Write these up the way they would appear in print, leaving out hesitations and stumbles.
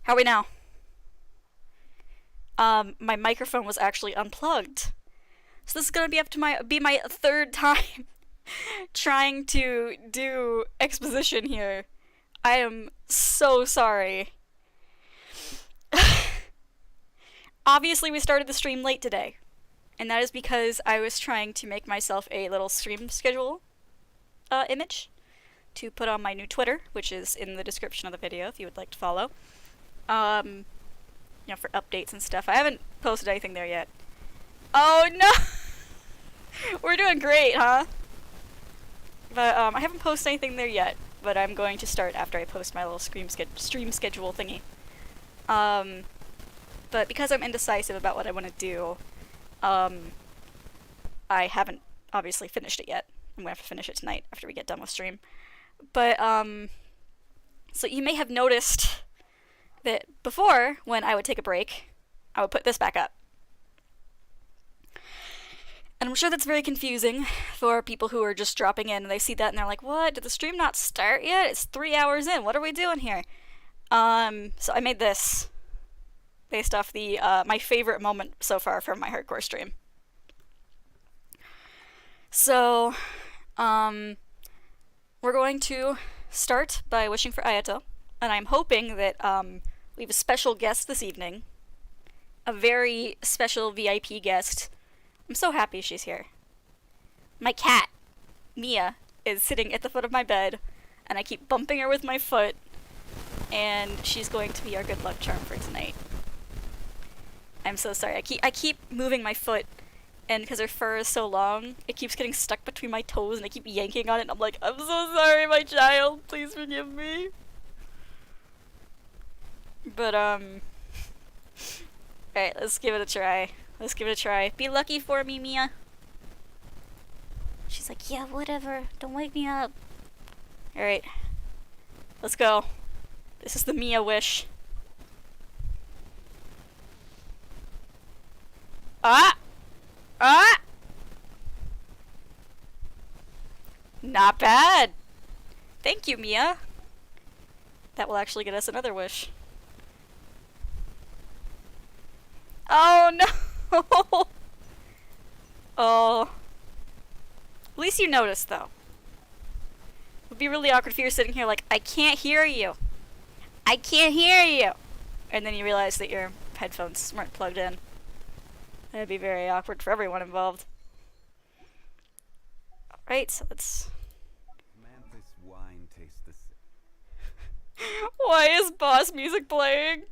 How are we now? My microphone was actually unplugged. So this is gonna be my third time trying to do exposition here. I am so sorry. Obviously, we started the stream late today, and that is because I was trying to make myself a little stream schedule image to put on my new Twitter, which is in the description of the video if you would like to follow. Um, for updates and stuff. I haven't posted anything there yet. Oh no! We're doing great, huh? But I haven't posted anything there yet, but I'm going to start after I post my little stream schedule thingy. But because I'm indecisive about what I want to do, I haven't obviously finished it yet. I'm gonna have to finish it tonight after we get done with stream. But so you may have noticed that before, when I would take a break, I would put this back up. And I'm sure that's very confusing for people who are just dropping in and they see that and they're like, what? Did the stream not start yet? It's 3 hours in. What are we doing here? So I made this based off the my favorite moment so far from my hardcore stream. So, we're going to start by wishing for Ayato, and I'm hoping that we have a special guest this evening, a very special VIP guest. I'm so happy she's here. My cat, Mia, is sitting at the foot of my bed, and I keep bumping her with my foot, and she's going to be our good luck charm for tonight. I'm so sorry. I keep moving my foot, and because her fur is so long, it keeps getting stuck between my toes, and I keep yanking on it, and I'm like, I'm so sorry, my child. Please forgive me. But, alright, let's give it a try. Let's give it a try. Be lucky for me, Mia. She's like, yeah, whatever. Don't wake me up. Alright. Let's go. This is the Mia wish. Ah! Ah! Not bad. Thank you, Mia. That will actually get us another wish. Oh no! Oh. At least you noticed, though. It would be really awkward if you were sitting here like, I can't hear you. I can't hear you! And then you realize that your headphones weren't plugged in. That'd be very awkward for everyone involved. Alright, so let's... Mantis wine tastes the same. Why is boss music playing?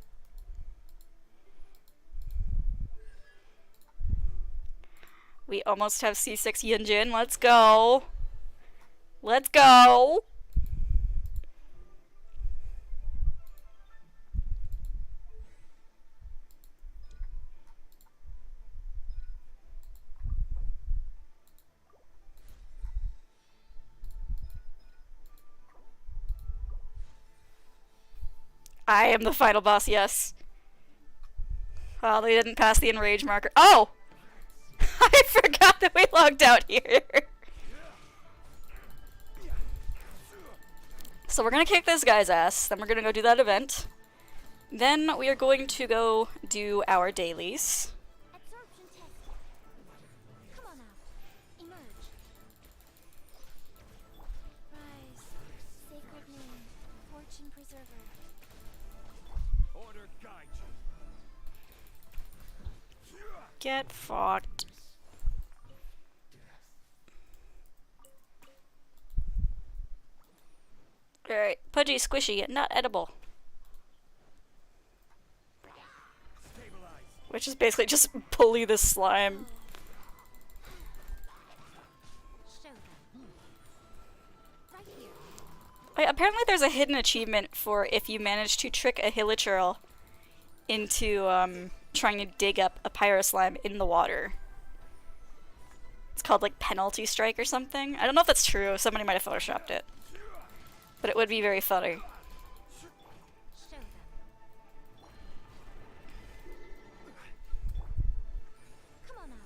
We almost have C6 Yunjin. Let's go. Let's go. I am the final boss, yes. Well, they didn't pass the enrage marker. Oh! I forgot that we logged out here. So we're gonna kick this guy's ass, then we're gonna go do that event. Then we are going to go do our dailies. Absorption test. Come on out. Emerge. Rise. Sacred name. Fortune preserver. Order guide you. Get fucked. Alright, pudgy, squishy, not edible. Which is basically just bully this slime. Show them. Right here. Apparently there's a hidden achievement for if you manage to trick a hilichurl into trying to dig up a pyro slime in the water. It's called like penalty strike or something. I don't know if that's true. Somebody might have photoshopped it. But it would be very funny. Show them. Come on out.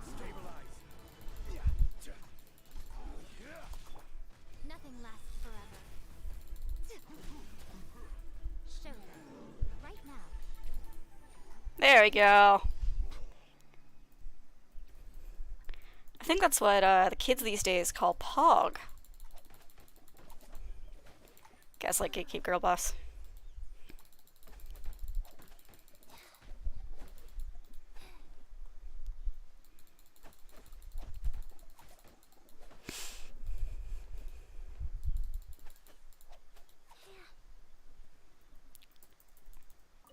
Stabilize. There we go. I think that's what the kids these days call Pog. Gaslight, gatekeep, girl boss.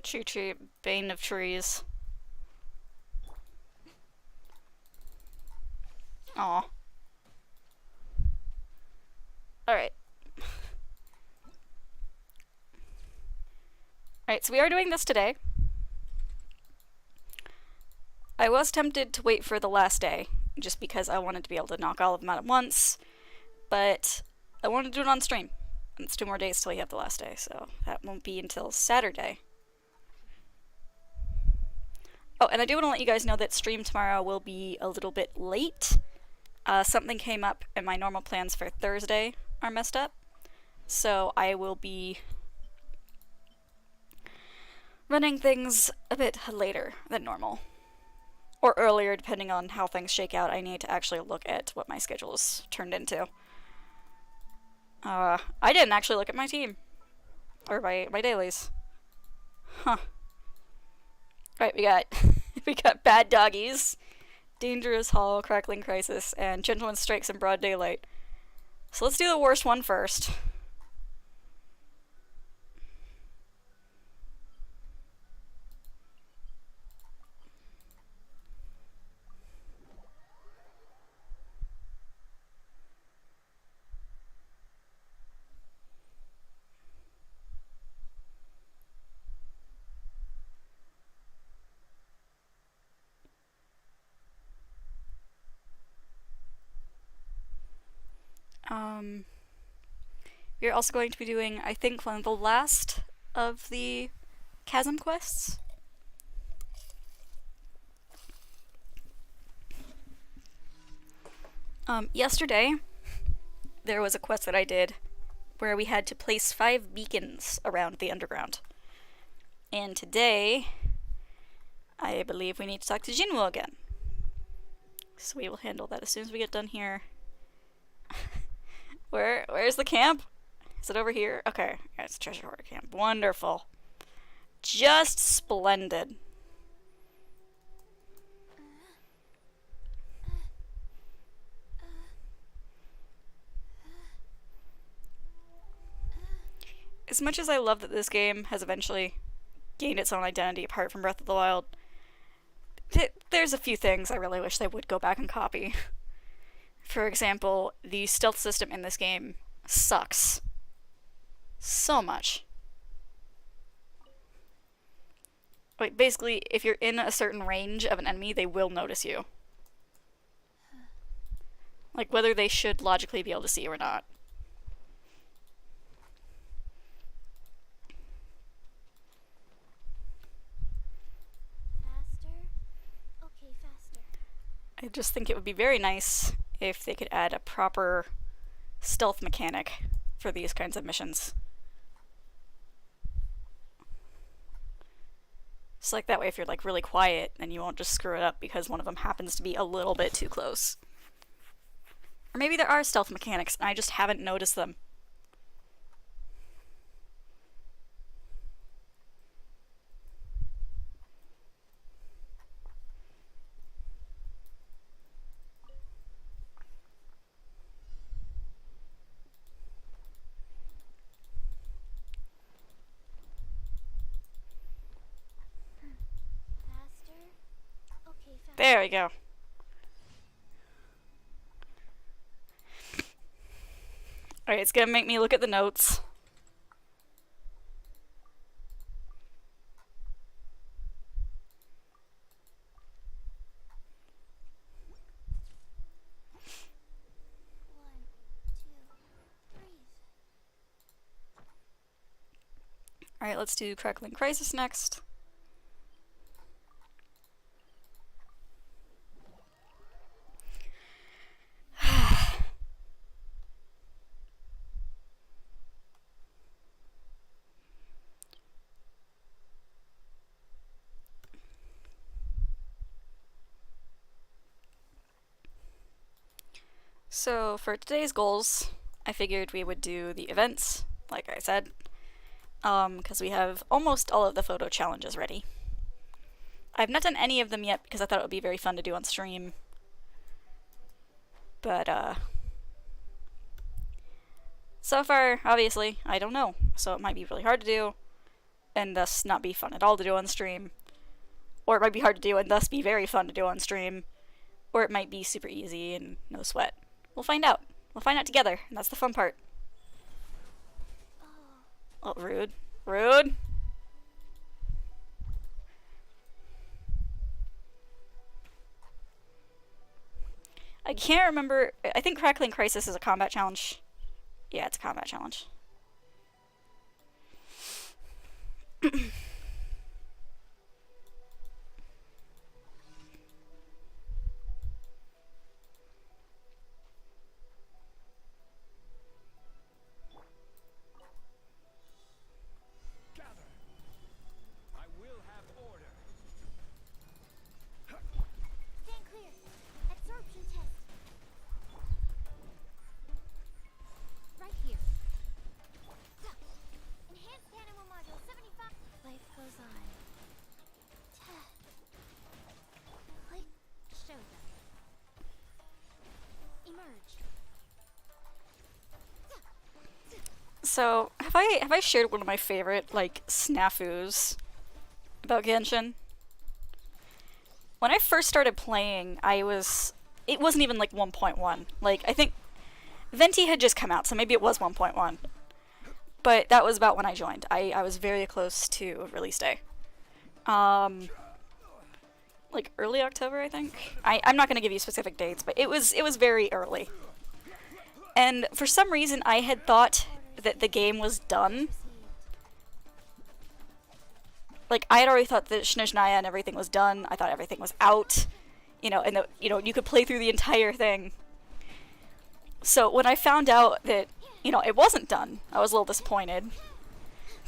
Tree tree, bane of trees. Aw. Alright. Alright, so we are doing this today. I was tempted to wait for the last day, just because I wanted to be able to knock all of them out at once, but I wanted to do it on stream. And it's 2 more days till we have the last day, so that won't be until Saturday. Oh, and I do want to let you guys know that stream tomorrow will be a little bit late. Something came up and my normal plans for Thursday are messed up. So I will be running things a bit later than normal. Or earlier, depending on how things shake out. I need to actually look at what my schedule is turned into. I didn't actually look at my team. Or my dailies. Huh. Right, we got Bad Doggies, Dangerous Hall, Crackling Crisis, and Gentleman Strikes in Broad Daylight. So let's do the worst one first. We're also going to be doing, I think, one of the last of the Chasm quests. Yesterday, there was a quest that I did where we had to place 5 beacons around the underground. And today, I believe we need to talk to Jinwoo again. So we will handle that as soon as we get done here. Where's the camp? Is it over here? Okay, yeah, it's Treasure Hoarder Camp. Wonderful. Just splendid. As much as I love that this game has eventually gained its own identity apart from Breath of the Wild, there's a few things I really wish they would go back and copy. For example, the stealth system in this game sucks. So much. Like, basically, if you're in a certain range of an enemy, they will notice you. Like, whether they should logically be able to see you or not. Faster? Okay, faster. I just think it would be very nice if they could add a proper stealth mechanic for these kinds of missions. It's like that way if you're like really quiet, then you won't just screw it up because one of them happens to be a little bit too close. Or maybe there are stealth mechanics and I just haven't noticed them. Faster? Okay, faster. There we go. Alright, it's gonna make me look at the notes. One, two, breathe. Alright, let's do Crackling Crisis next. So for today's goals, I figured we would do the events, like I said, because we have almost all of the photo challenges ready. I've not done any of them yet because I thought it would be very fun to do on stream. But, so far, obviously, I don't know. So it might be really hard to do, and thus not be fun at all to do on stream. Or it might be hard to do and thus be very fun to do on stream. Or it might be super easy and no sweat. We'll find out. We'll find out together, and that's the fun part. Oh, rude. Rude! I can't remember. I think Crackling Crisis is a combat challenge. Yeah, it's a combat challenge. Gather. I will have order. Stand clear. Absorption test. Right here. Enhanced animal module 75. Life goes on. Click. Show them. Emerge. So, have I shared one of my favorite, like, snafus about Genshin? When I first started playing, it wasn't even, like, 1.1. Like, I think Venti had just come out, so maybe it was 1.1. But that was about when I joined. I was very close to release day. Like, early October, I think? I'm not gonna give you specific dates, but it was very early. And for some reason, I had thought that the game was done. Like, I had already thought that Shinojinaya and everything was done. I thought everything was out. You know, and that, you could play through the entire thing. So when I found out that, it wasn't done, I was a little disappointed.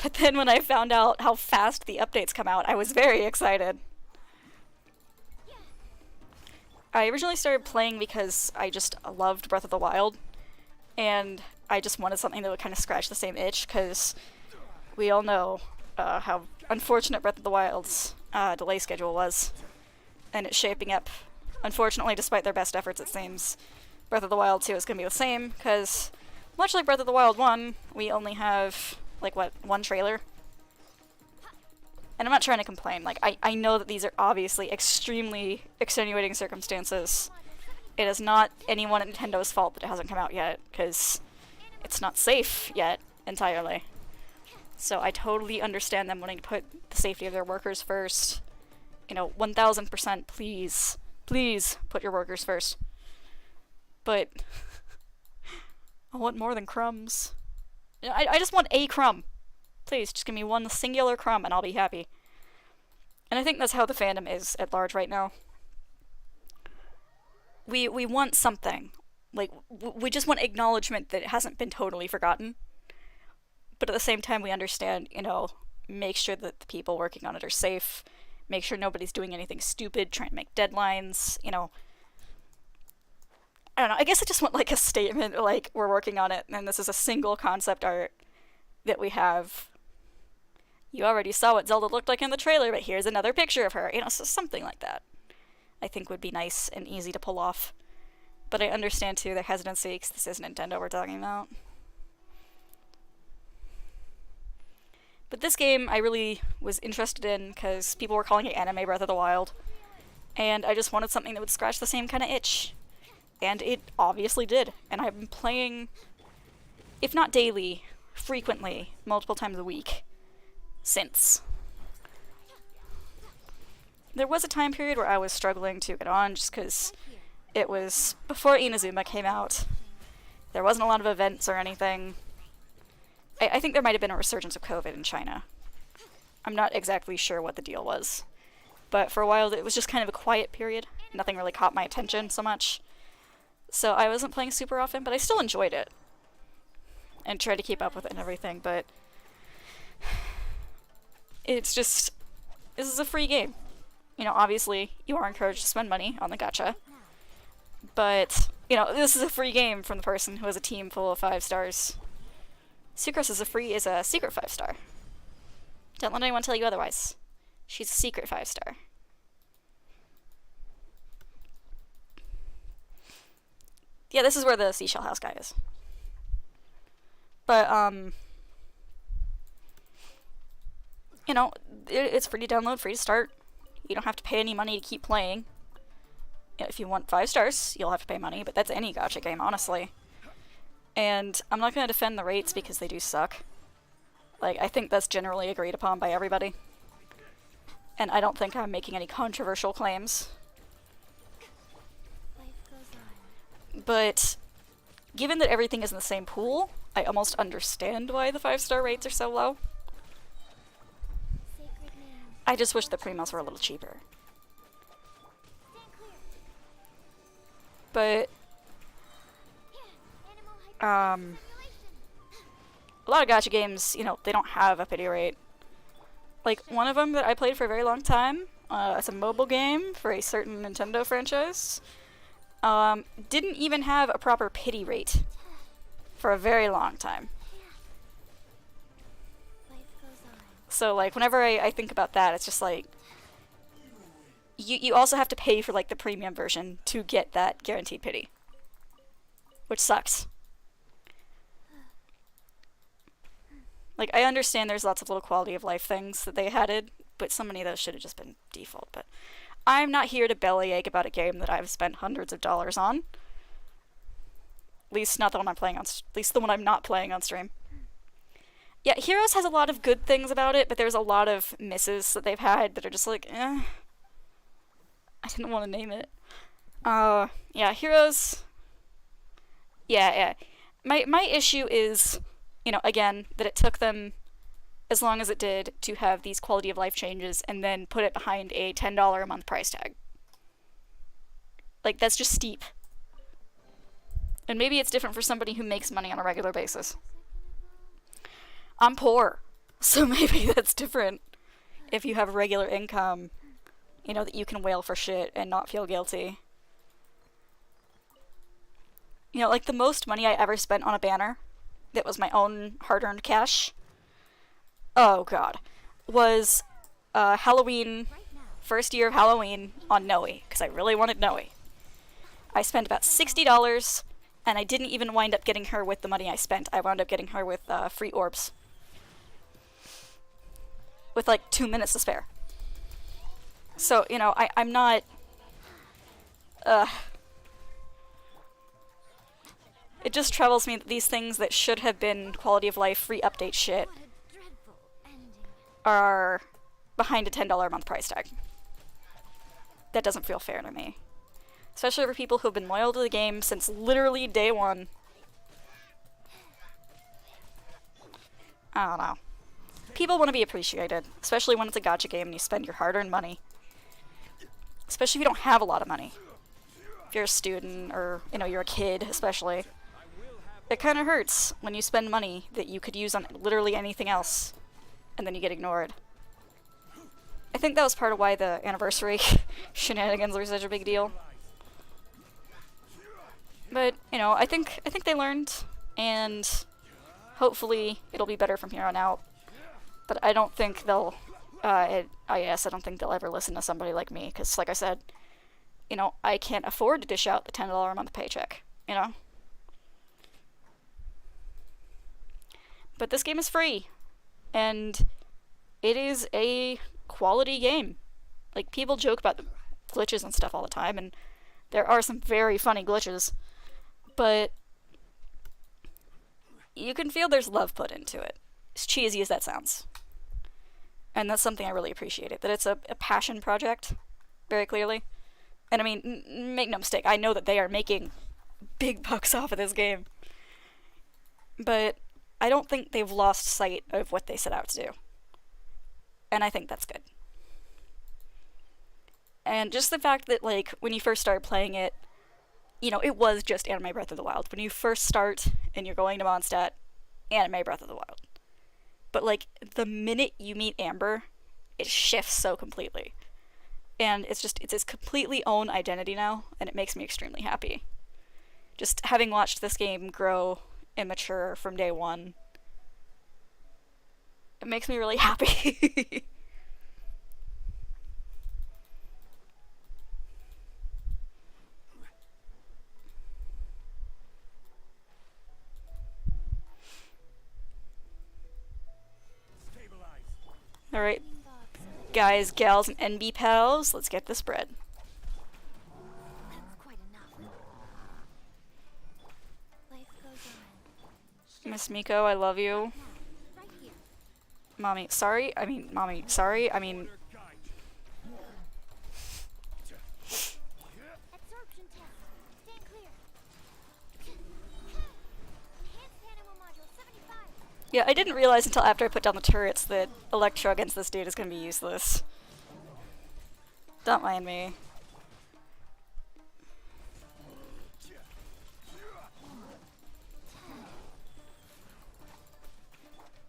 But then when I found out how fast the updates come out, I was very excited. I originally started playing because I just loved Breath of the Wild. And I just wanted something that would kind of scratch the same itch, because we all know how unfortunate Breath of the Wild's delay schedule was. And it's shaping up, unfortunately, despite their best efforts, it seems. Breath of the Wild 2 is going to be the same, because much like Breath of the Wild 1, we only have, like, one trailer? And I'm not trying to complain. Like, I know that these are obviously extremely extenuating circumstances. It is not anyone at Nintendo's fault that it hasn't come out yet, because it's not safe yet, entirely. So I totally understand them wanting to put the safety of their workers first. 1000%, please, please put your workers first. But I want more than crumbs. I just want a crumb. Please, just give me one singular crumb and I'll be happy. And I think that's how the fandom is at large right now. We want something. Like, we just want acknowledgement that it hasn't been totally forgotten. But at the same time, we understand, make sure that the people working on it are safe. Make sure nobody's doing anything stupid, trying to make deadlines, I don't know, I guess I just want, like, a statement, like, we're working on it, and this is a single concept art that we have. You already saw what Zelda looked like in the trailer, but here's another picture of her, so something like that. I think would be nice and easy to pull off. But I understand, too, their hesitancy, because this is Nintendo we're talking about. But this game I really was interested in, because people were calling it Anime Breath of the Wild. And I just wanted something that would scratch the same kind of itch. And it obviously did. And I've been playing, if not daily, frequently, multiple times a week, since. There was a time period where I was struggling to get on, just because it was before Inazuma came out. There wasn't a lot of events or anything. I think there might have been a resurgence of COVID in China. I'm not exactly sure what the deal was. But for a while, it was just kind of a quiet period. Nothing really caught my attention so much. So I wasn't playing super often, but I still enjoyed it. And tried to keep up with it and everything, but it's just, this is a free game. Obviously, you are encouraged to spend money on the gacha. But You know, this is a free game from the person who has a team full of 5 stars. Sucrose is a secret 5 star. Don't let anyone tell you otherwise. She's a secret 5 star. Yeah, this is where the seashell house guy is. But, you know, it's free to download, free to start. You don't have to pay any money to keep playing. If you want 5 stars, you'll have to pay money, but that's any gacha game, honestly. And I'm not going to defend the rates because they do suck. Like, I think that's generally agreed upon by everybody. And I don't think I'm making any controversial claims. Life goes on. But given that everything is in the same pool, I almost understand why the 5-star rates are so low. Sacred name. I just wish the primos were a little cheaper. Stand clear. But Animal hyper a simulation. lot of gacha games, you know, they don't have a pity rate. Like, one of them that I played for a very long time, it's a mobile game for a certain Nintendo franchise, didn't even have a proper pity rate for a very long time. Life goes on. So, like, whenever I think about that, it's just like, you also have to pay for, like, the premium version to get that guaranteed pity. Which sucks. Like, I understand there's lots of little quality of life things that they added, but so many of those should have just been default. But I'm not here to bellyache about a game that I've spent hundreds of dollars on. At least not the one I'm playing on. At least the one I'm not playing on stream. Yeah, Heroes has a lot of good things about it, but there's a lot of misses that they've had that are just like, eh. I didn't want to name it. Yeah, Heroes. Yeah. My issue is, you know, again, that it took them as long as it did to have these quality of life changes and then put it behind a $10 a month price tag. Like, that's just steep. And maybe it's different for somebody who makes money on a regular basis. I'm poor, so maybe that's different. If you have a regular income, you know, that you can wail for shit and not feel guilty. You know, like, the most money I ever spent on a banner that was my own hard-earned cash, oh god, was Halloween, first year of Halloween on Noe, because I really wanted Noe. I spent about $60, and I didn't even wind up getting her with the money I spent. I wound up getting her with free orbs. With like 2 minutes to spare. So, you know, I'm not... It just troubles me that these things that should have been quality of life free update shit What a dreadful ending. are behind a $10 a month price tag. That doesn't feel fair to me. Especially for people who have been loyal to the game since literally day one. I don't know. People want to be appreciated, especially when it's a gacha game and you spend your hard-earned money. Especially if you don't have a lot of money. If you're a student or, you know, you're a kid, especially. It kind of hurts when you spend money that you could use on literally anything else, and then you get ignored. I think that was part of why the anniversary shenanigans were such a big deal. But, you know, I think they learned, and hopefully it'll be better from here on out. But I don't think they'll, I don't think they'll ever listen to somebody like me, because, like I said, you know, I can't afford to dish out the $10 a month paycheck, you know? But this game is free, and it is a quality game. Like, people joke about the glitches and stuff all the time, and there are some very funny glitches, but you can feel there's love put into it, as cheesy as that sounds. And that's something I really appreciated, that it's a passion project, very clearly. And I mean, make no mistake, I know that they are making big bucks off of this game. But I don't think they've lost sight of what they set out to do. And I think that's good. And just the fact that, like, when you first started playing it, you know, it was just Anime Breath of the Wild. When you first start and you're going to Mondstadt, Anime Breath of the Wild. But, like, the minute you meet Amber, it shifts so completely. And it's its completely own identity now, and it makes me extremely happy. Just having watched this game grow and mature from day one, it makes me really happy. Stabilize. Alright, guys, gals, and NB pals, let's get this bread. That's quite enough. Life goes on. Miss Miko, I love you. Now, right here. Mommy, sorry. I mean, Mommy, sorry. I mean, Order guide you. Absorption test. Stand clear. Enhanced animal module 75. yeah, I didn't realize until after I put down the turrets that Electro against this dude is gonna be useless. Don't mind me.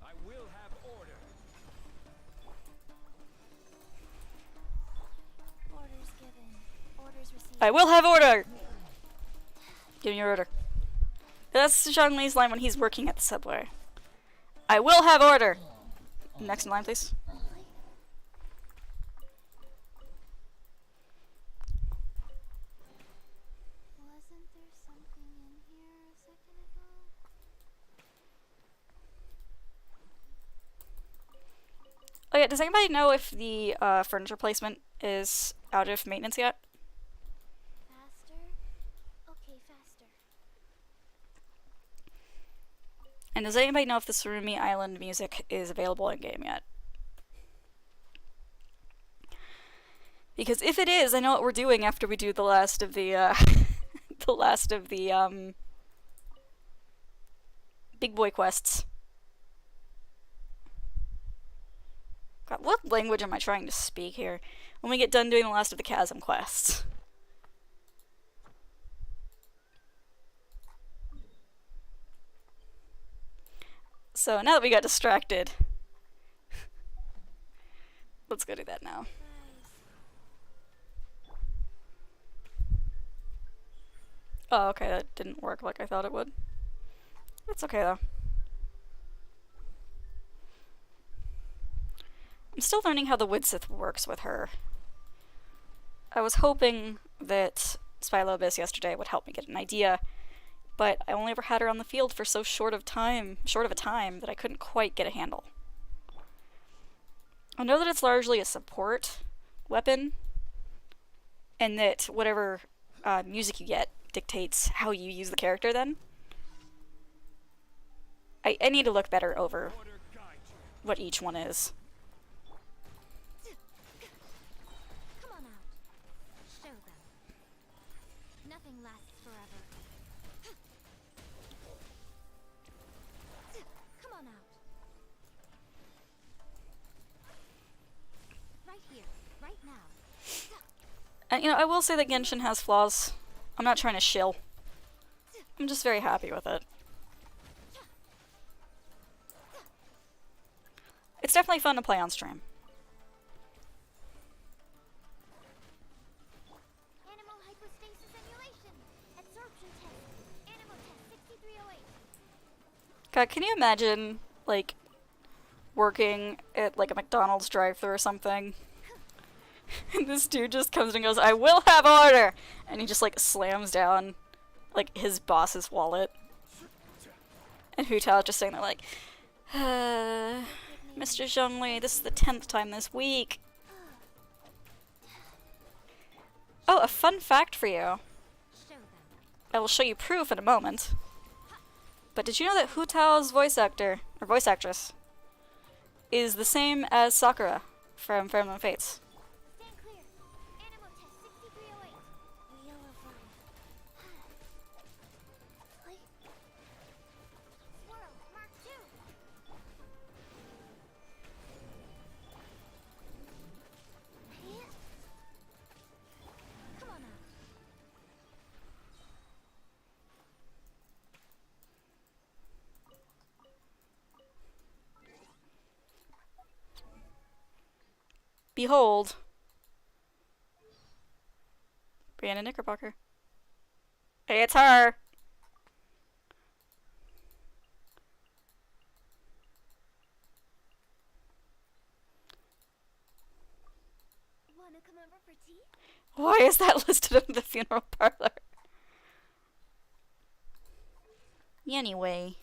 I will have order. Orders given. Orders received. I will have order! Give me your order. That's Zhongli's line when he's working at the subway. I will have order! Next in line, please. Wasn't there something in here a second ago? Oh yeah, does anybody know if the furniture placement is out of maintenance yet? Faster? Okay, faster. And does anybody know if the Surumi Island music is available in game yet? Because if it is, I know what we're doing after we do the last of the the last of the big boy quests. God, what language am I trying to speak here? When we get done doing the last of the chasm quests. So now that we got distracted, let's go do that now. Guys, Oh, okay, that didn't work like I thought it would. It's okay though. I'm still learning how the Widsith works with her. I was hoping that Spylobis yesterday would help me get an idea, but I only ever had her on the field for so short of a time that I couldn't quite get a handle. I know that it's largely a support weapon, and that whatever music you get dictates how you use the character then. I need to look better over Order guide you. what each one is. come on out. Show them. Nothing lasts forever. Come on out. Right here, right now. And, I will say that Genshin has flaws. I'm not trying to shill. I'm just very happy with it. It's definitely fun to play on stream. Animal hypostasis emulation. Absorption test. Animal test 6308. God, can you imagine, like, working at, like, a McDonald's drive-thru or something? And this dude just comes and goes, I will have order! And he just, like, slams down, like, his boss's wallet. And Hu Tao's just sitting there like, Mr. Zhongli, this is the 10th time this week. Oh, a fun fact for you. Show them. I will show you proof in a moment. But did you know that Hu Tao's voice actor, or voice actress, is the same as Sakura from Fire Emblem Fates? Stand clear. Animal test 6308. Wheel of life. Like. Swirl. Mark 2. Come on out. Behold, Brianna Knickerbocker. Hey, it's her! Why is that listed in the funeral parlor? Anyway.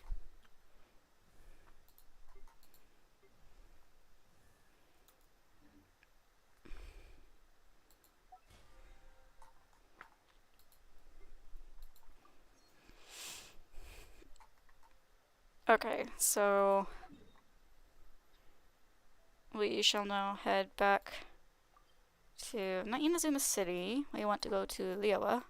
Okay, so we shall now head back to not Inazuma City. We want to go to Liowa.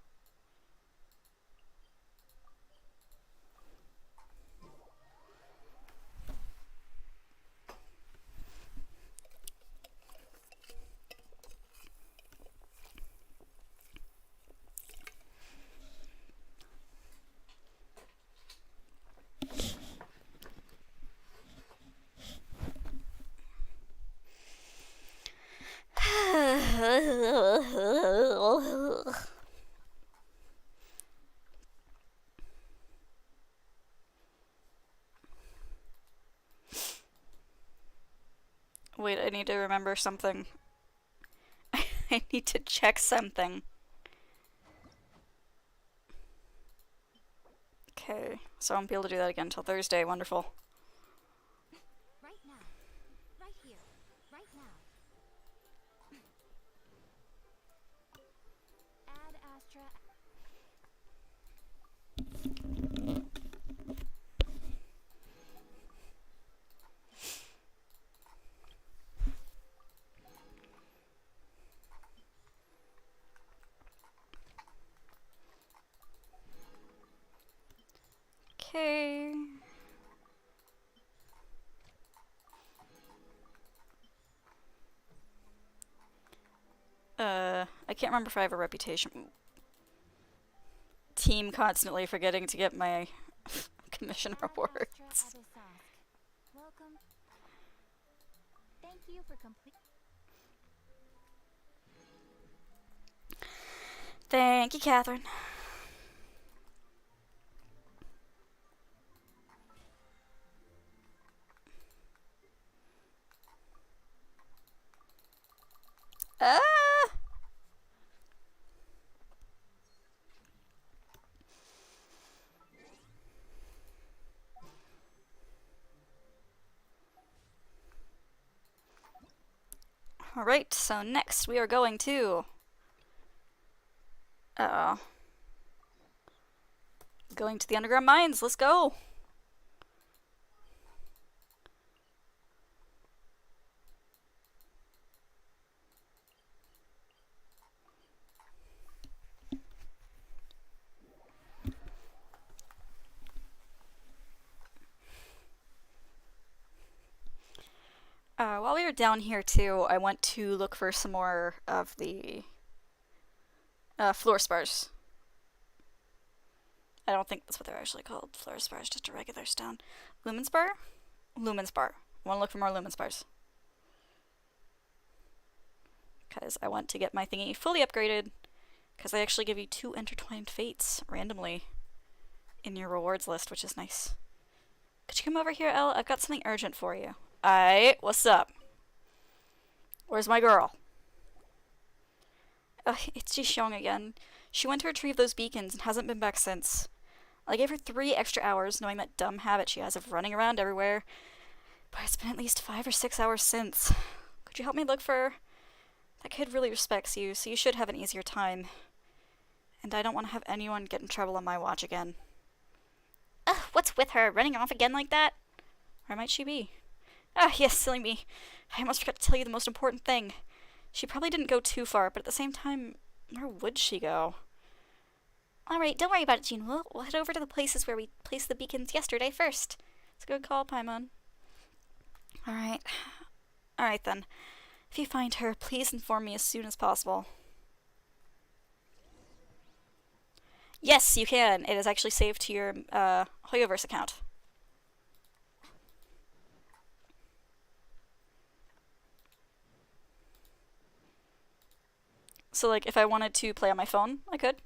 Wait, I need to remember something. I need to check something. Okay, so I won't be able to do that again until Thursday. Wonderful. Right now. Right here. Right now. Add Astra. Okay. I can't remember if I have a reputation. Team constantly forgetting to get my commission Add rewards. Astra Abyssosque. Welcome. Thank you for complete. Thank you, Catherine. Ah! Alright, so next we are going to... Uh-oh. Going to the underground mines, let's go! While we were down here too, I went to look for some more of the floor spars. I don't think that's what they're actually called. Floor spars, just a regular stone. Lumen spar? Lumen spar. I want to look for more lumen spars. Because I want to get my thingy fully upgraded. Because they actually give you 2 intertwined fates randomly in your rewards list, which is nice. Could you come over here, Elle? I've got something urgent for you. Aight, what's up? Where's my girl? It's Ji-Xiong again. She went to retrieve those beacons and hasn't been back since. I gave her 3 extra hours, knowing that dumb habit she has of running around everywhere. But it's been at least 5 or 6 hours since. Could you help me look for her? That kid really respects you, so you should have an easier time. And I don't want to have anyone get in trouble on my watch again. Ugh, what's with her? Running off again like that? Where might she be? Ah, yes, silly me. I almost forgot to tell you the most important thing. She probably didn't go too far, but at the same time, where would she go? Alright, don't worry about it, Jean. We'll head over to the places where we placed the beacons yesterday first. It's a good call, Paimon. Alright. Alright then. If you find her, please inform me as soon as possible. Yes, you can. It is actually saved to your Hoyoverse account. So, like, if I wanted to play on my phone, I could.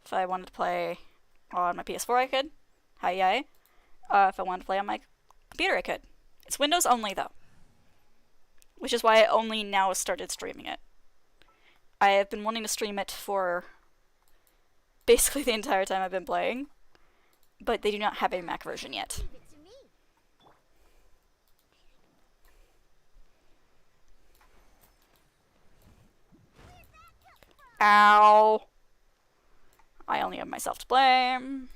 If I wanted to play on my PS4, I could. Hi, yay. If I wanted to play on my computer, I could. It's Windows only, though. Which is why I only now started streaming it. I have been wanting to stream it for basically the entire time I've been playing, but they do not have a Mac version yet. Leave it to me. Ow! I only have myself to blame.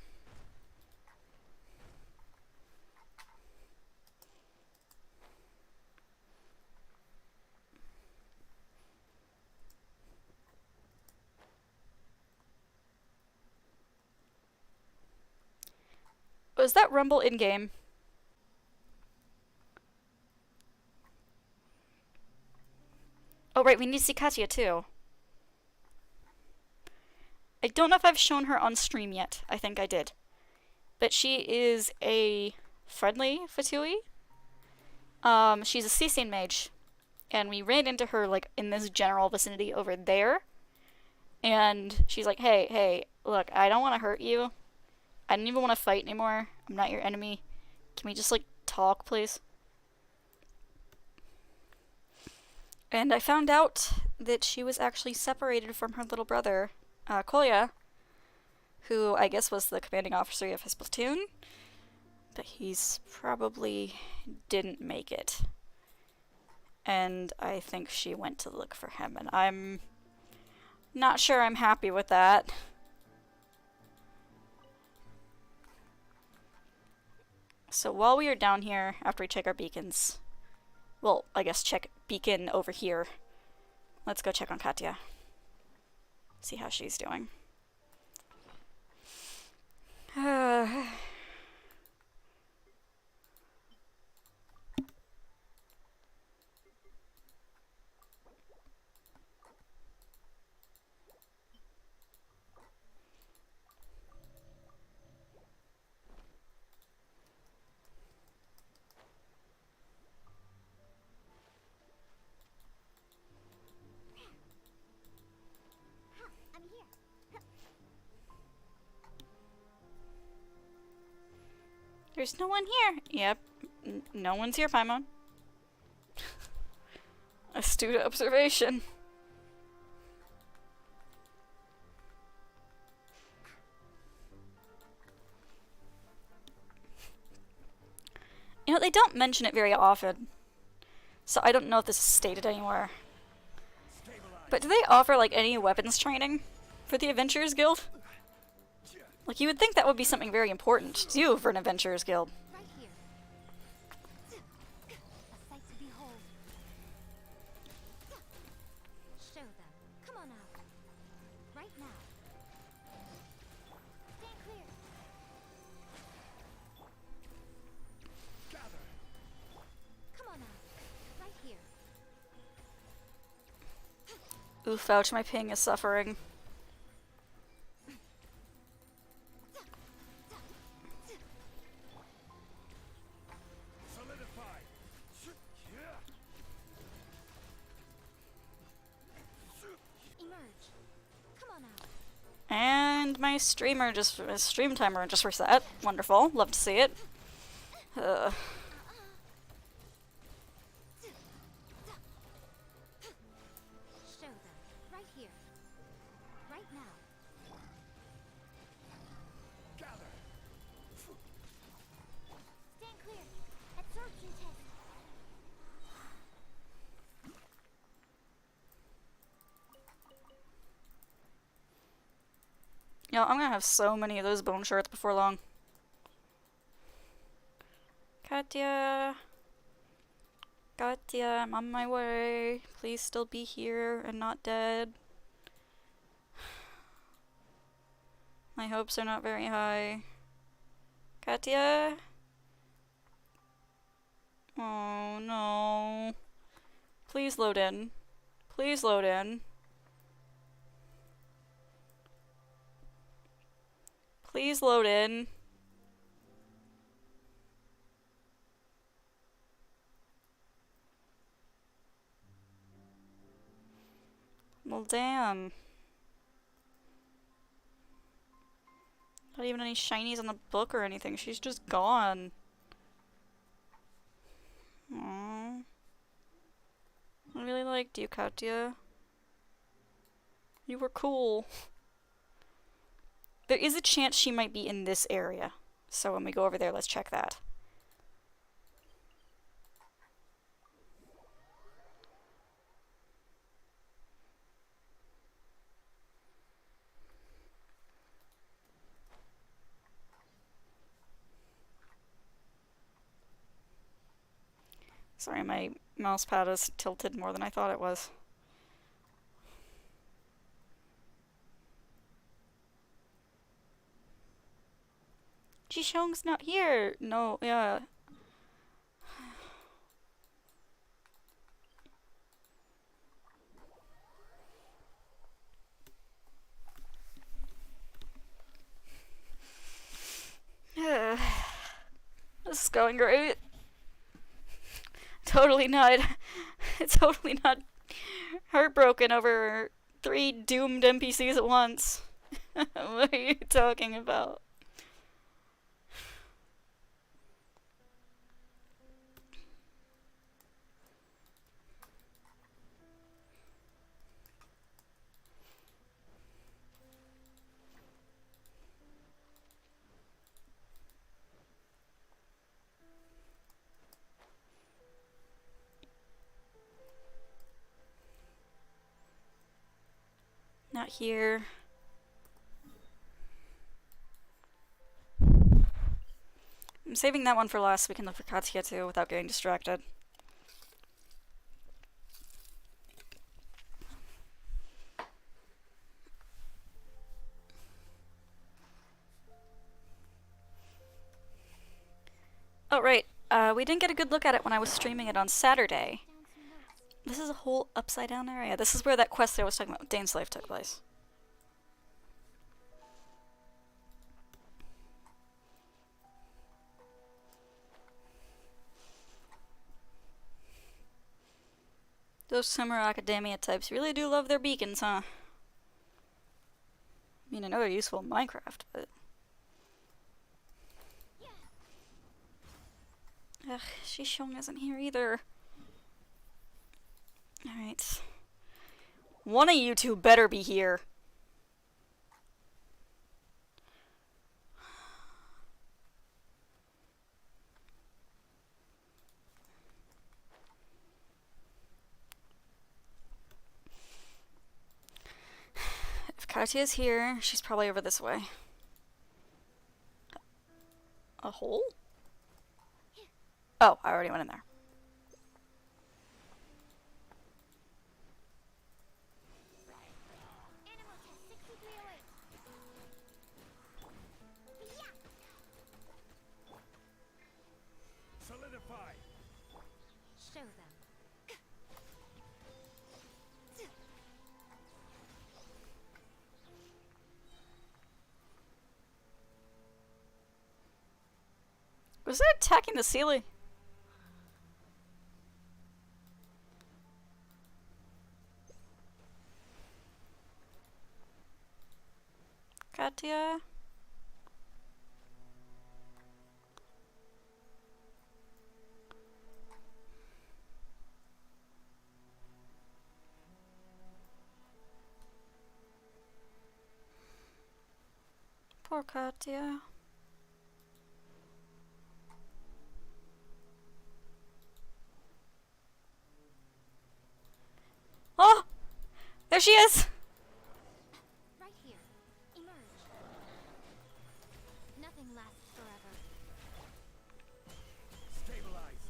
Was that Rumble in-game? Oh right, we need to see Katya too. I don't know if I've shown her on stream yet. I think I did. But she is a friendly Fatui. She's a Cecian mage. And we ran into her, like, in this general vicinity over there. And she's like, hey, look, I don't want to hurt you. I don't even want to fight anymore. I'm not your enemy. Can we just, like, talk, please? And I found out that she was actually separated from her little brother, Kolya, who I guess was the commanding officer of his platoon, but he's probably didn't make it. And I think she went to look for him, and I'm not sure I'm happy with that. So while we are down here, after we check our beacons, well, I guess check beacon over here, let's go check on Katya. See how she's doing. I'm here. There's no one here. Yep, no one's here, Paimon. Astute observation. You know, they don't mention it very often, so I don't know if this is stated anywhere. But do they offer, like, any weapons training for the Adventurers Guild? Like, you would think that would be something very important to do for an Adventurers Guild. Right here. A sight to behold. Show them. Come on out. Right now. Stand clear. Gather. Come on out. Right here. Oof, ouch, my ping is suffering. Solidify. Emerge. Come on out. And my stream timer just reset. Wonderful, love to see it. Show them. Right here. Right now. Gather. Stand clear. Absorption test. You know, I'm gonna have so many of those bone shards before long. Katya. Katya, I'm on my way. Please still be here and not dead. My hopes are not very high. Katya? Oh no. Please load in. Please load in. Please load in. Well, damn. Not even any shinies on the book or anything. She's just gone. Aww. I really liked you, Katya. You were cool. There is a chance she might be in this area. So when we go over there, let's check that. Sorry, my mouse pad is tilted more than I thought it was. Jishong's not here! No, yeah. This is going great. Totally not. Totally not heartbroken over 3 doomed NPCs at once. What are you talking about? Not here. I'm saving that one for last so we can look for Katya too without getting distracted. Oh, right. We didn't get a good look at it when I was streaming it on Saturday. This is a whole upside down area. This is where that quest I was talking about with Dane's life took place. Those summer academia types really do love their beacons, huh? I mean, I know they're useful in Minecraft, but... Ugh, Shishong isn't here either. Alright. One of you two better be here. If Katya's here, she's probably over this way. A hole? Oh, I already went in there. Animal test 6308. Solidify. Show them. Was it attacking the ceiling? Katya? Poor Katya. Oh! There she is! Right here. Emerge. Nothing lasts forever. Stabilize.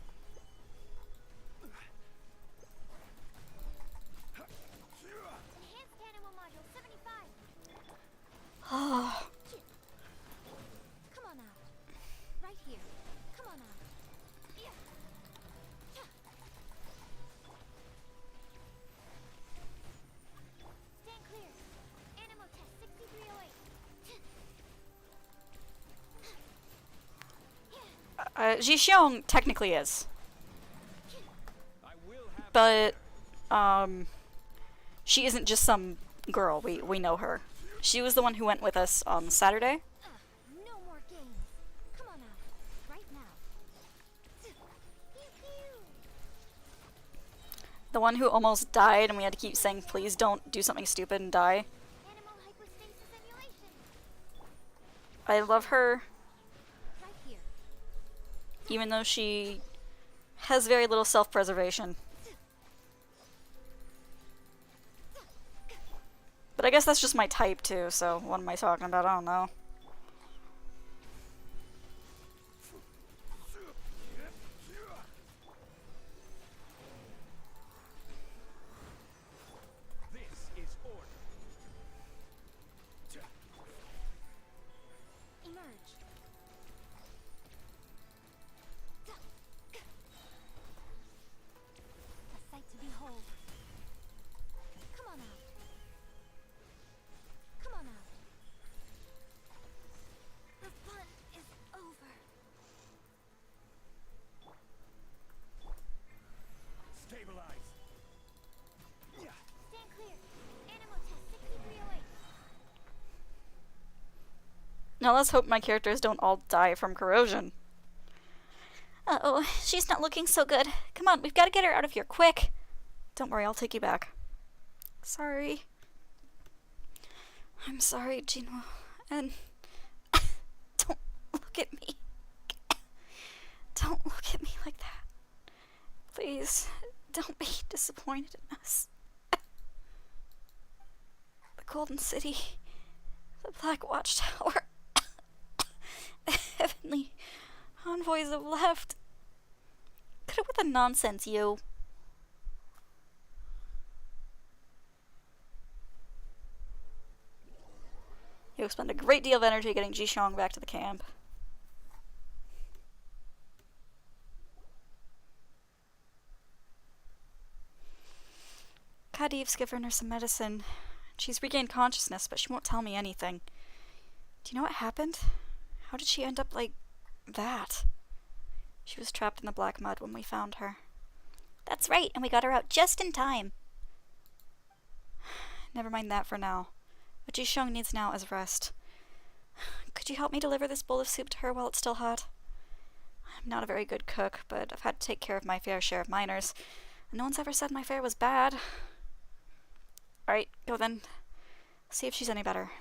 Enhanced animal module 75. Oh. Come on out. Right here. Come on out. Yeah. Stand clear. Animal test 6308. Jishyong technically is. I will have But, she isn't just some girl. We know her. She was the one who went with us on Saturday. No more games. Come on out. Right now. Pew pew. The one who almost died and we had to keep saying, please don't do something stupid and die. Animal hypostasis emulation. I love her, Right here. even though she has very little self-preservation. But I guess that's just my type too, so what am I talking about? I don't know. This is order. Emerge. A sight to behold. Come on out. Come on out. The fun is over. Stabilize. Stand clear. Animal test 6308. Now let's hope my characters don't all die from corrosion. Uh-oh, she's not looking so good. Come on, we've got to get her out of here, quick. Don't worry, I'll take you back. Sorry. I'm sorry, Jinwoo. And don't look at me. Don't look at me like that. Please, don't be disappointed in us. The Golden City, the Black Watchtower, the Heavenly Envoys have left. Cut it with the nonsense, you. You expend a great deal of energy getting Jishong back to the camp. Kadiv's given her some medicine. She's regained consciousness, but she won't tell me anything. Do you know what happened? How did she end up like that? She was trapped in the black mud when we found her. That's right, and we got her out just in time. Never mind that for now. What Jishong needs now is rest. Could you help me deliver this bowl of soup to her while it's still hot? I'm not a very good cook, but I've had to take care of my fair share of minors. And no one's ever said my fare was bad. Alright, go then. See if she's any better.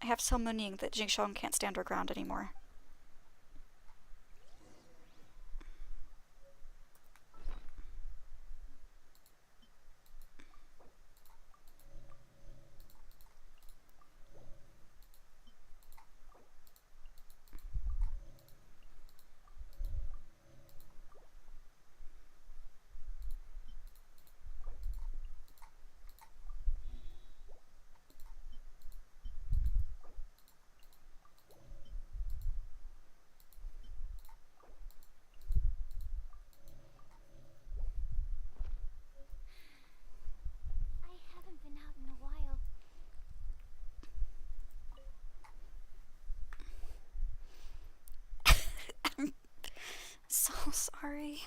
I have to tell Muning that Jishong can't stand her ground anymore. I haven't been out in a while. So sorry.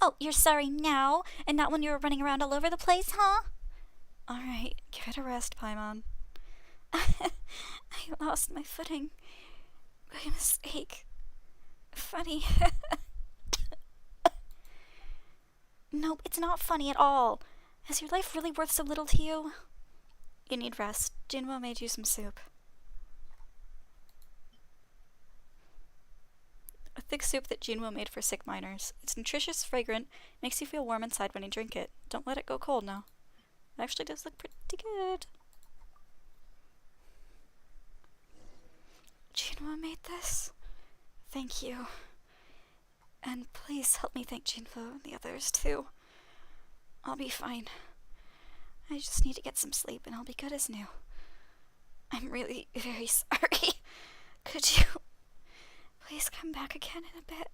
Oh, you're sorry now, and not when you were running around all over the place, huh? Alright, give it a rest, Paimon. I lost my footing. By mistake. Funny. Nope, it's not funny at all. Is your life really worth so little to you? You need rest. Jinwoo made you some soup. A thick soup that Jinwoo made for sick miners. It's nutritious, fragrant, makes you feel warm inside when you drink it. Don't let it go cold now. It actually does look pretty good. Jinwoo made this? Thank you. And please help me thank Jinwoo and the others too. I'll be fine. I just need to get some sleep and I'll be good as new. I'm really very sorry. Could you please come back again in a bit?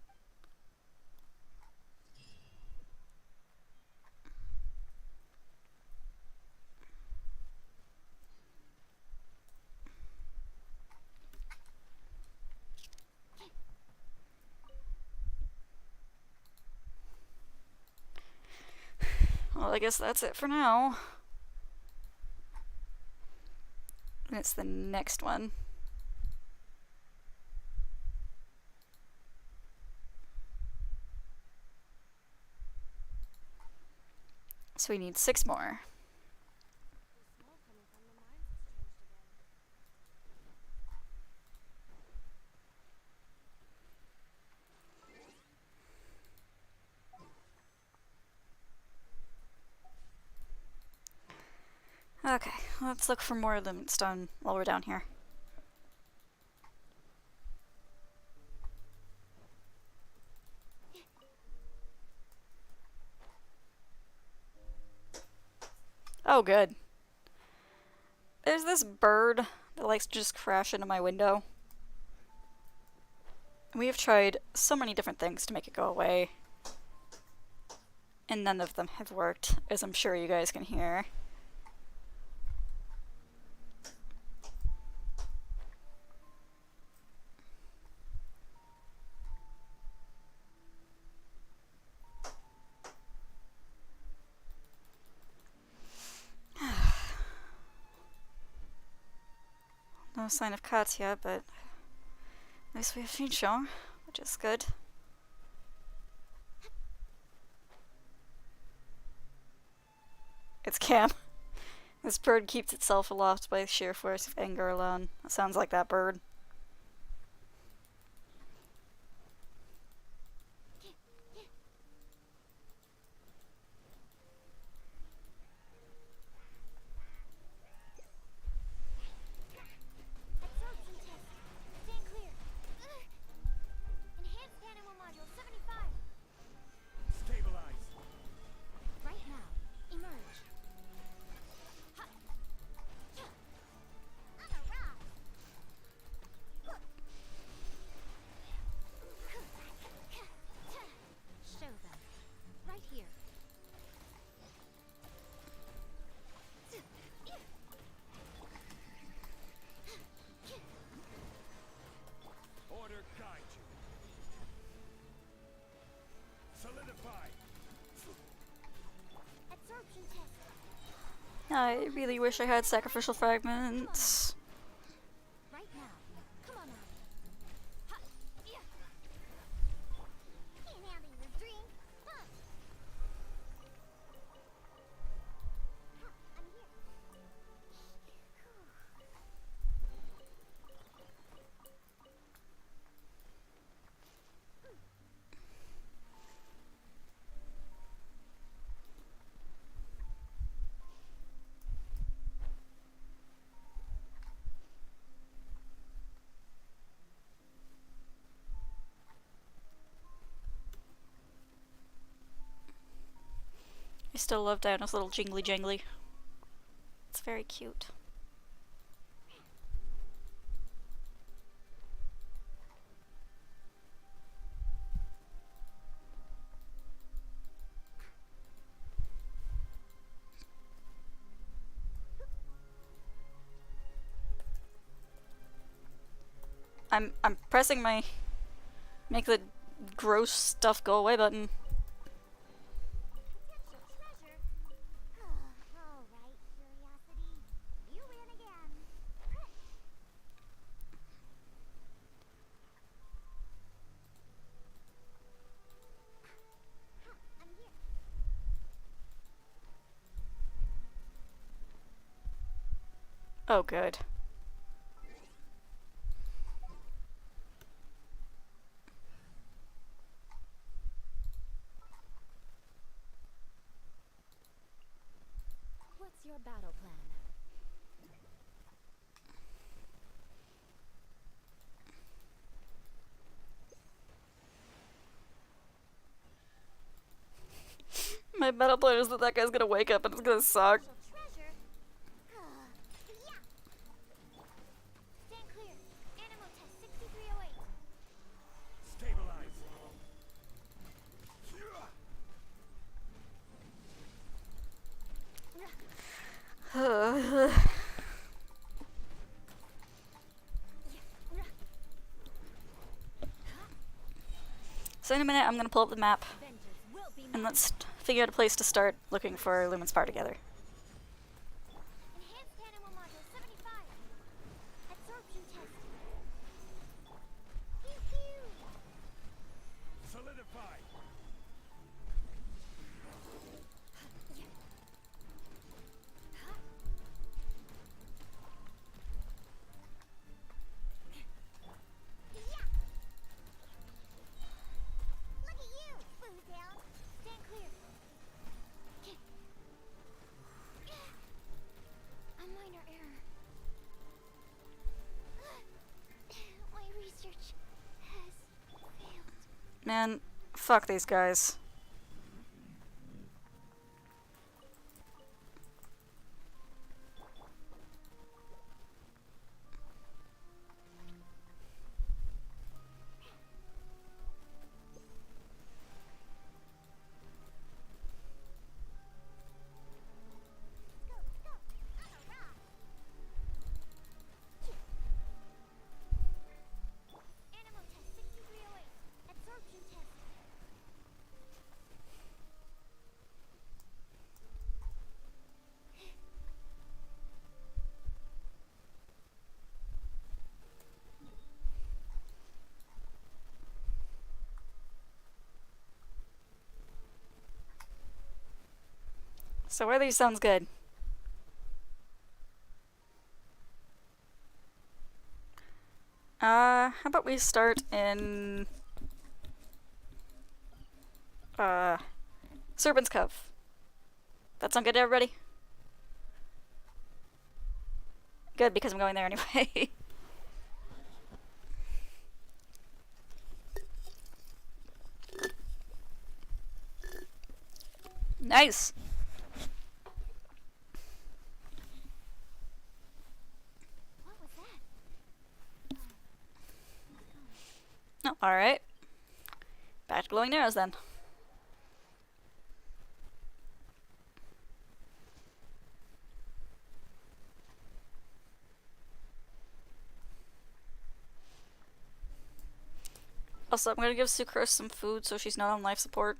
Well, I guess that's it for now. And it's the next one. So we need 6 more. The smoke coming from the mines has changed again. Okay, let's look for more limits done while we're down here. Oh, good. There's this bird that likes to just crash into my window. We have tried so many different things to make it go away, and none of them have worked, as I'm sure you guys can hear. No sign of Katya, but at least we have Shinshong, which is good. It's Cam. This bird keeps itself aloft by sheer force of anger alone. That sounds like that bird. Absorption test. Stand clear. Enhanced animal module 75. Stabilize. Right now. Emerge. On a rock. Show them. Right here. Order guide you. Solidify. Absorption test. I really wish I had sacrificial fragments. Right now. Come on out. Can't handle your drink. Huh. I'm here. I still love Diana's little jingly jangly. It's very cute. I'm pressing my make the gross stuff go away button. Potential treasure. All right, curiosity. You win again. I'm here. Oh, good. What's your battle plan? My battle plan is that that guy's gonna wake up and it's gonna suck. Potential treasure. Yeah. Stand clear. Animal test 6308. Stabilize. So in a minute, I'm gonna pull up the map Vengeance will be and mine. let's figure out a place to start looking for Lumen's Spar together. Enhanced animal module 75. Absorption test. Pew pew. Solidify. minor error. My research has failed. Man, fuck these guys. Animal test 6308. Absorption test. So where these sounds good. How about we start in Serpent's Cove. That sound good to everybody? Good, because I'm going there anyway. Nice. What was that? Oh, alright. Back to glowing arrows then. Also, I'm gonna give Sucrose some food so she's not on life support.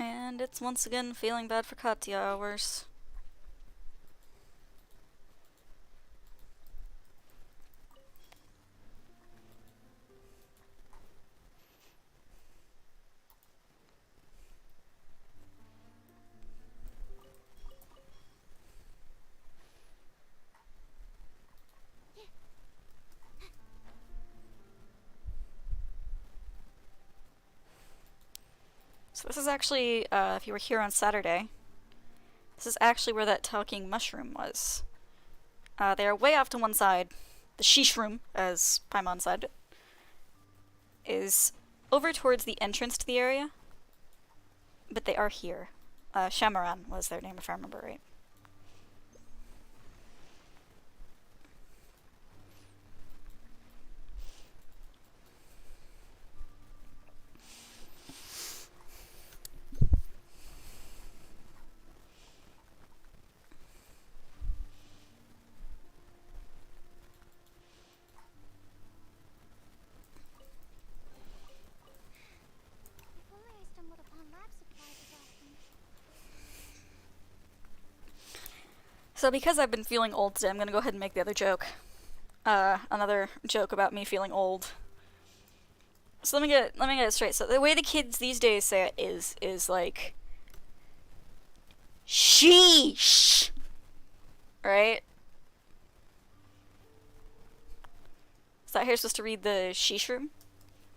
And it's once again feeling bad for Katya hours. So this is actually, if you were here on Saturday, this is actually where that talking mushroom was. They are way off to one side. The sheesh room, as Paimon said, is over towards the entrance to the area, but they are here. Shamaran was their name, if I remember right. If only I stumbled upon lab supplies as often. So because I've been feeling old today, I'm gonna go ahead and make the other joke. Another joke about me feeling old. So let me get it straight. So the way the kids these days say it is like sheesh. Right? Is that how you're supposed to read the sheesh room?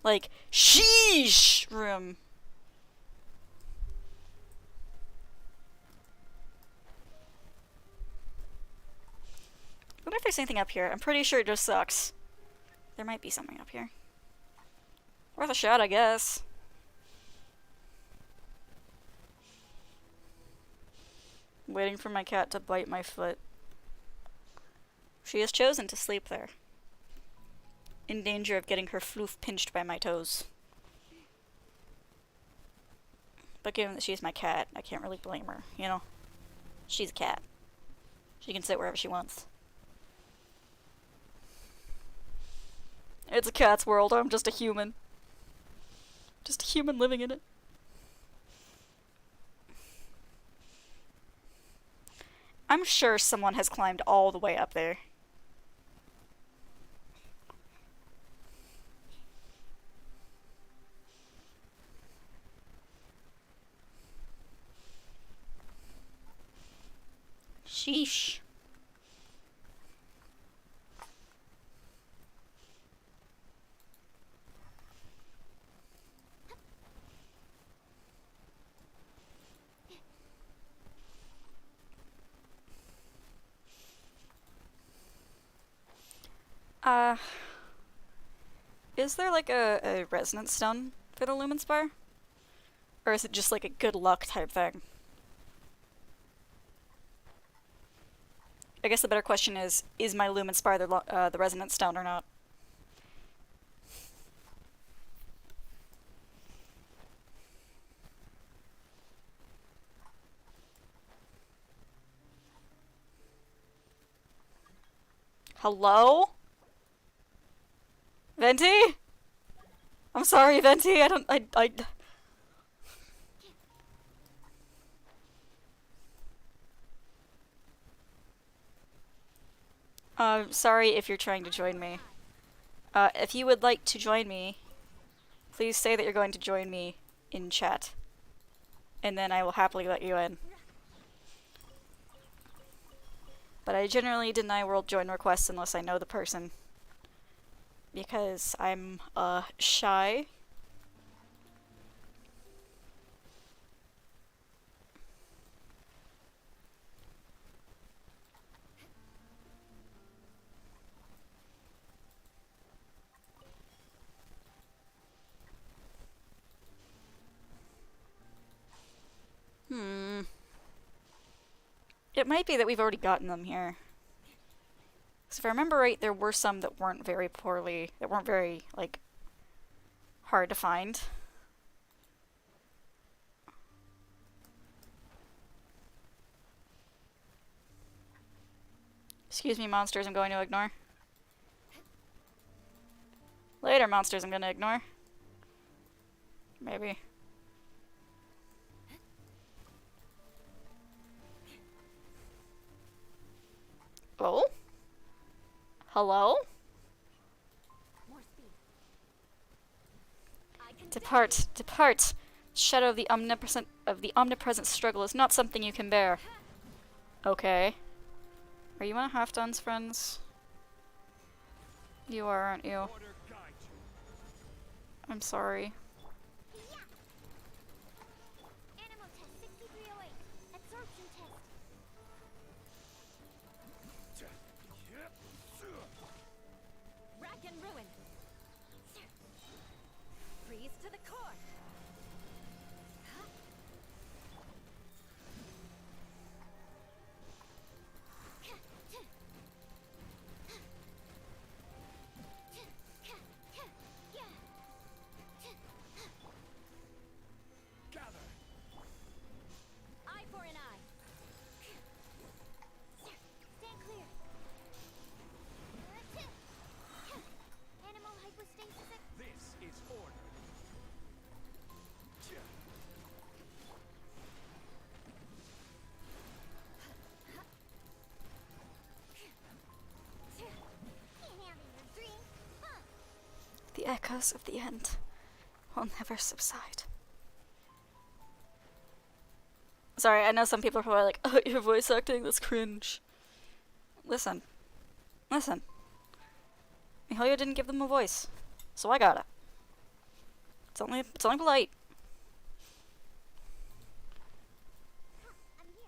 Like sheesh room. I wonder if there's anything up here. I'm pretty sure it just sucks. There might be something up here. Worth a shot, I guess. Waiting for my cat to bite my foot. She has chosen to sleep there. In danger of getting her floof pinched by my toes. But given that she's my cat, I can't really blame her, you know? She's a cat. She can sit wherever she wants. It's a cat's world, I'm just a human. Just a human living in it. I'm sure someone has climbed all the way up there. Sheesh. Uh, is there like a resonance stone for the Lumen Spire? Or is it just like a good luck type thing? I guess the better question is my Lumen Spire the resonance stone or not? Hello? Venti? I'm sorry, Venti, sorry if you're trying to join me. If you would like to join me, please say that you're going to join me in chat. And then I will happily let you in. But I generally deny world join requests unless I know the person. Because I'm, shy. It might be that we've already gotten them here. So if I remember right, there were some that weren't very like, hard to find. Excuse me, monsters, I'm going to ignore. Later, monsters, I'm going to ignore. Maybe. Oh? Hello? Depart, depart! Shadow of the omnipresent struggle is not something you can bear. Okay. Are you one of Halfdan's friends? You are, aren't you? Order guide you. I'm sorry. Animal test 6308. Absorption test. Rack and ruin. Freeze to the core. Gather. Eye for an eye. Stand clear. Animal hypostasis. This is order. Can't have your dream. Huh. The echoes of the end will never subside. Sorry, I know some people are probably like, oh, your voice acting, that's cringe. Listen. Listen. Mihalia didn't give them a voice, so I got it. It's only polite. I'm here.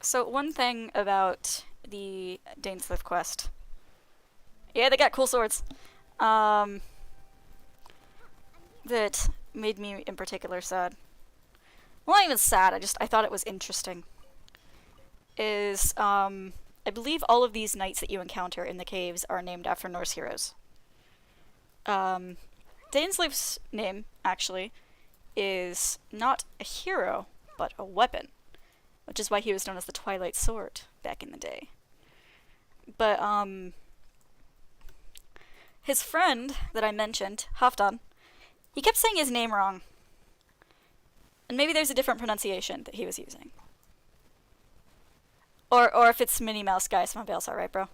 So one thing about the Dainsleif quest. Yeah, they got cool swords. That made me in particular sad. Well, not even sad, I thought it was interesting. Is, I believe all of these knights that you encounter in the caves are named after Norse heroes. Dainsleif's name, actually, is not a hero, but a weapon. Which is why he was known as the Twilight Sword back in the day. But, his friend that I mentioned, Halfdan, he kept saying his name wrong. And maybe there's a different pronunciation that he was using. Or if it's Minnie Mouse Guy, somebody else, alright, bro?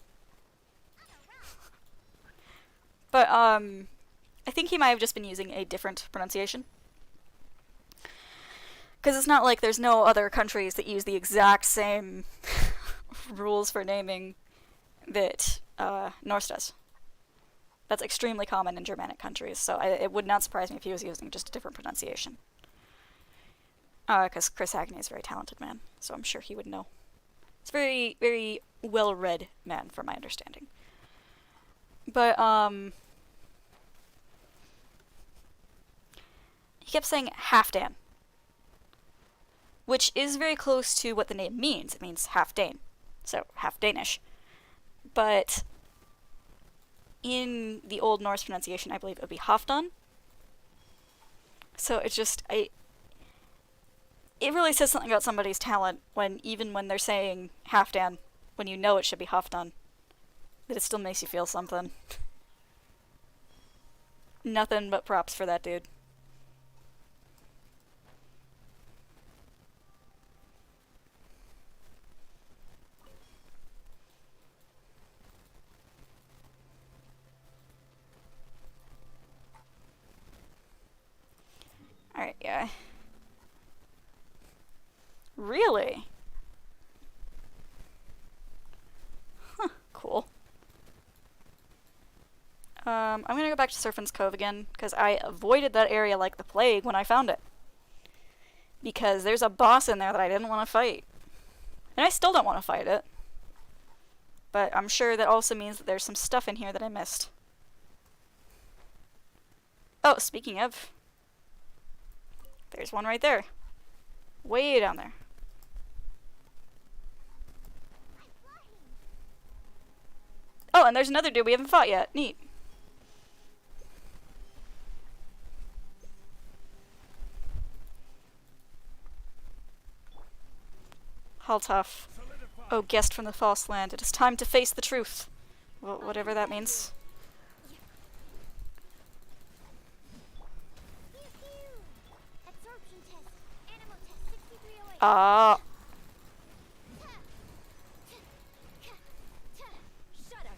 But, I think he might have just been using a different pronunciation. Because it's not like there's no other countries that use the exact same rules for naming that Norse does. That's extremely common in Germanic countries, so it would not surprise me if he was using just a different pronunciation. Because Chris Hagney is a very talented man, so I'm sure he would know. It's a very, very well-read man, from my understanding. But, he kept saying Halfdan, which is very close to what the name means. It means half Dane, so half Danish. But in the Old Norse pronunciation, I believe it would be Halfdan. So it's just, it really says something about somebody's talent when, even when they're saying Halfdan, when you know it should be Halfdan, that it still makes you feel something. Nothing but props for that dude. Alright, yeah. Really? Huh, cool. I'm gonna go back to Serpent's Cove again, because I avoided that area like the plague when I found it. Because there's a boss in there that I didn't want to fight. And I still don't want to fight it. But I'm sure that also means that there's some stuff in here that I missed. Oh, speaking of, there's one right there. Way down there. Oh, and there's another dude we haven't fought yet. Neat. Haltoff. Oh, guest from the false land. It is time to face the truth. Whatever that means. Absorption test. Animal test 6308. Ah. Shudder.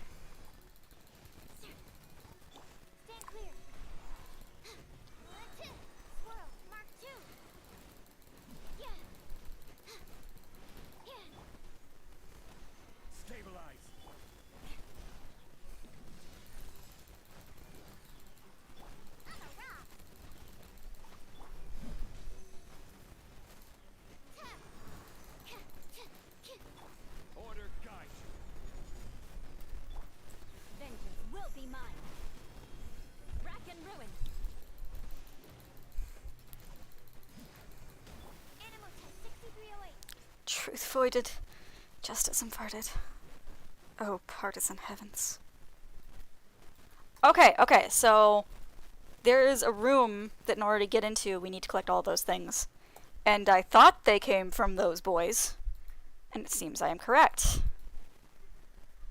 Stand clear. Swirl. Mark 2. Yeah. Yeah. Stabilize. On a rock. Order guide. Vengeance will be mine. Rack and ruin. Animal test 6308. Truth voided. Justice imparted. Oh, partisan heavens. Okay, so there is a room that in order to get into, we need to collect all those things. And I thought they came from those boys. And it seems I am correct.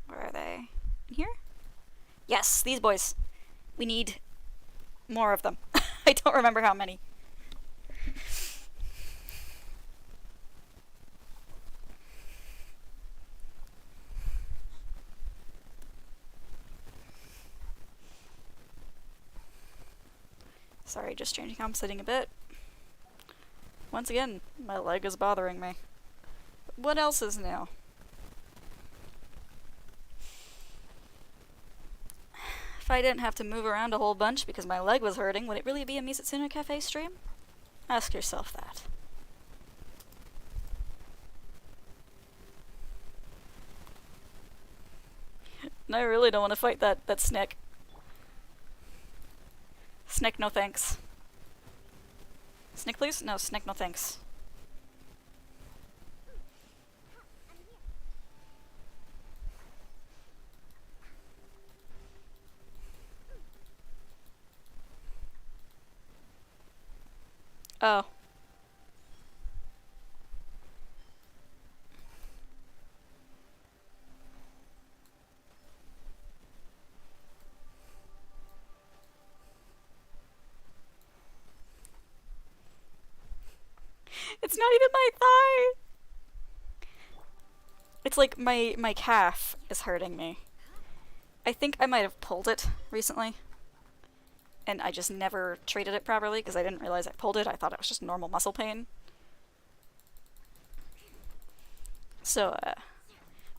Where are they? In here? Yes, these boys. We need more of them. I don't remember how many. Sorry, just changing how I'm sitting a bit. Once again, my leg is bothering me. What else is new? If I didn't have to move around a whole bunch because my leg was hurting, would it really be a Misatsuna Cafe stream? Ask yourself that. And I really don't want to fight that Snick. Snick, no thanks. Snick, please? No, Snick, no thanks. Oh. not even my thigh. It's like my calf is hurting me. I think I might have pulled it recently. And I just never treated it properly because I didn't realize I pulled it. I thought it was just normal muscle pain. So,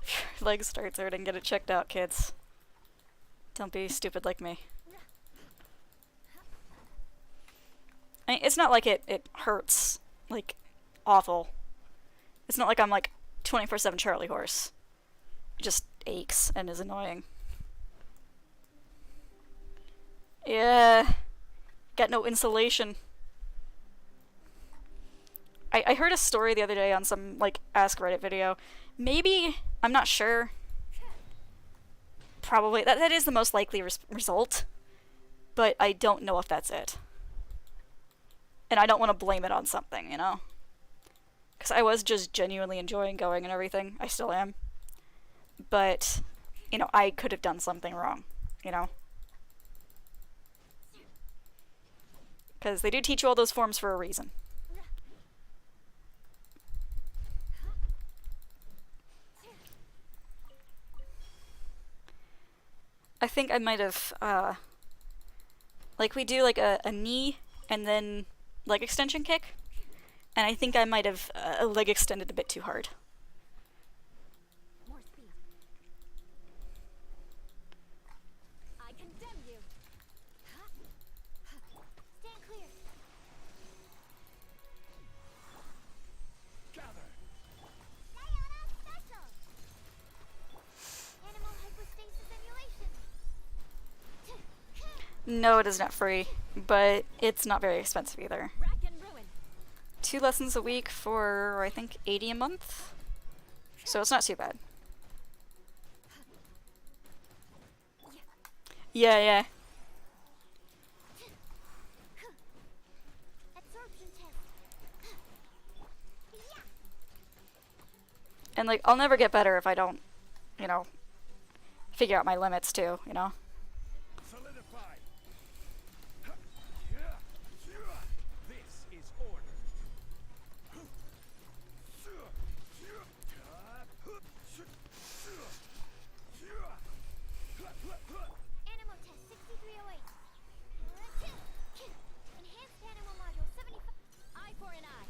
if your leg starts hurting, get it checked out, kids. Don't be stupid like me. I mean, it's not like it hurts, like, awful. It's not like I'm, like, 24/7 Charlie horse. It just aches and is annoying. Yeah. Got no insulation. I heard a story the other day on some, like, Ask Reddit video. Maybe, I'm not sure. Probably, that is the most likely result. But I don't know if that's it. And I don't want to blame it on something, you know? Because I was just genuinely enjoying going and everything. I still am. But, you know, I could have done something wrong, you know? Because they do teach you all those forms for a reason. I think I might have, like, we do, like, a knee and then leg extension kick. And I think I might have leg extended a bit too hard. More speed. I condemn you. Stand clear. Gather. Diana Special. Animal hypostasis emulation. No, it is not free, but it's not very expensive either. Rack and ruin. 2 lessons a week for, I think, 80 a month? So it's not too bad. Yeah. Absorption test. Yeah. And, like, I'll never get better if I don't, you know, figure out my limits too, you know? Solidify. This is order. Animal test 6308. Enhanced animal module 75. Eye for an eye.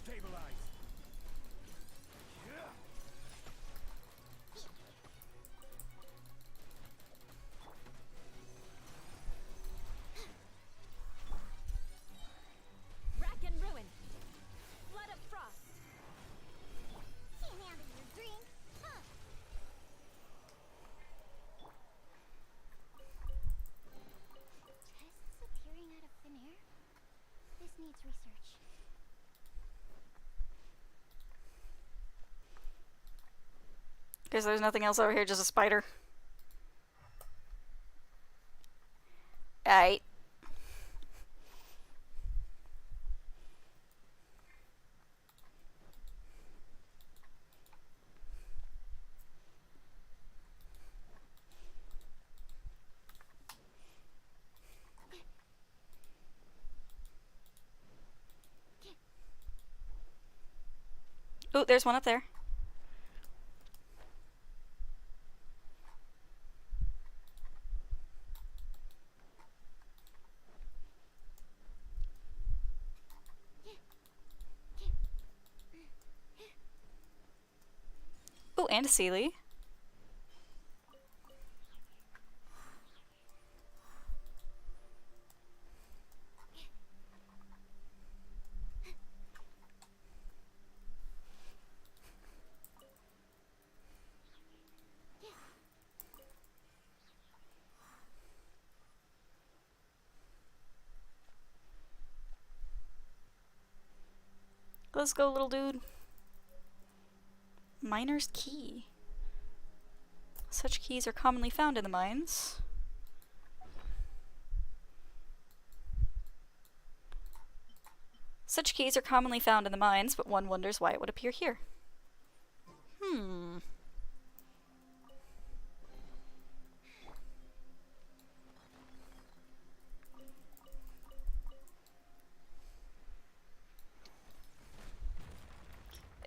Stabilize. Rack and ruin. Flood of frost. Can't handle your drink. Huh. Tests appearing out of thin air? This needs research. Because there's nothing else over here, just a spider. Aight. Ooh, there's one up there. Ooh, and a Sealy. Let's go, little dude. Miner's key. Such keys are commonly found in the mines. Such keys are commonly found in the mines, but one wonders why it would appear here.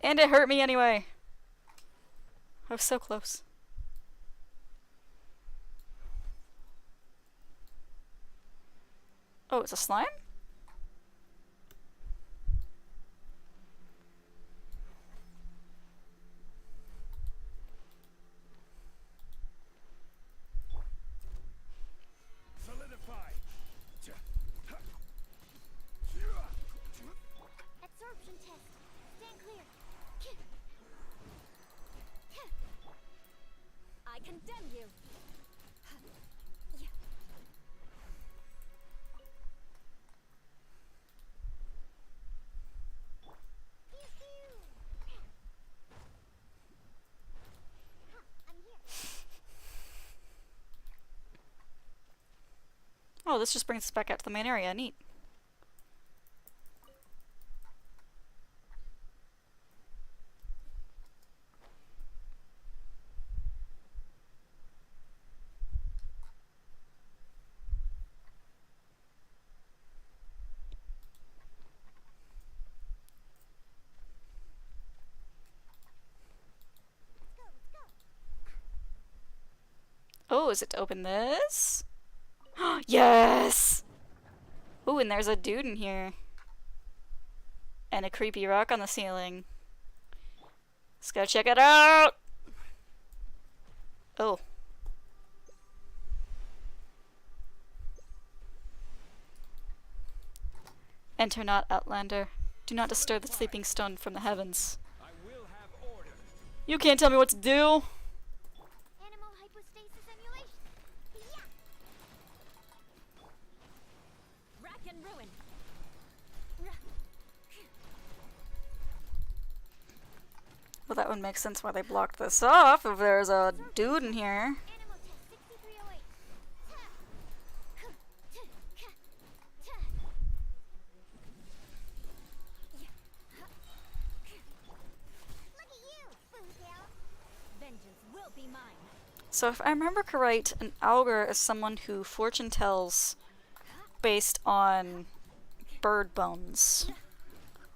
And it hurt me anyway. I was so close. Oh, it's a slime? Solidify. Absorption test. Stand clear. I condemn you. Pew pew. I'm here. Oh, this just brings us back out to the main area. Neat. Let's go. Oh, is it to open this? Yes! Ooh, and there's a dude in here. And a creepy rock on the ceiling. Let's go check it out! Oh. Enter not, Outlander. Do not disturb the sleeping stone from the heavens. I will have order. You can't tell me what to do! Animal hypostasis emulation. Yeah. Rack and ruin. Well, that would make sense why they blocked this off if there's a dude in here. Animal test 6308. Look at you, Boomtail. Vengeance will be mine. So if I remember correct, an augur is someone who fortune tells based on bird bones.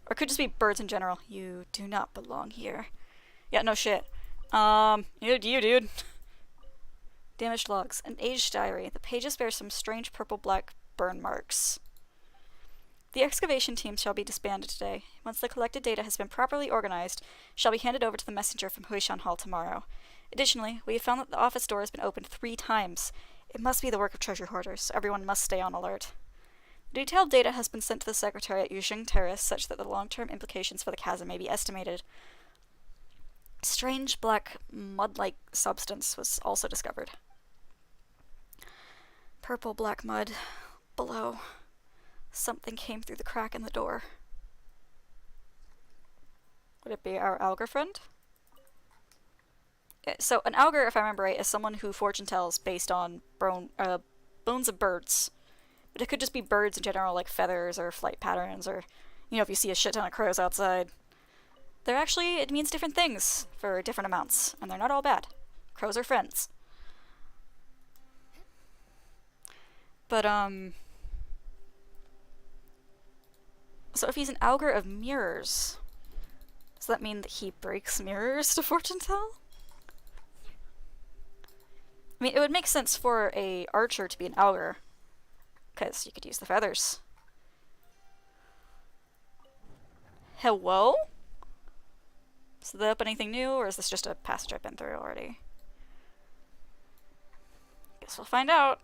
Or it could just be birds in general. You do not belong here. Yeah, no shit. You dude. Damaged logs. An aged diary. The pages bear some strange purple-black burn marks. The excavation team shall be disbanded today. Once the collected data has been properly organized, shall be handed over to the messenger from Huishan Hall tomorrow. Additionally, we have found that the office door has been opened 3 times. It must be the work of treasure hoarders, so everyone must stay on alert. The detailed data has been sent to the secretary at Yusheng Terrace such that the long-term implications for the chasm may be estimated. Strange black mud-like substance was also discovered. Purple black mud. Below. Something came through the crack in the door. Would it be our augur friend? So, an augur, if I remember right, is someone who fortune tells based on bones of birds. But it could just be birds in general, like feathers or flight patterns, or, you know, if you see a shit ton of crows outside. They're actually, it means different things for different amounts, and they're not all bad. Crows are friends. But, so if he's an augur of mirrors, does that mean that he breaks mirrors to fortune tell? I mean, it would make sense for a archer to be an augur, because you could use the feathers. Hello? Is that up anything new, or is this just a passage I've been through already? Guess we'll find out.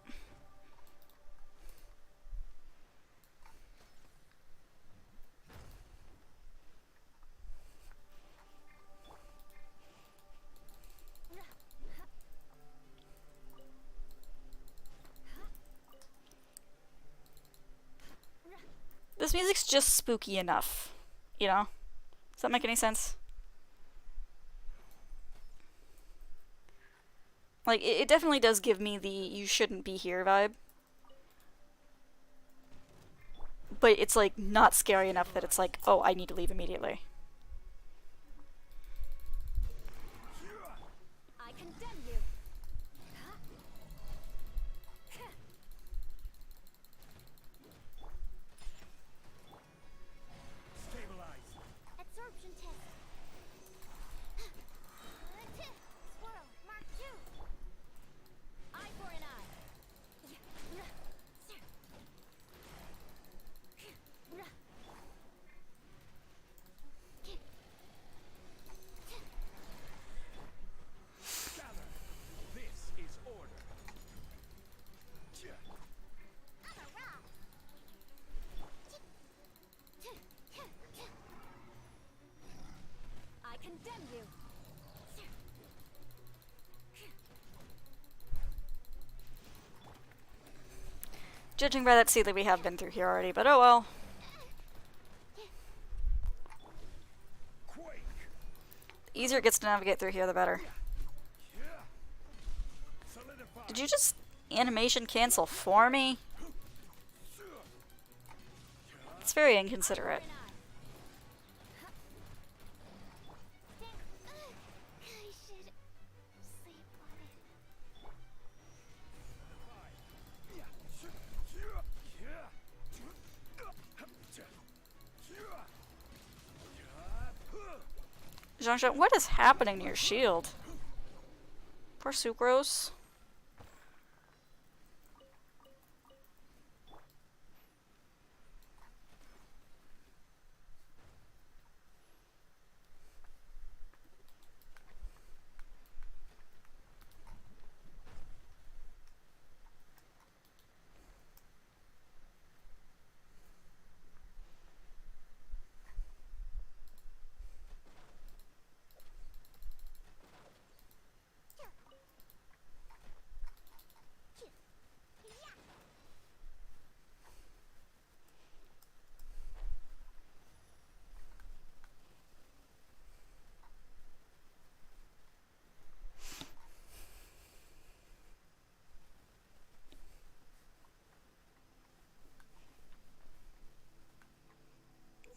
This music's just spooky enough, you know? Does that make any sense? Like, it definitely does give me the you shouldn't be here vibe. But it's, like, not scary enough that it's like, oh, I need to leave immediately. I condemn you. Stabilize. Absorption test. Judging by that ceiling, we have been through here already, but oh well. Quake. The easier it gets to navigate through here, the better. Solidify. Did you just animation cancel for me? It's very inconsiderate. I should sleep on it. Jean-Jean, what is happening to your shield? Poor Sucrose.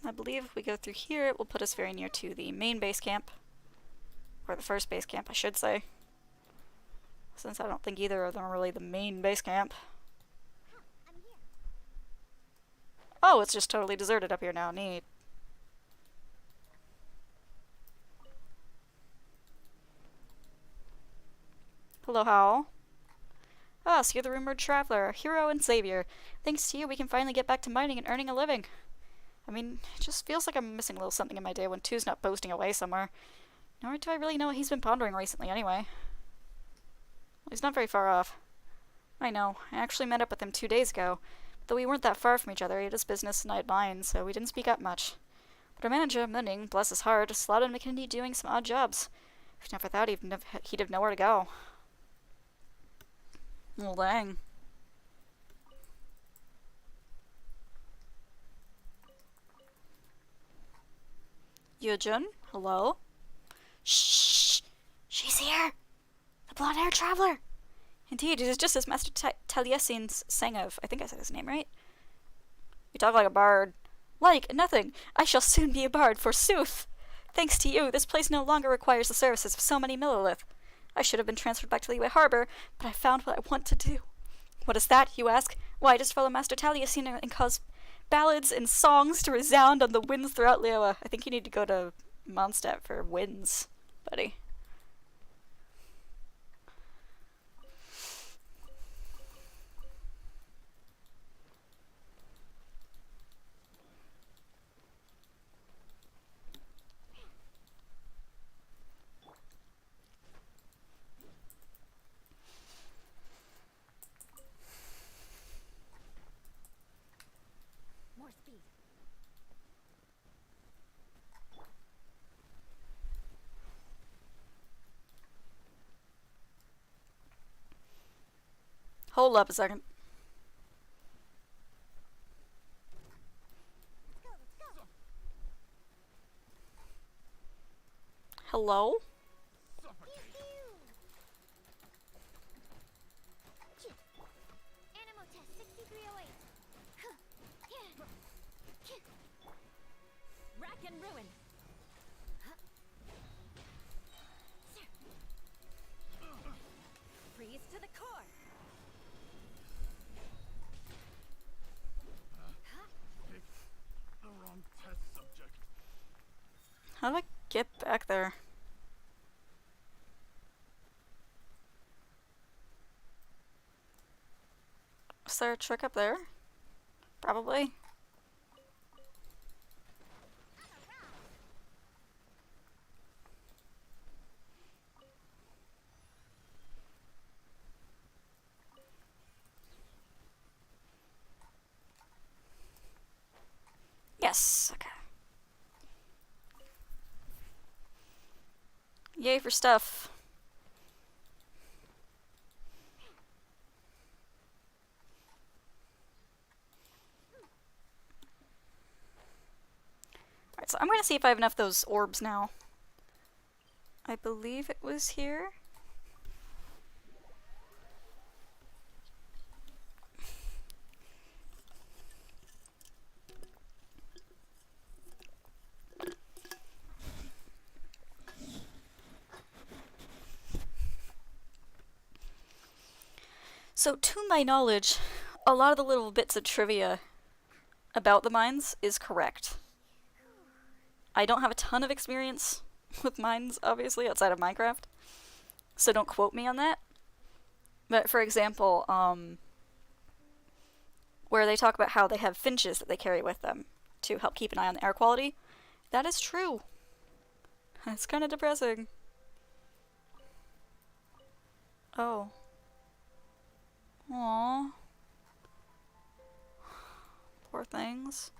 I believe if we go through here, it will put us very near to the main base camp. Or the first base camp, I should say. Since I don't think either of them are really the main base camp. I'm here. Oh, it's just totally deserted up here now. Neat. Hello, Howl. Ah, so you're the rumored traveler, hero and savior. Thanks to you, we can finally get back to mining and earning a living. I mean, it just feels like I'm missing a little something in my day when Two's not boasting away somewhere. Nor do I really know what he's been pondering recently, anyway. Well, he's not very far off. I know. I actually met up with him 2 days ago. Though we weren't that far from each other, he had his business and I had mine, so we didn't speak up much. But our manager, Munning, bless his heart, slotted McKinney doing some odd jobs. If not for that, he'd have nowhere to go. Well, dang. Yujun? Hello? Shh! She's here! The blonde-haired traveler! Indeed, it is just as Master Taliesin sang of. I think I said his name right. You talk like a bard. Like nothing! I shall soon be a bard, forsooth! Thanks to you, this place no longer requires the services of so many millilith. I should have been transferred back to Liyue Harbor, but I found what I want to do. What is that, you ask? Why, just follow Master Taliesin and cause ballads and songs to resound on the winds throughout Liyue. I think you need to go to Mondstadt for winds, buddy. More speed. Hold up a second. Let's go. Hello? Animal test 6308. Rack and ruin. Freeze to the core. The wrong test subject. How do I get back there? Is there a trick up there? Probably. Yes, okay. Yay for stuff. Alright, so I'm gonna see if I have enough of those orbs now. I believe it was here. So, to my knowledge, a lot of the little bits of trivia about the mines is correct. I don't have a ton of experience with mines, obviously, outside of Minecraft, so don't quote me on that. But for example, where they talk about how they have finches that they carry with them to help keep an eye on the air quality, that is true. It's kind of depressing. Oh. Aww. Poor things.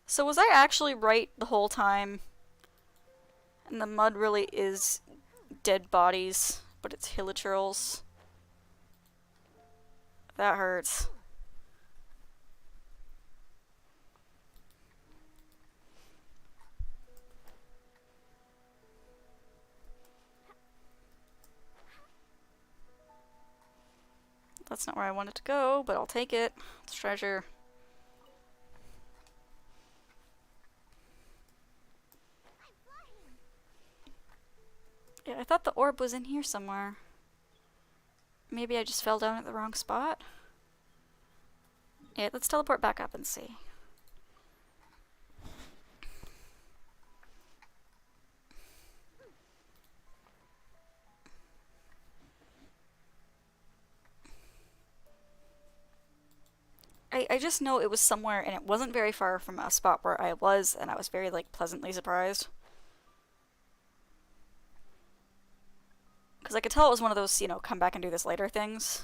So was I actually right the whole time? And the mud really is dead bodies, but it's hilichurls. That hurts. That's not where I wanted to go, but I'll take it. It's treasure. Yeah, I thought the orb was in here somewhere. Maybe I just fell down at the wrong spot? Yeah, let's teleport back up and see. I just know it was somewhere, and it wasn't very far from a spot where I was, and I was very, like, pleasantly surprised. Because I could tell it was one of those, you know, come back and do this later things.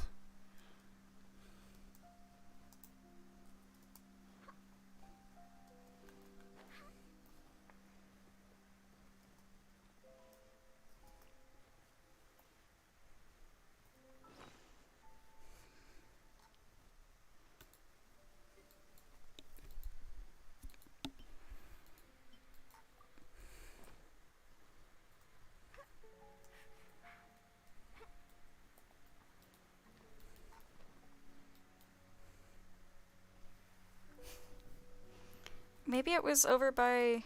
Maybe it was over by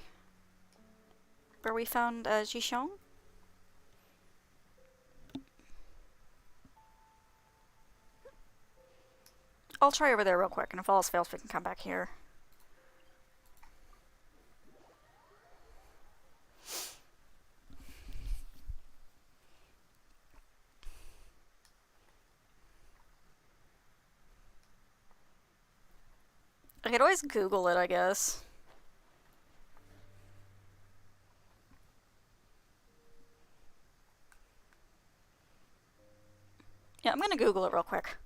where we found Jixiong? I'll try over there real quick, and if all else fails, we can come back here. I could always Google it, I guess. Yeah, I'm gonna Google it real quick.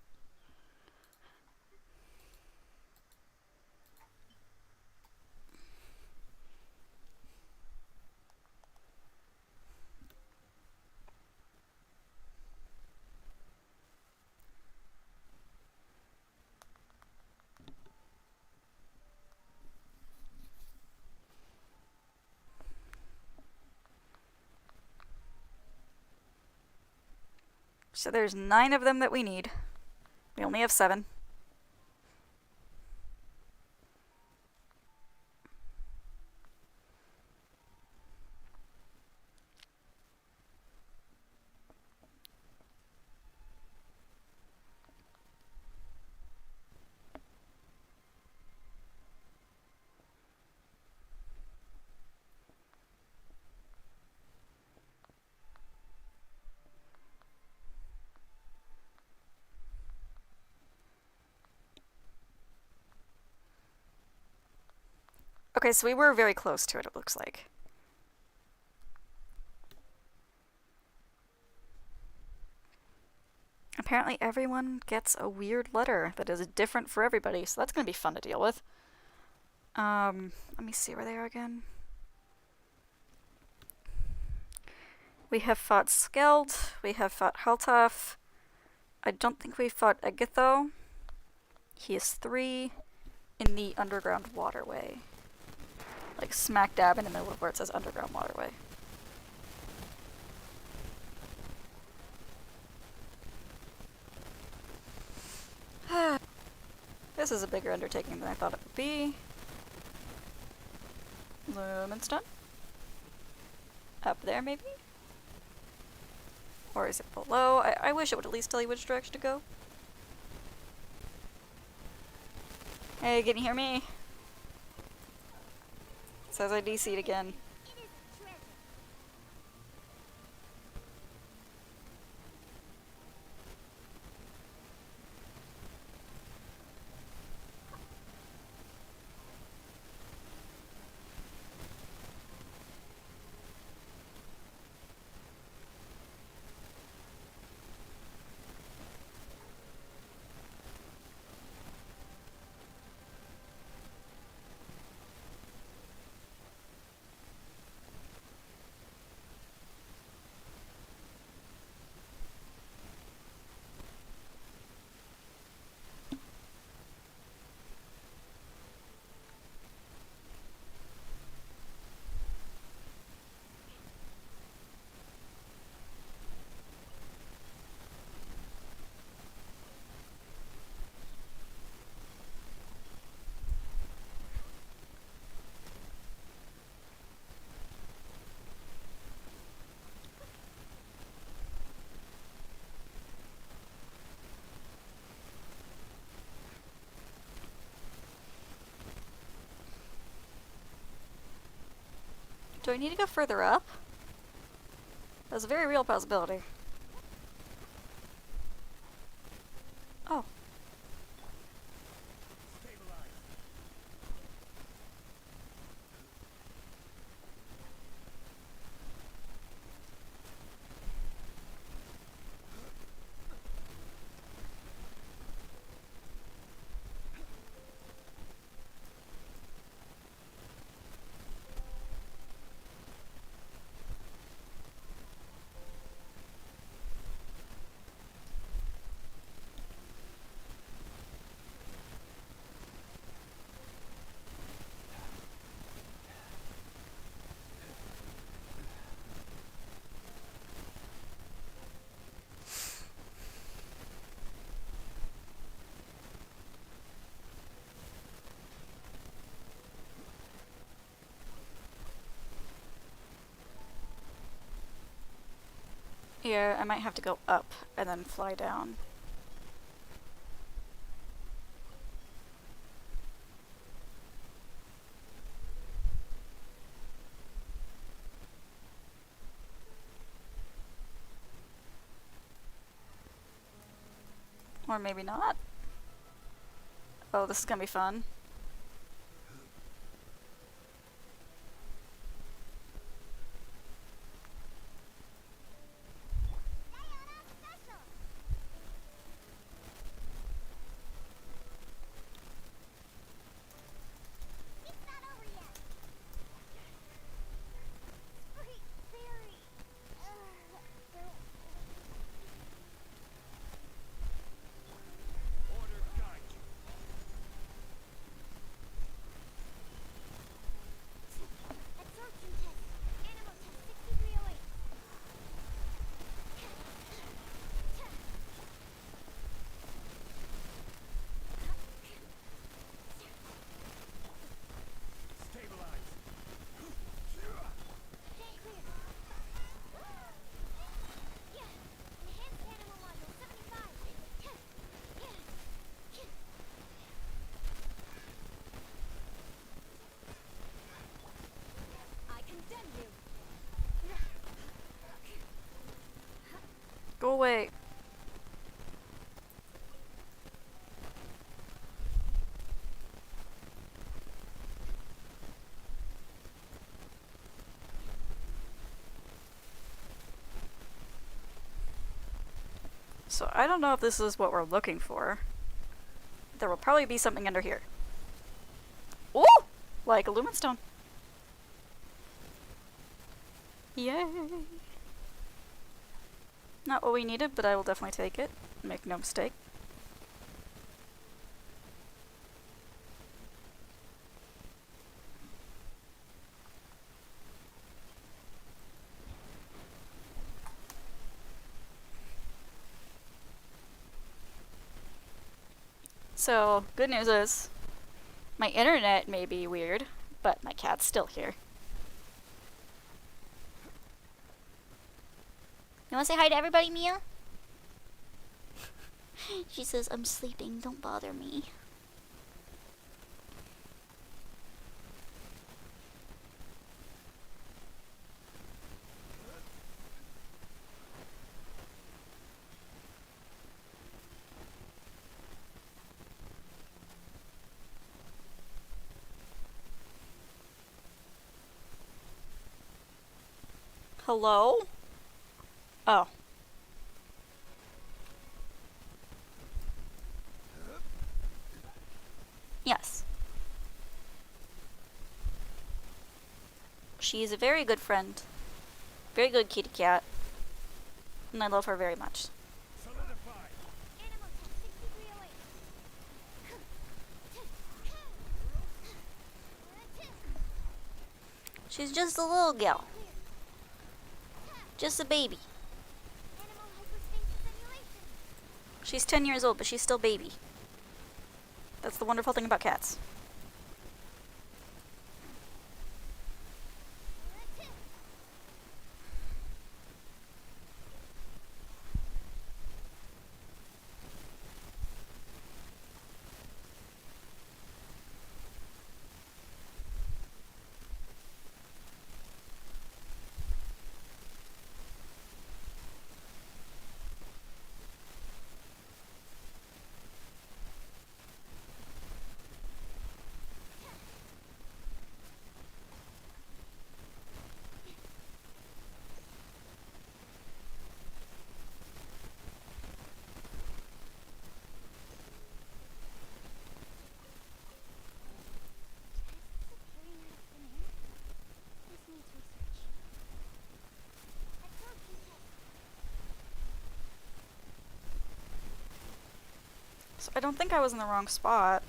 So there's 9 of them that we need. We only have 7. Okay, so we were very close to it, it looks like. Apparently everyone gets a weird letter that is different for everybody, so that's gonna be fun to deal with. Let me see where they are again. We have fought Skeld, we have fought Haltaf. I don't think we fought Agatho. He is 3. in the underground waterway. Like smack dab in the middle of where it says underground waterway. This is a bigger undertaking than I thought it would be. Lumenstone? Up there, maybe? Or is it below? I wish it would at least tell you which direction to go. Hey, can you hear me? It says I DC'd again. It is treasure. Do I need to go further up? That's a very real possibility. Oh. Yeah, I might have to go up and then fly down. Or maybe not. Oh, this is gonna be fun. It's not over yet. Sweet fairy. Order guide you. Absorption test. Animal test 6308. Stabilize. Stand clear. Yeah. Enhanced animal module 75. I condemn you. Go away. So I don't know if this is what we're looking for. There will probably be something under here. Ooh! Like a lumenstone. Yay! Not what we needed, but I will definitely take it. Make no mistake. So, good news is, my internet may be weird, but my cat's still here. You wanna say hi to everybody, Mia? She says, I'm sleeping, don't bother me. Hello? Oh. Yes. She is a very good friend. Very good kitty cat. And I love her very much. Solidified. Animal test 6308. She's just a little gal. Clear. Just a baby. Animal hyperstasis simulation. She's 10 years old, but she's still baby. That's the wonderful thing about cats. Tests appearing out of thin air. This needs research. Absorption test. So I don't think I was in the wrong spot.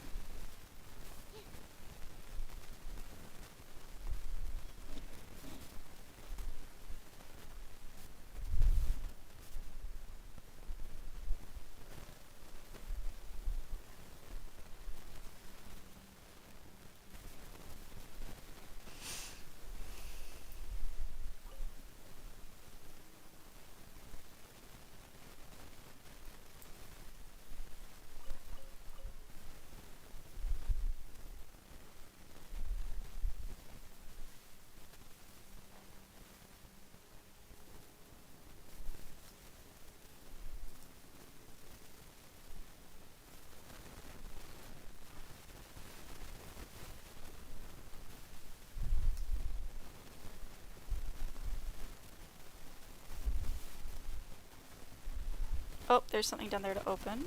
Oh, there's something down there to open.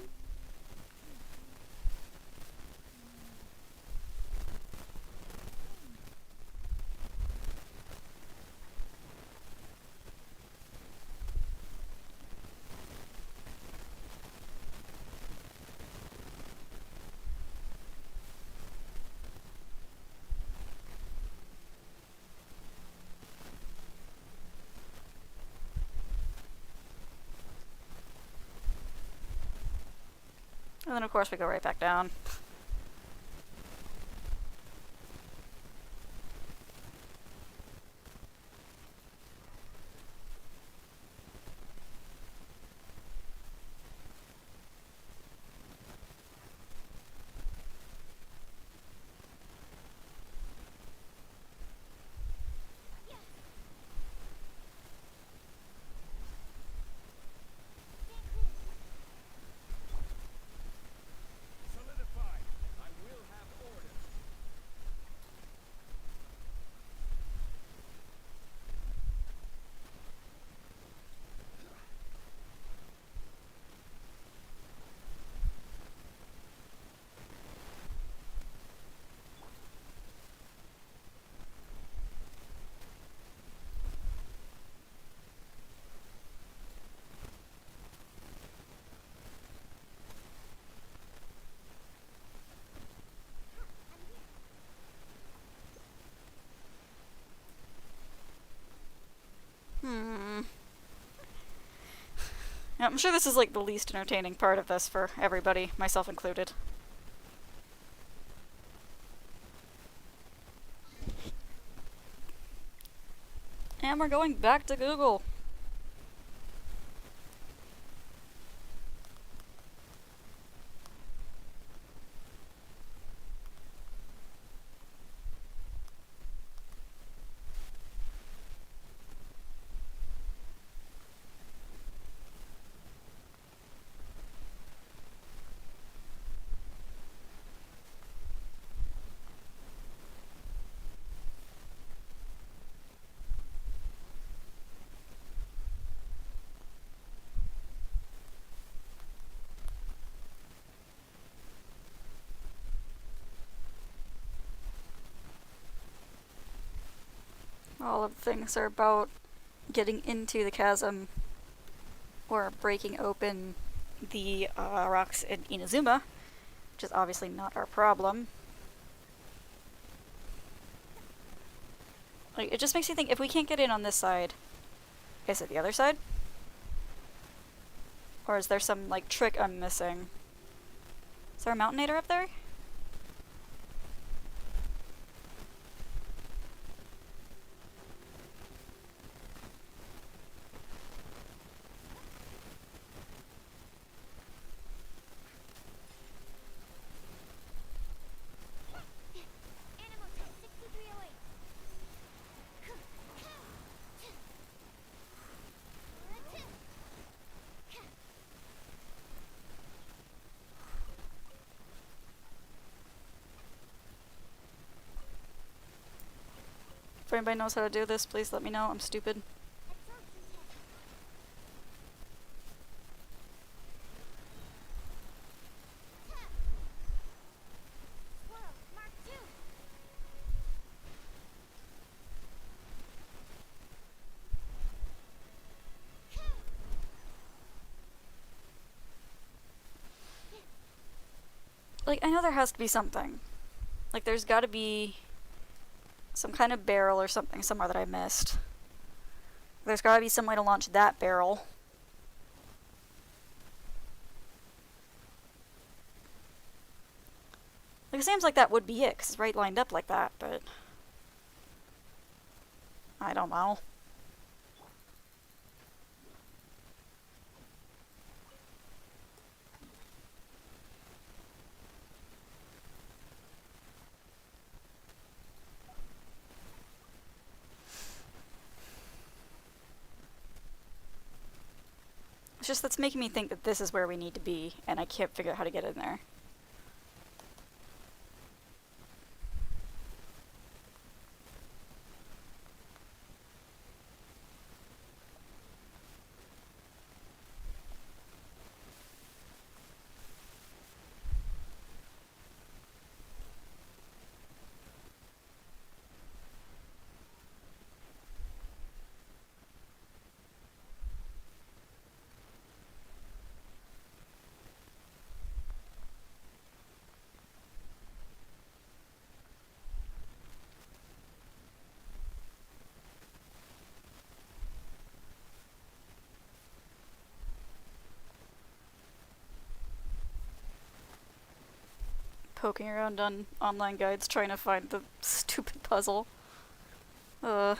And then of course we go right back down. Solidified. I will have order. Yeah, I'm sure this is like the least entertaining part of this for everybody, myself included. And we're going back to Google. All of the things are about getting into the chasm or breaking open the rocks in Inazuma, which is obviously not our problem. Like, it just makes me think, if we can't get in on this side, is it the other side? Or is there some, like, trick I'm missing? Is there a Mountainator up there? Animal test 6308. If anybody knows how to do this, please let me know. I'm stupid. Absorption test. Tap. Swirl, Mark 2. Like, I know there has to be something. Like, there's gotta be some kind of barrel or something somewhere that I missed. There's gotta be some way to launch that barrel. Like, it seems like that would be it, because it's right lined up like that, but I don't know. It's just that's making me think that this is where we need to be, and I can't figure out how to get in there. Poking around on online guides trying to find the stupid puzzle. Uh.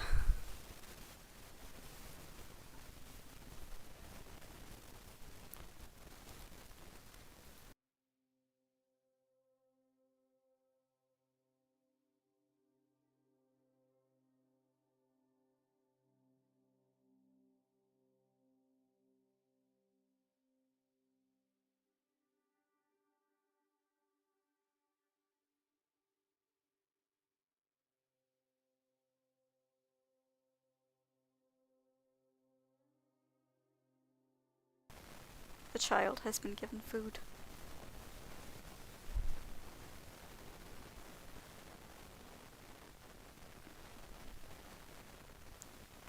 The child has been given food.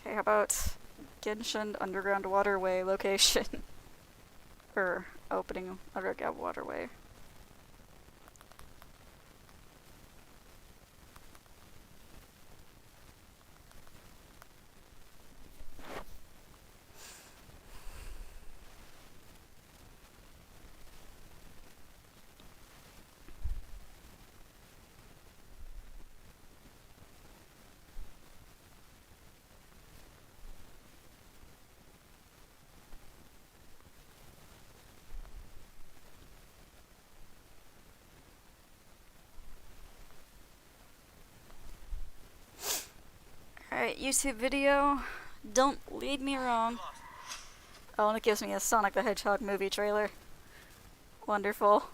Okay, how about Genshin Underground Waterway location? Or opening underground waterway. YouTube video. Don't lead me wrong. Oh, and it gives me a Sonic the Hedgehog movie trailer. Wonderful.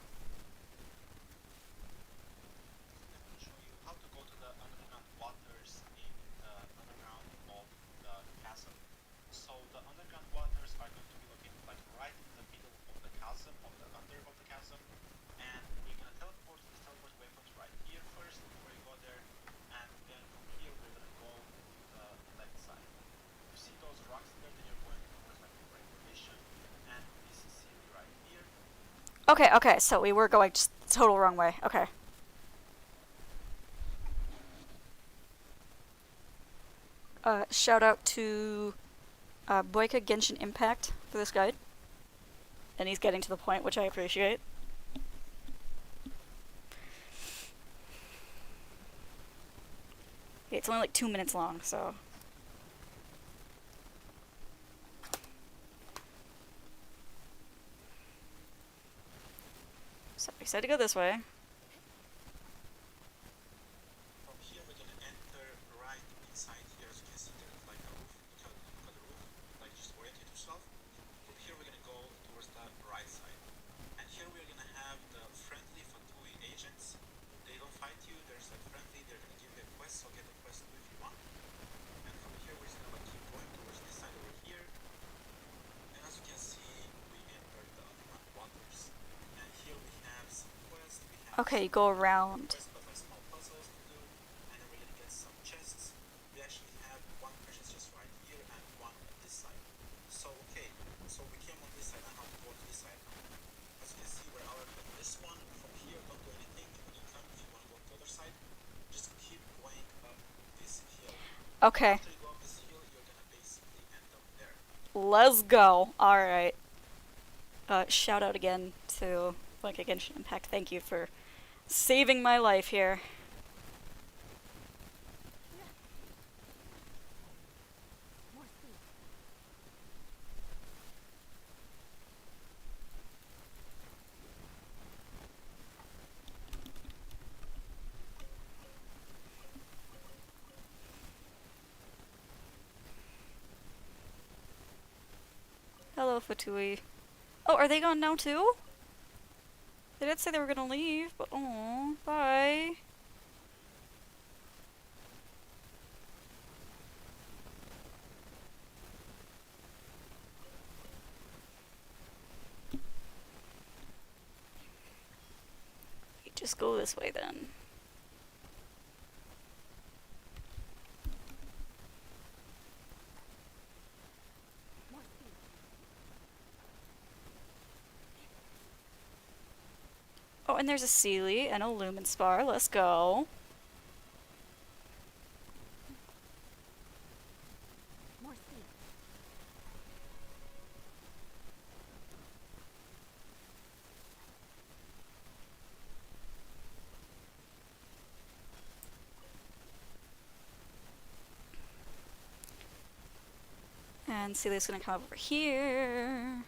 Show you how to go to the underground waters in the underground of the castle. So the underground waters are going to be located like right in the middle of the chasm, of the under of the chasm, and we're gonna teleport to the teleport weapons right here first before you go there, and then from here we're gonna go to the left side. You see those rocks there that you're going towards like the right position, and this city right here. Okay, okay, so we were going just total wrong way. Okay. Shout out to Boyka Genshin Impact for this guide. And he's getting to the point, which I appreciate. Okay, it's only like 2 minutes long, so. So we said to go this way. From here we're gonna enter right inside here. As you can see, there's like a roof. Look at the roof. Like just orientate yourself. From here we're gonna go towards the right side. And here we're gonna have the friendly Fatui agents. They don't fight you, they're just like friendly, they're gonna give you a quest, so get a quest too if you want. And from here we're just gonna like keep going towards this side over here. And as you can see, we entered the underground waters. And here we have some quests, we have Okay, some go around. quests, but like small puzzles to do, and then we're gonna get some chests. We actually have one precious chest right here and one on this side. So okay, so we came on this side and how to go to this side now. As you can see, we're already on this one. From here, don't do anything. When you come, if you want to go to the other side, just keep going up this hill. Okay. After you go up this hill, you're gonna basically end up there. Let's go. Alright. Shout out again to Boyka Genshin Impact. Thank you for saving my life here. More speed. Hello, Fatui. Oh, are they gone now too? They did say they were gonna leave, but oh, bye. You just go this way then. More speed. Oh, and there's a Sealy and a Lumen Spar. Let's go. More speed. And Sealy's gonna come over here.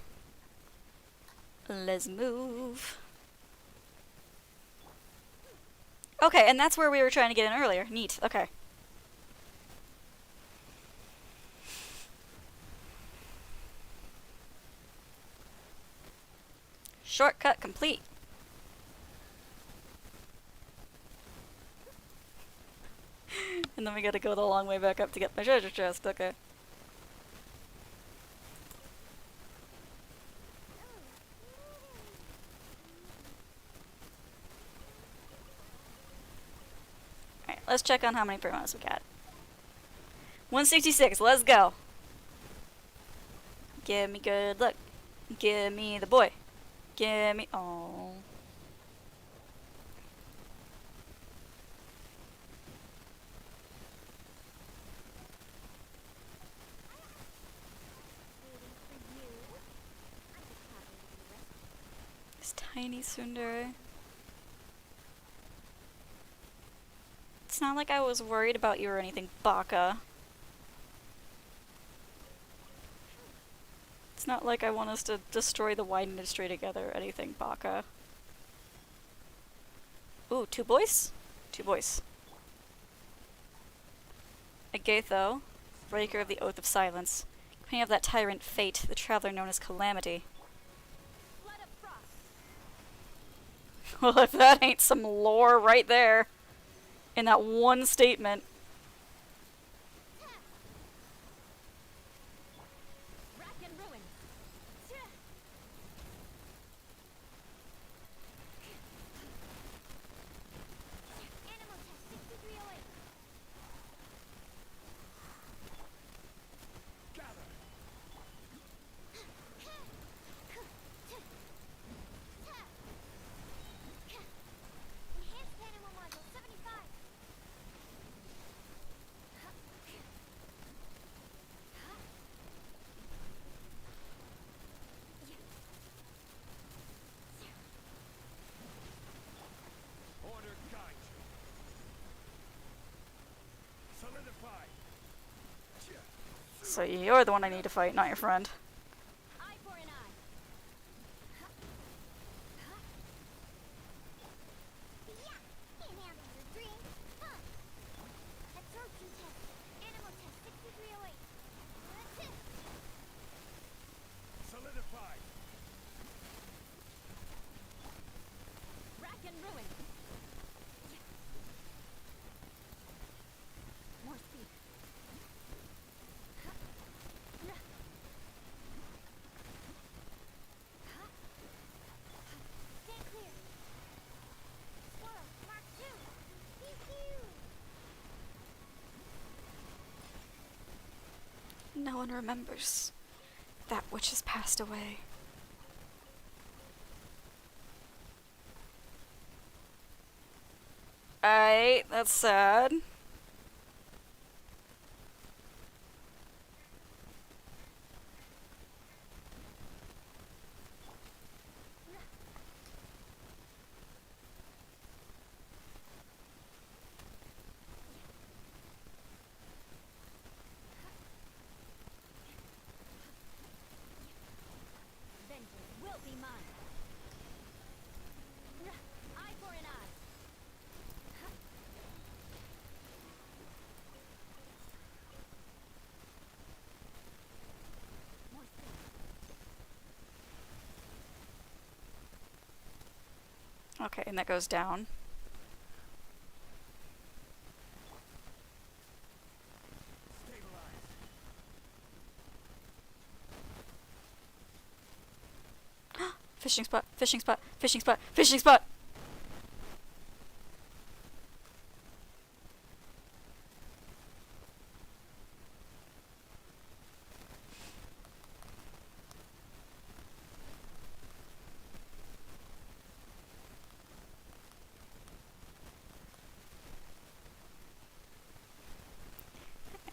Let's move. Okay, and that's where we were trying to get in earlier. Neat. Okay. Shortcut complete. And then we gotta go the long way back up to get my treasure chest. Okay. Alright, let's check on how many promos we got. 166, let's go. Give me good luck. Give me the boy. Give me. Oh. Waiting for you. I'm just happy to be rescued. This tiny tsundere. It's not like I was worried about you or anything, Baka. It's not like I want us to destroy the wine industry together or anything, Baka. Ooh, two boys? Two boys. Agatho, breaker of the Oath of Silence, queen of that tyrant Fate, the traveler known as Calamity. Blood of frost. Well, if that ain't some lore right there, in that one statement. Rack and ruin. Animal test 6308. Gather. Enhanced animal module 75. Order guide you. Solidify. So you're the one I need to fight, not your friend. Eye for an eye. Yeah, can't handle your dream. Huh. Absorption test. Animal test 6308. That's it. Solidify. Rack and ruin. More speed. Stand clear. Squirrel, Mark 2. Pew pew. No one remembers that which has passed away. Alright, that's sad. Vengeance will be mine. Eye for an eye. More speed. Okay, and that goes down. Stabilize. Fishing spot, fishing spot, fishing spot, fishing spot!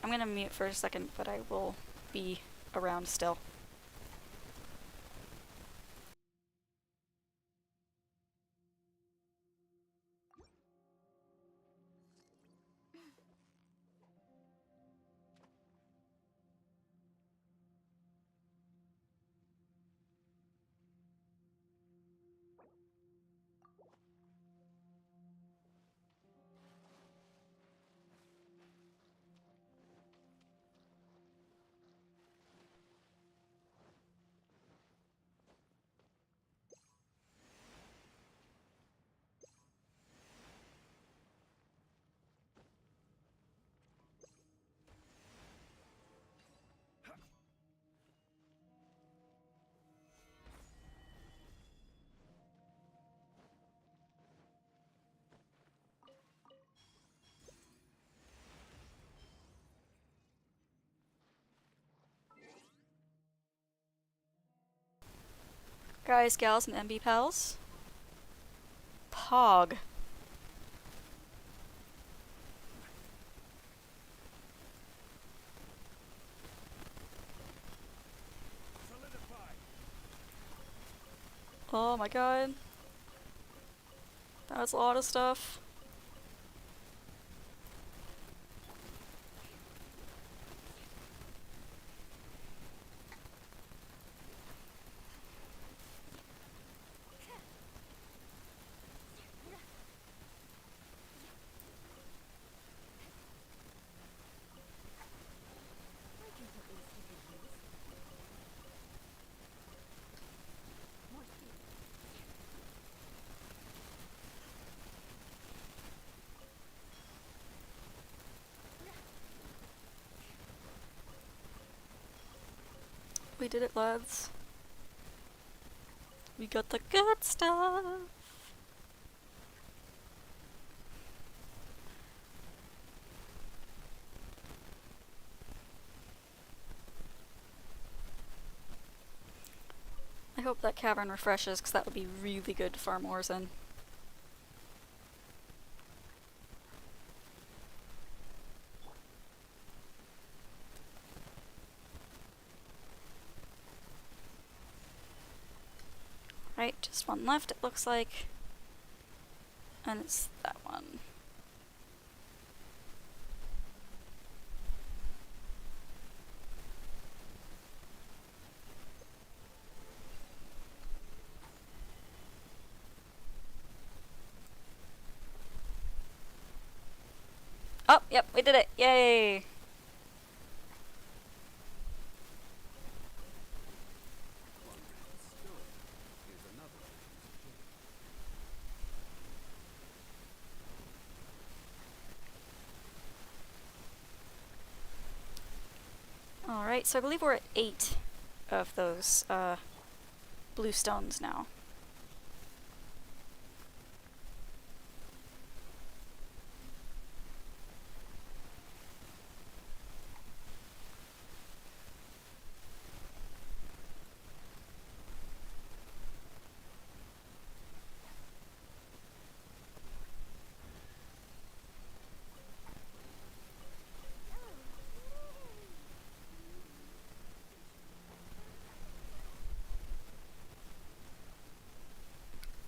I'm gonna mute for a second, but I will be around still. Guys, gals, and MB pals. Pog. Solidify. Oh my god. That's a lot of stuff. We did it, lads. We got the good stuff. I hope that cavern refreshes, because that would be really good to farm ores in. Right, just one left, it looks like. And it's that one. Oh, yep, we did it! Yay! Alright, so I believe we're at 8 of those blue stones now.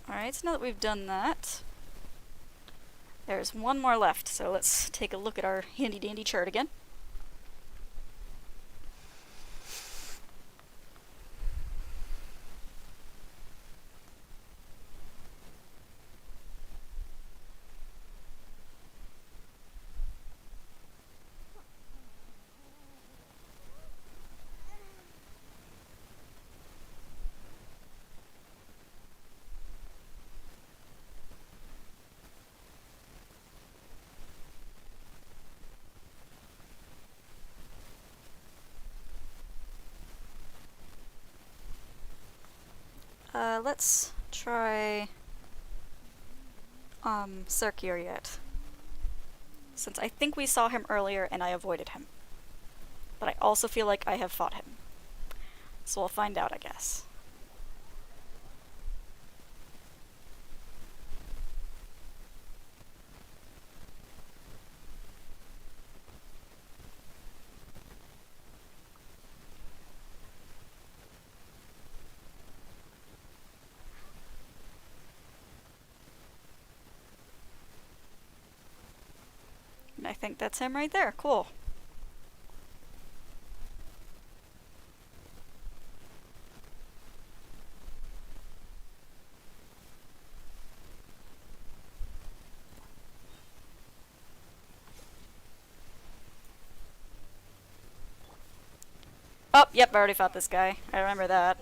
Alright, so now that we've done that, there's one more left, so let's take a look at our handy dandy chart again. Let's try Circular yet. Since I think we saw him earlier and I avoided him. But I also feel like I have fought him. So we'll find out, I guess. And I think that's him right there. Cool. Oh, yep, I already fought this guy. I remember that.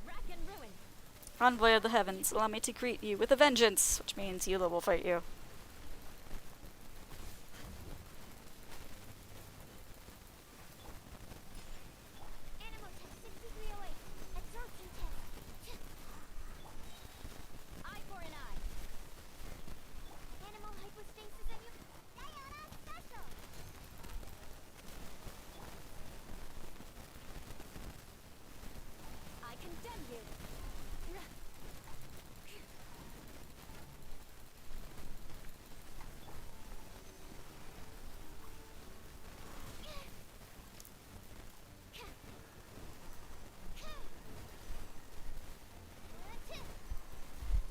Rack and ruin. Envoy of the heavens, allow me to greet you with a vengeance, which means Eula will fight you. Animal test 6308. Absorption test. Eye for an eye. Animal hypostasis and you. Diana special. I condemn you.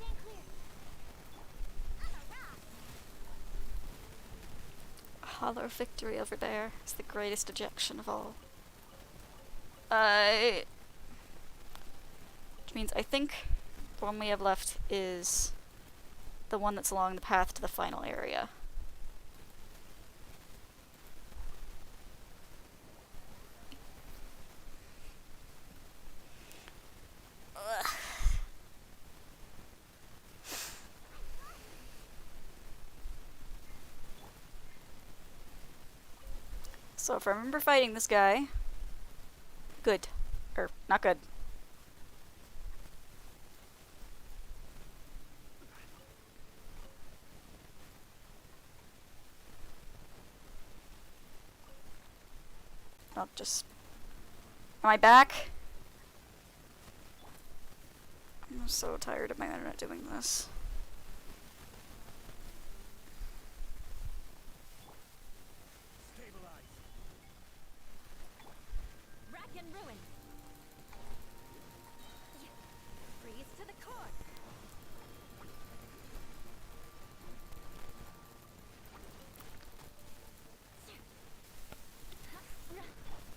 Stand clear. I'm a rock. Hollow victory over there is the greatest ejection of all. Which means I think the one we have left is the one that's along the path to the final area. Ugh. So if I remember fighting this guy... Good. Or, not good. I'll just... Am I back? I'm so tired of my internet doing this. Stabilize. Rack and ruin. Freeze to the core.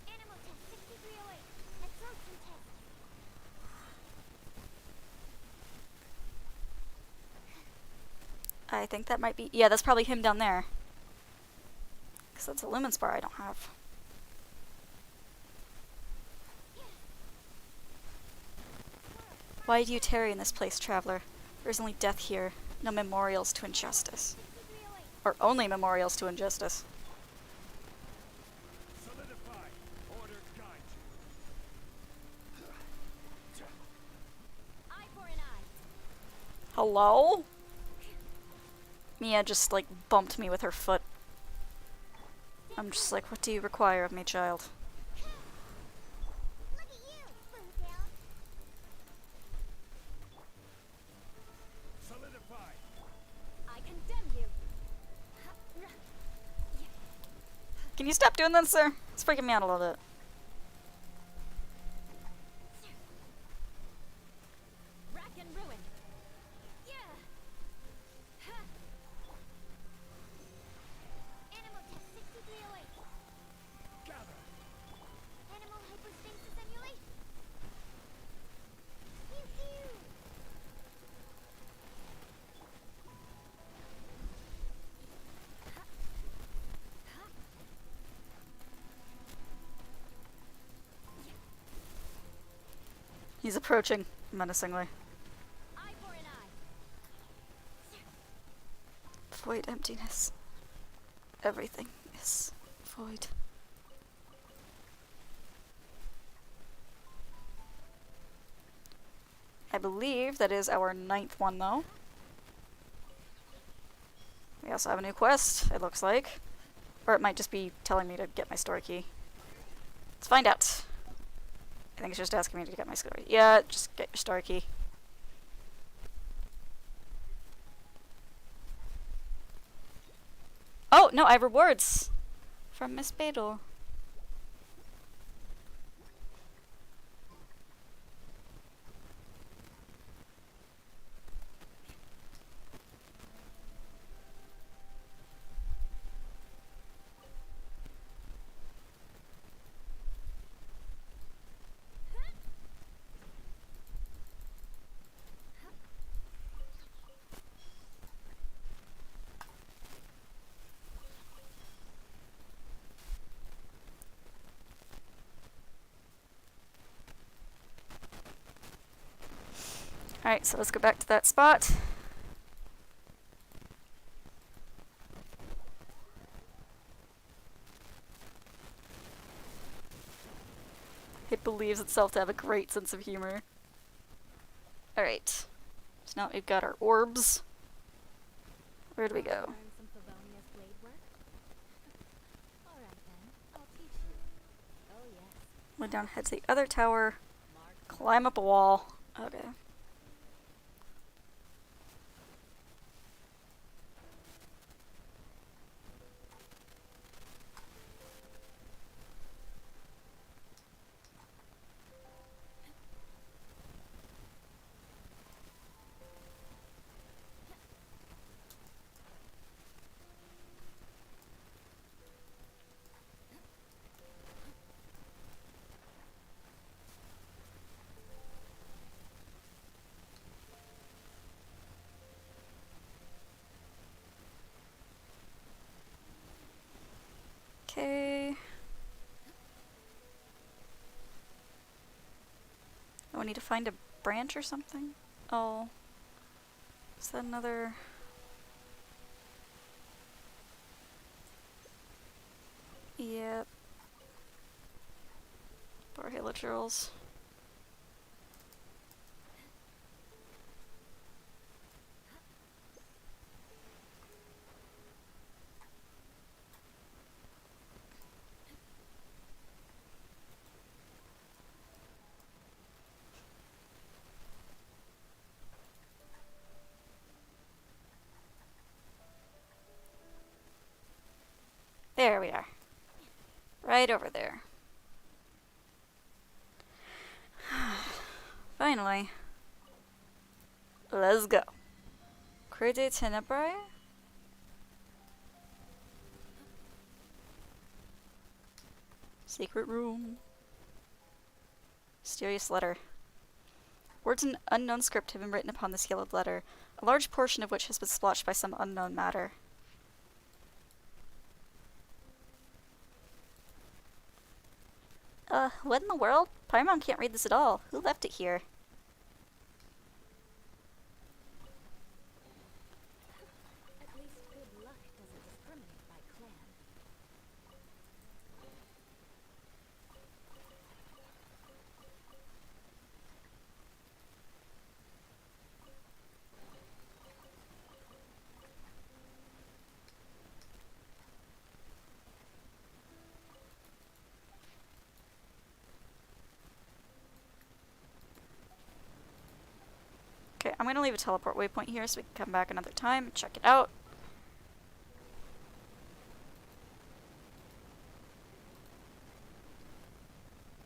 Animal test 6308. Absorption test. I think that might be... Yeah, that's probably him down there. Because that's a lumen spar I don't have. Why do you tarry in this place, traveler? There is only death here, no memorials to injustice. 6308. Or only memorials to injustice. Solidify. Order guide you. Eye for an eye. Hello? Mia just, like, bumped me with her foot. I'm just like, what do you require of me, child? Look at you, Spoontail. Solidify. I condemn you. Can you stop doing this, sir? It's freaking me out a little bit. Rack and ruin. Animal test 6308. Gather. Animal hyperstasis emulation. Pew pew. He's approaching menacingly. Eye for an eye. Void emptiness. Everything is void. I believe that is our 9th one, though. We also have a new quest, it looks like. Or it might just be telling me to get my story key. Let's find out. I think it's just asking me to get my story. Yeah, just get your story key. Oh, no, I have rewards from Miss Beethoven. Alright, so let's go back to that spot. It believes itself to have a great sense of humor. Alright. So now we've got our orbs. Where do we go? Learn some felonious blade work? Alright then, I'll teach you. Oh yes. Went down, head to the other tower. Mark. Climb up a wall. Okay. Okay. Oh, I need to find a branch or something? Oh. Is that another... Yep. Poor Halachurls. There we are. Right over there. Finally. Let's go. Crede Tenebrae? Secret room. Mysterious letter. Words in unknown script have been written upon this yellowed letter, a large portion of which has been splotched by some unknown matter. What in the world? Paimon can't read this at all. Who left it here? At least good luck doesn't discriminate by clan. Okay, I'm gonna leave a teleport waypoint here so we can come back another time and check it out.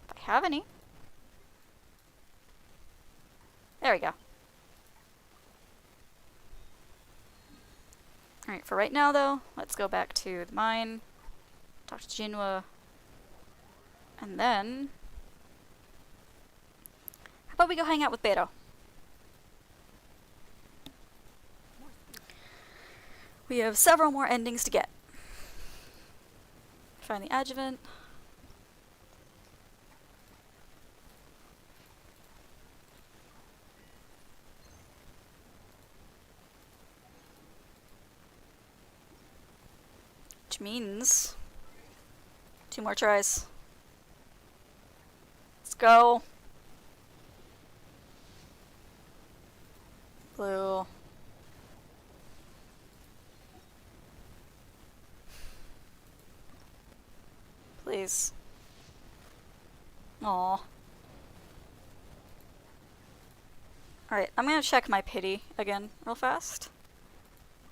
If I have any. There we go. Alright, for right now though, let's go back to the mine, talk to Jinwa, and then... How about we go hang out with Beto? We have several more endings to get. Find the adjuvant. Which means 2 more tries. Let's go. Blue. Please. Aw. Alright, I'm gonna check my pity again real fast.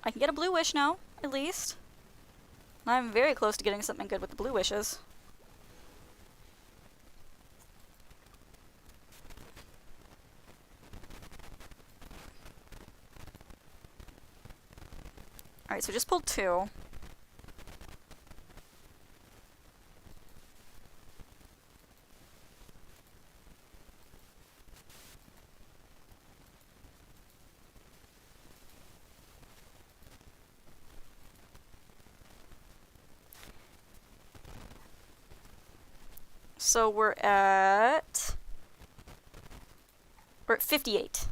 I can get a blue wish now, at least. I'm very close to getting something good with the blue wishes. Alright, so just pulled 2. So we're at 58.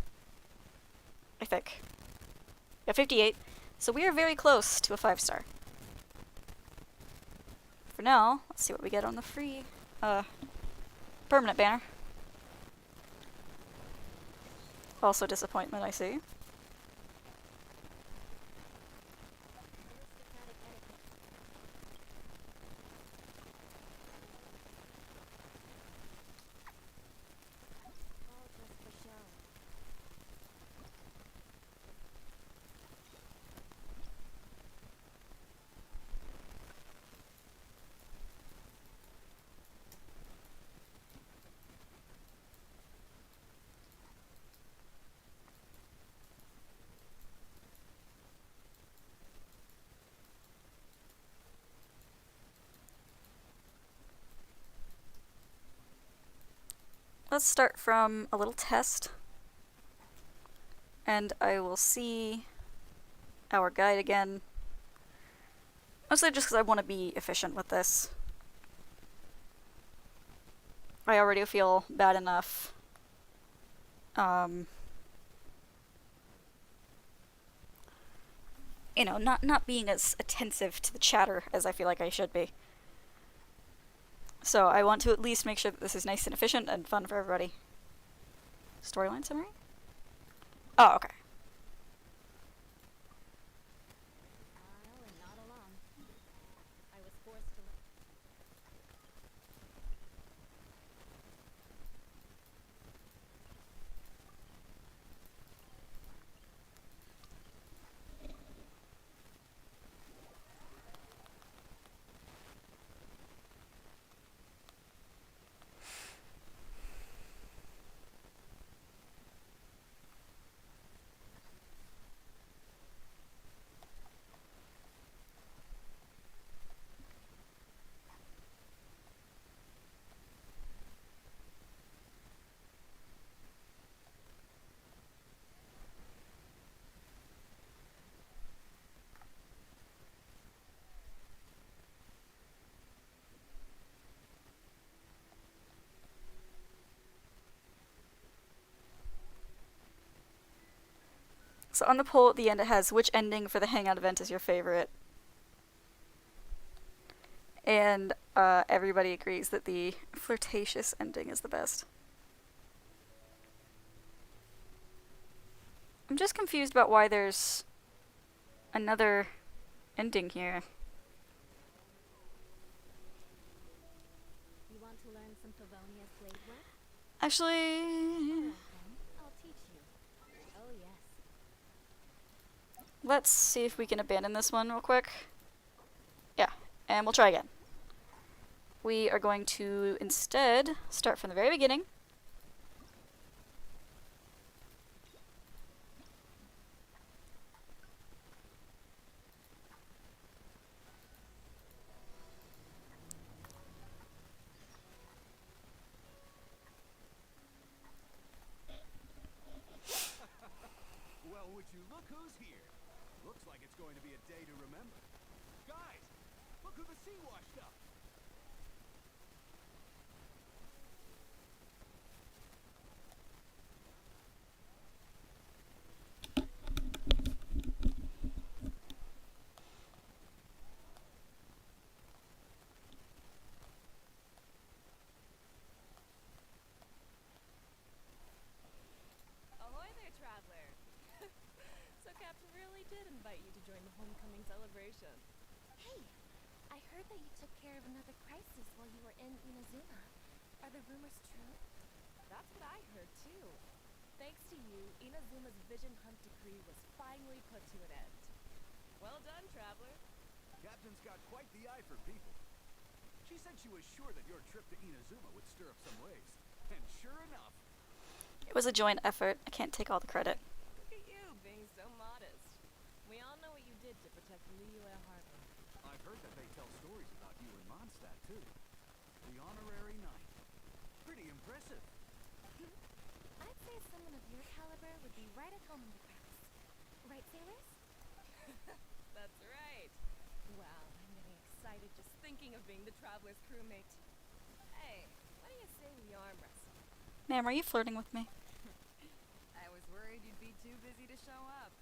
I think. Yeah, 58. So we are very close to a 5-star. For now, let's see what we get on the free permanent banner. Also disappointment, I see. All just for show. Let's start from a little test. And I will see our guide again. Mostly just because I want to be efficient with this. I already feel bad enough. You know, not being as attentive to the chatter as I feel like I should be. So I want to at least make sure that this is nice and efficient and fun for everybody. Storyline summary? Oh, okay. Smile and nod along. I was forced to. So on the poll at the end it has which ending for the Hangout event is your favorite. And everybody agrees that the flirtatious ending is the best. I'm just confused about why there's another ending here. You want to learn some Favonia's blade work? Actually, Alright then, I'll teach you. Oh yes. let's see if we can abandon this one real quick. Yeah, and we'll try again. We are going to instead start from the very beginning. Well, would you look who's here? Looks like it's going to be a day to remember. Guys, look who the sea washed up. Ahoy there, traveler! So Captain really did invite you to join the homecoming celebration. Hey, I heard that you took care of another crisis while you were in Inazuma. Are the rumors true? That's what I heard too. Thanks to you, Inazuma's Vision Hunt decree was finally put to an end. Well done, traveler. Captain's got quite the eye for people. She said she was sure that your trip to Inazuma would stir up some waves. And sure enough, It was a joint effort. I can't take all the credit. Look at you, being so modest. We all know what you did to protect Liyue Harbor. I've heard that they tell stories about you in Mondstadt, too. The honorary knight. Pretty impressive. I'd say someone of your caliber would be right at home in the Crux. Right, sailors? That's right. Wow, I'm getting excited just thinking of being the traveler's crewmate. Hey, what do you say we arm wrestle? Ma'am, are you flirting with me? I was worried you'd be too busy to show up.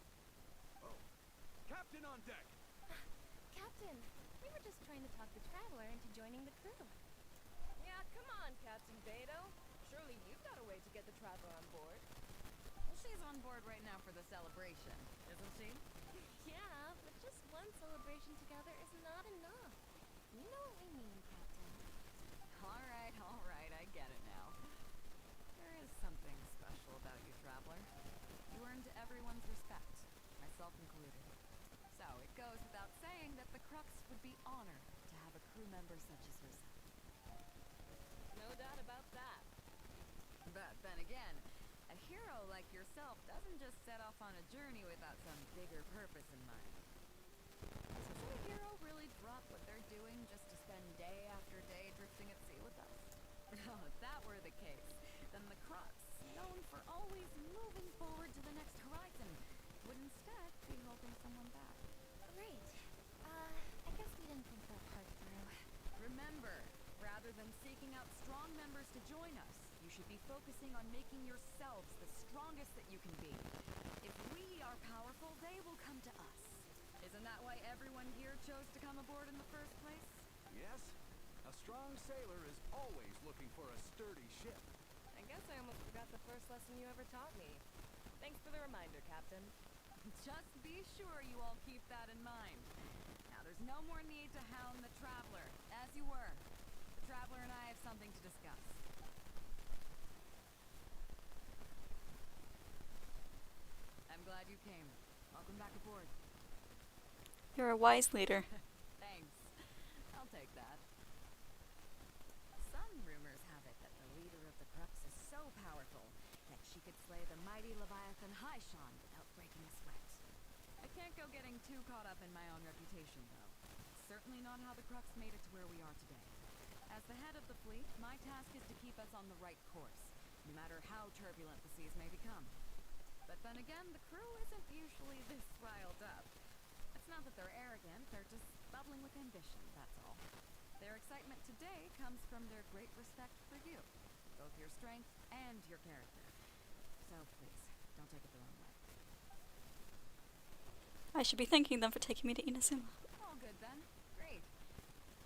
Oh, Captain on deck. Captain, we were just trying to talk the traveler into joining the crew. Yeah, come on, Captain Beto. Surely you've got a way to get the traveler on board. Well, she's on board right now for the celebration, isn't she? Yeah, but just one celebration together is not enough. You know what we mean, Captain. All right, I get it now. There is something special about you, traveler. You earned everyone's respect, myself included. So it goes without saying that the Crux would be honored to have a crew member such as yourself. No doubt about that. But then again, a hero like yourself doesn't just set off on a journey without some bigger purpose in mind. Does a hero really drop what they're doing just to spend day after day drifting at sea with us? Oh, if that were the case, then the Crux, known for always moving forward to the next horizon, would instead be holding someone back. Great. I guess we didn't think that part through. Remember, rather than seeking out strong members to join us, you should be focusing on making yourselves the strongest that you can be. If we are powerful, they will come to us. Isn't that why everyone here chose to come aboard in the first place? Yes, A strong sailor is always looking for a sturdy ship. I guess I almost forgot the first lesson you ever taught me. Thanks for the reminder, Captain. Just be sure you all keep that in mind. Now, there's no more need to hound the Traveler, as you were. The Traveler and I have something to discuss. I'm glad you came. Welcome back aboard. You're a wise leader. Thanks. I'll take that. Some rumors have it that the leader of the Crux is so powerful that she could slay the mighty Leviathan Haishan without breaking a sweat. I can't go getting too caught up in my own reputation, though. It's certainly not how the Crux made it to where we are today. As the head of the fleet, my task is to keep us on the right course, no matter how turbulent the seas may become. But then again, the crew isn't usually this riled up. It's not that they're arrogant, they're just bubbling with ambition, that's all. Their excitement today comes from their great respect for you, both your strength and your character. So please, don't take it the wrong way. I should be thanking them for taking me to Inazuma. All good then. Great.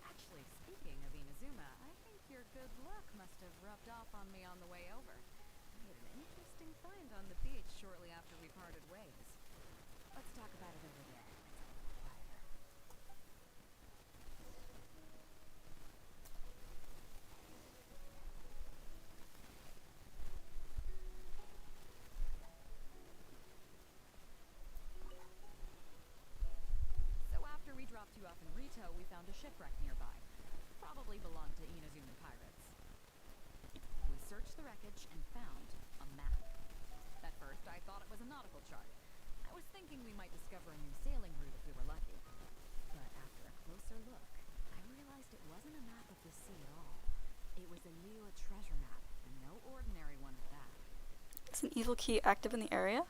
Actually, speaking of Inazuma, I think your good luck must have rubbed off on me on the way over. I made an interesting find on the beach shortly after we parted ways. Let's talk about it over there. It's a little quieter. So after we dropped you off in Rito, we found a shipwreck nearby. Probably belonged to Inazuman pirates. We searched the wreckage and found a map. At first, I thought it was a nautical chart. I was thinking we might discover a new sailing route if we were lucky. But after a closer look, I realized it wasn't a map of the sea at all. It was a Liyue treasure map, and no ordinary one at that. Is an evil key active in the area?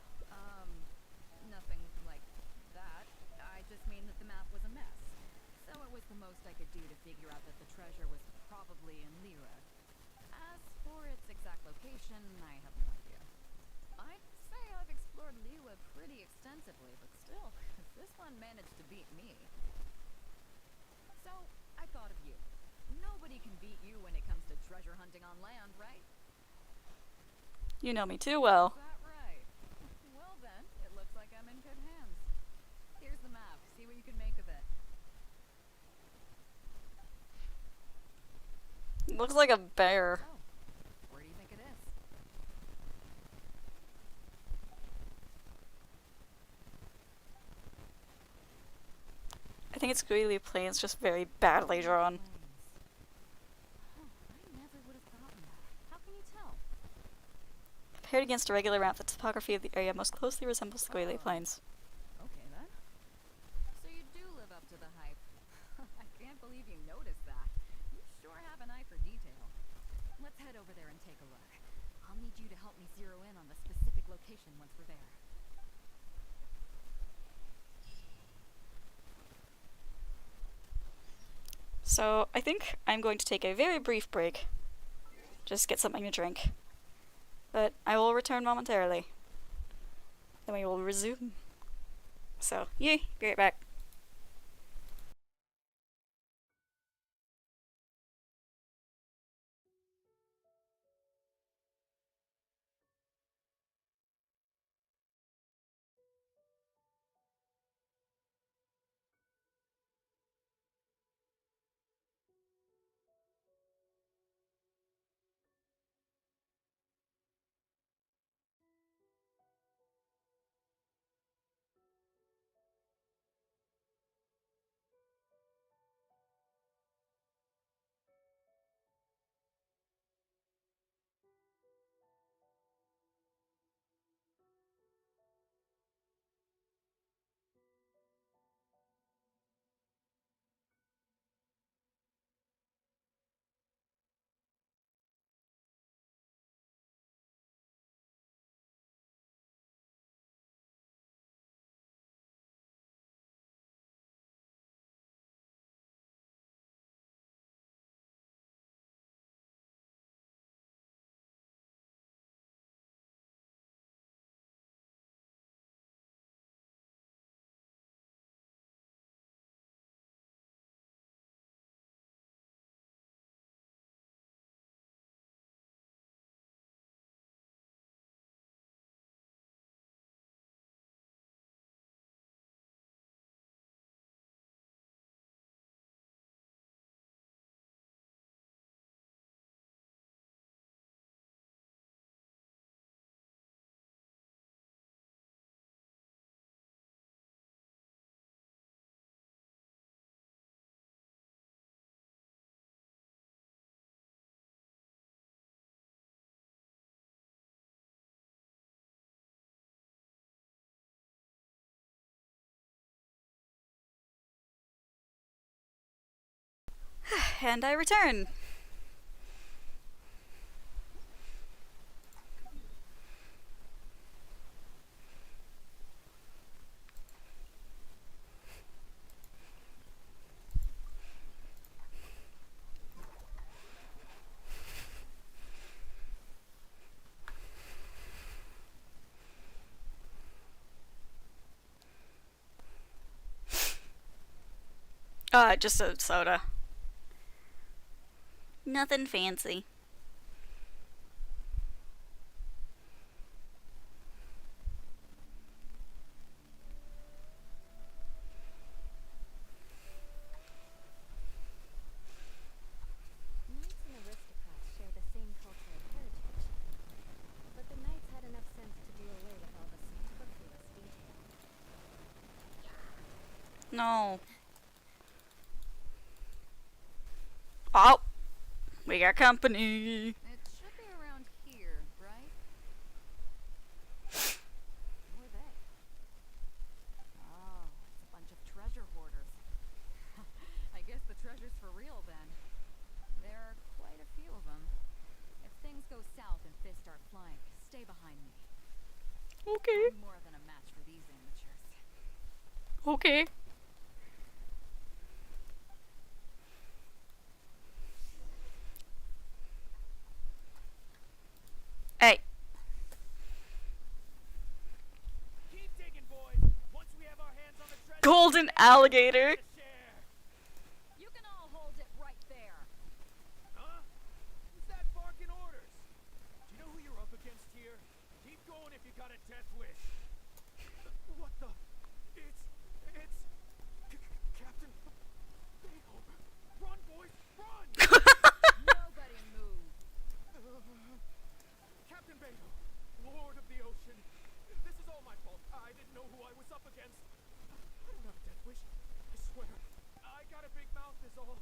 Nothing like that. I just mean that the map was a mess. So it was the most I could do to figure out that the treasure was probably in Liyue. As for its exact location, I have no idea. I'd say I've explored Liyue pretty extensively, but still, this one managed to beat me. So, I thought of you. Nobody can beat you when it comes to treasure hunting on land, right? You know me too well. Is that right? Well then, it looks like I'm in good hands. Here's the map. See what you can make of it. Looks like a bear. Oh, where do you think it is? I think it's Guili Plains, just very badly drawn. Oh, I never would have gotten that. How can you tell? Compared against a regular map, the topography of the area most closely resembles the Guili Plains. Okay then. So you do live up to the hype. I can't believe you noticed that. You sure have an eye for detail. Let's head over there and take a look. I'll need you to help me zero in on the specific location once we're there. So, I think I'm going to take a very brief break. Just get something to drink. But I will return momentarily. Then we will resume. So, yay, be right back. And I return. Just a soda. Nothing fancy. Knights and aristocrats share the same cultural heritage, but the knights had enough sense to do away with all the superfluous detail. No. Oh, we got company. It should be around here, right? Who are they? Oh, it's a bunch of treasure hoarders. I guess the treasure's for real then. There are quite a few of them. If things go south and fists start flying, stay behind me. Okay. I'm more than a match for these amateurs. Okay. Hey. Keep digging, boys. Once we have our hands on the treasure, Golden alligator. share. You can all hold it right there. Huh? Who's that barking orders? Do you know who you're up against here? Keep going if you got a death wish. What the? It's Captain Beethoven. Run, boys, run! Nobody move. Captain Beethoven, Lord of the Ocean. This is all my fault. I didn't know who I was up against. I don't have a death wish. I swear. I got a big mouth is all.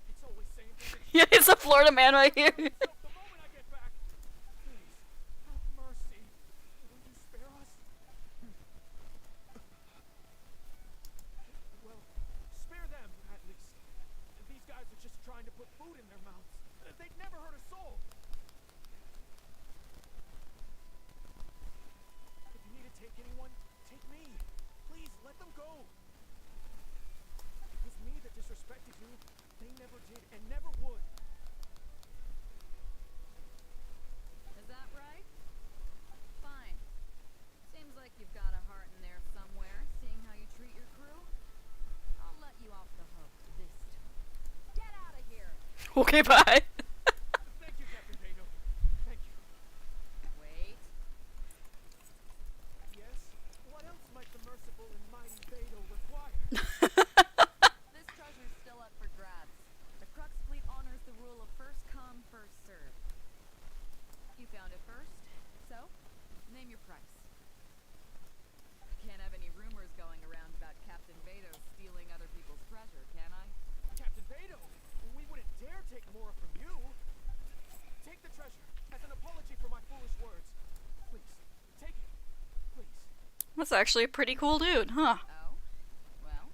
It's always saying things. Yeah, it's a Florida man right here. So the moment I get back, please, have mercy. Will you spare us? Well, spare them, at least. These guys are just trying to put food in their mouths. They'd never hurt a soul. If you need to take anyone, take me. Please, let them go. It was me that disrespected you. They never did and never would. Is that right? Fine. Seems like you've got a heart in there somewhere, seeing how you treat your crew. I'll let you off the hook this time. Get out of here! Okay, bye. Thank you, Captain Beto. Thank you. Wait. Yes? What else might the merciful and mighty Beto require? This treasure's still up for grabs. The Crux fleet honors the rule of first come, first served. You found it first, so name your price. Can't have any rumors going around about Captain Beto stealing other people's treasure, can I? Captain Beto, we wouldn't dare take more from you. Take the treasure as an apology for my foolish words. Please, take it. Please. That's actually a pretty cool dude, huh? Oh? Well,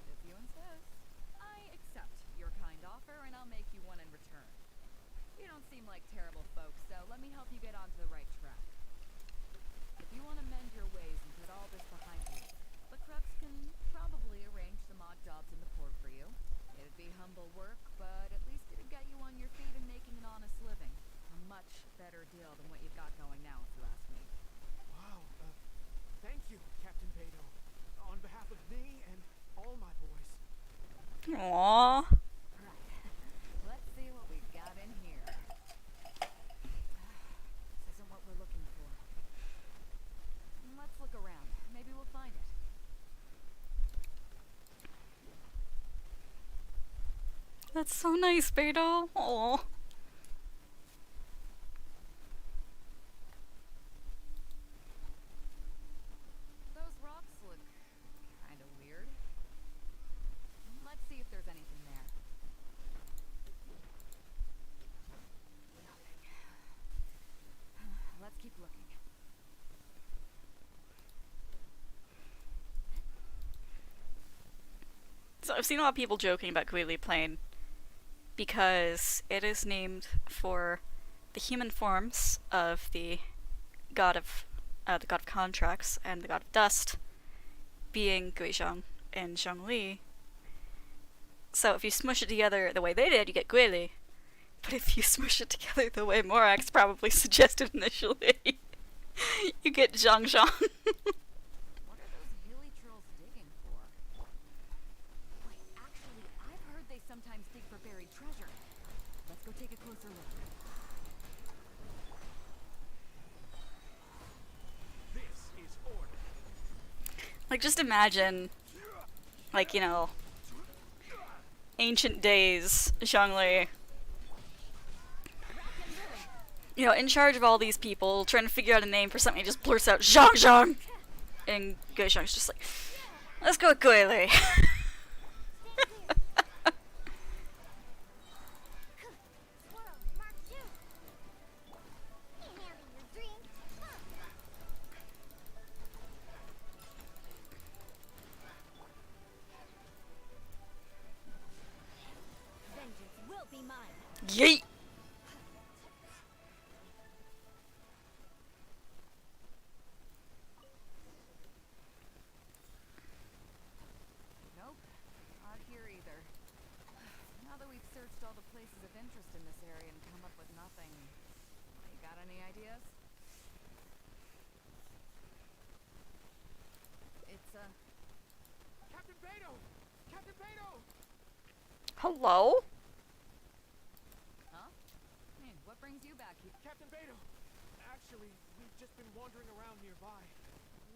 if you insist. I accept your kind offer, and I'll make you one in return. You don't seem like terrible folks, so let me help you get onto the right track. If you want to mend your ways and put all this behind you, the Crux can probably arrange some odd jobs in the port for you. It'd be humble work, but at least it'd get you on your feet and making an honest living. A much better deal than what you've got going now, if you ask me. Wow, thank you, Captain Beto. On behalf of me and all my boys. Aww. Right. Let's see what we've got in here. This isn't what we're looking for. Let's look around. Maybe we'll find it. That's so nice, Beto. Aw. Those rocks look kind of weird. Let's see if there's anything there. Nothing. Let's keep looking. So I've seen a lot of people joking about Queeley playing because it is named for the human forms of god of the god of contracts and the god of dust, being Guizhong and Zhongli. So if you smush it together the way they did, you get Guili. But if you smush it together the way Morax probably suggested initially, you get Zhang Zhang. What are those hilly trolls digging for? Wait, actually, I've heard they sometimes dig for buried treasure. Let's go take a closer look. This is order. Like, just imagine, like, you know, ancient days, Zhongli, you know, in charge of all these people, trying to figure out a name for something, he just blurts out, Zhang Zhang! And Guizhong's just like, let's go with Guili. Squirrel, Mark 2. Can't handle your dream. Huh. Vengeance will be mine. Yeet! Nope, not here either. Now that we've searched all the places of interest in this area and come up with nothing, you got any ideas? It's Captain Beto! Captain Beto! Hello? huh? Hey, what brings you back here? Captain Beto! Actually, we've just been wandering around nearby.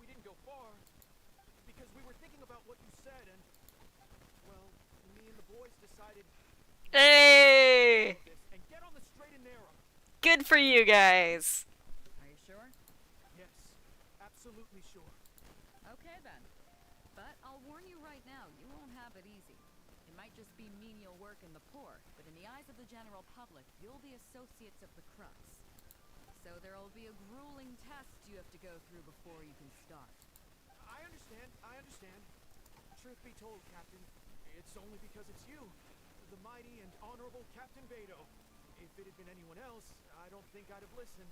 We didn't go far, because we were thinking about what you said, and, well, me and the boys decided Hey! this and get on the straight and narrow. Good for you guys. Are you sure? Yes, absolutely sure. Okay then. But I'll warn you right now, you won't have it easy. It might just be menial work in the poor, but in the eyes of the general public, you'll be associates of the Crux. So there'll be a grueling test you have to go through before you can start. I understand. Truth be told, Captain, it's only because it's you, the mighty and honorable Captain Beto. If it had been anyone else, I don't think I'd have listened.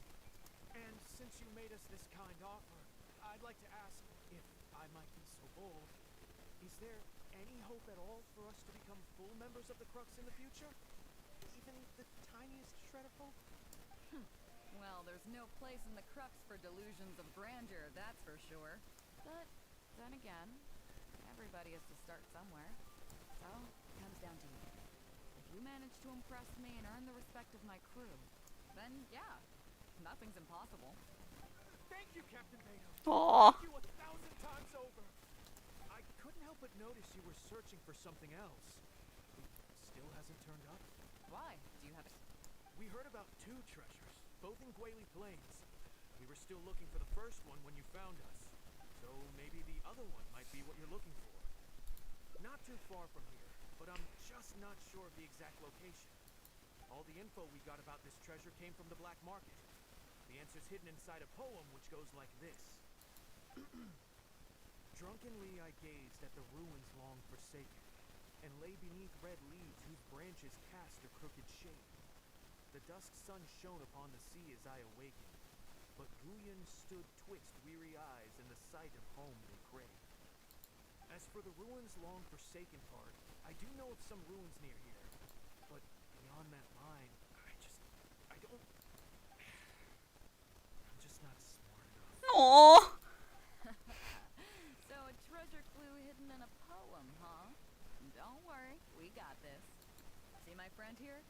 And since you made us this kind offer, I'd like to ask, if I might be so bold, is there any hope at all for us to become full members of the Crux in the future? Even the tiniest shred of hope? Well, there's no place in the Crux for delusions of grandeur, that's for sure. But then again, everybody has to start somewhere. So, it comes down to you. If you manage to impress me and earn the respect of my crew, then yeah, nothing's impossible. Thank you, Captain Beto. Aww. Thank you 1,000 times over. I couldn't help but notice you were searching for something else. It still hasn't turned up. Why? Do you have it? We heard about 2 treasures, both in Guili Plains. We were still looking for the first one when you found us. So maybe the other one might be what you're looking for. Not too far from here, but I'm just not sure of the exact location. All the info we got about this treasure came from the black market. The answer's hidden inside a poem which goes like this. Drunkenly I gazed at the ruins long forsaken, and lay beneath red leaves whose branches cast a crooked shade. The dusk sun shone upon the sea as I awakened, but Guyan stood twixt weary eyes in the sight of home they crave. As for the ruins long forsaken part, I do know of some ruins near here, but beyond that line, I don't... I'm just not smart enough. Aww. So a treasure clue hidden in a poem, huh? Don't worry, we got this. See my friend here?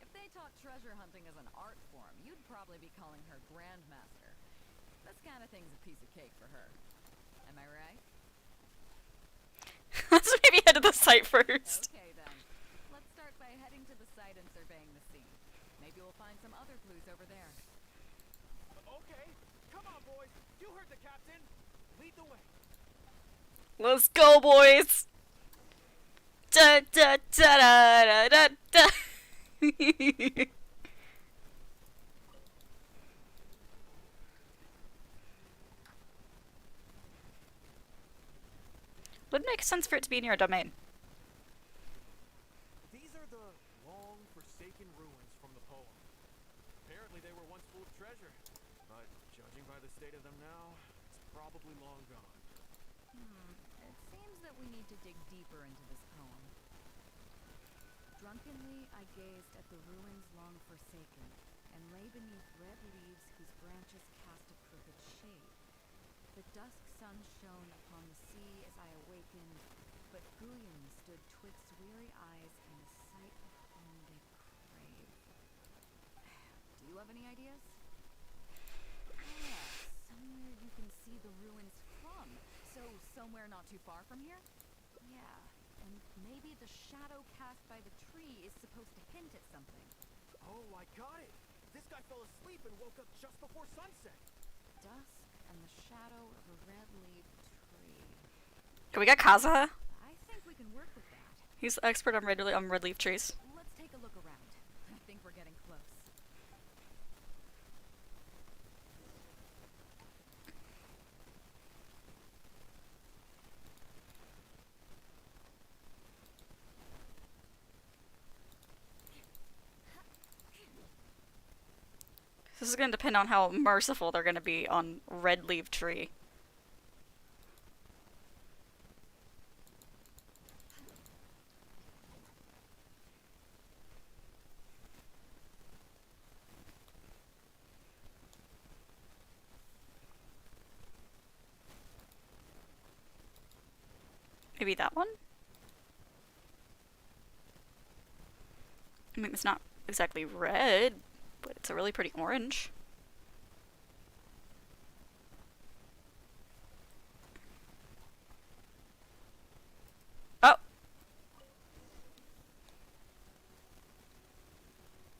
If they taught treasure hunting as an art form, you'd probably be calling her Grandmaster. This kind of thing's a piece of cake for her. Am I right? Let's maybe head to the site first. Okay then. Let's start by heading to the site and surveying the scene. Maybe we'll find some other clues over there. Okay, come on, boys. You heard the captain. Lead the way. Let's go, boys. Da da da da da da. Would make sense for it to be near a domain. These are the long treasure. But judging by the state of them now, it's probably long gone. It seems that we need to dig deeper into this poem. Drunkenly I gazed at the ruins long forsaken, and lay beneath red leaves whose branches cast a crooked shade. The dusk sun shone upon the sea as I awakened, but Guyon stood twixt weary eyes and the sight of whom they crave. Do you have any ideas? Somewhere you can see the ruins from. So, somewhere not too far from here? Yeah, and maybe the shadow cast by the tree is supposed to hint at something. Oh, I got it! This guy fell asleep and woke up just before sunset. Dusk and the shadow of a red-leaved tree. We got Kazuha. I think we can work with that. He's the expert on red leaf trees. Let's take a look around. I think we're getting close. This is going to depend on how merciful they're going to be on red leaf tree. Maybe that one? I mean, it's not exactly red, but it's a really pretty orange. Oh!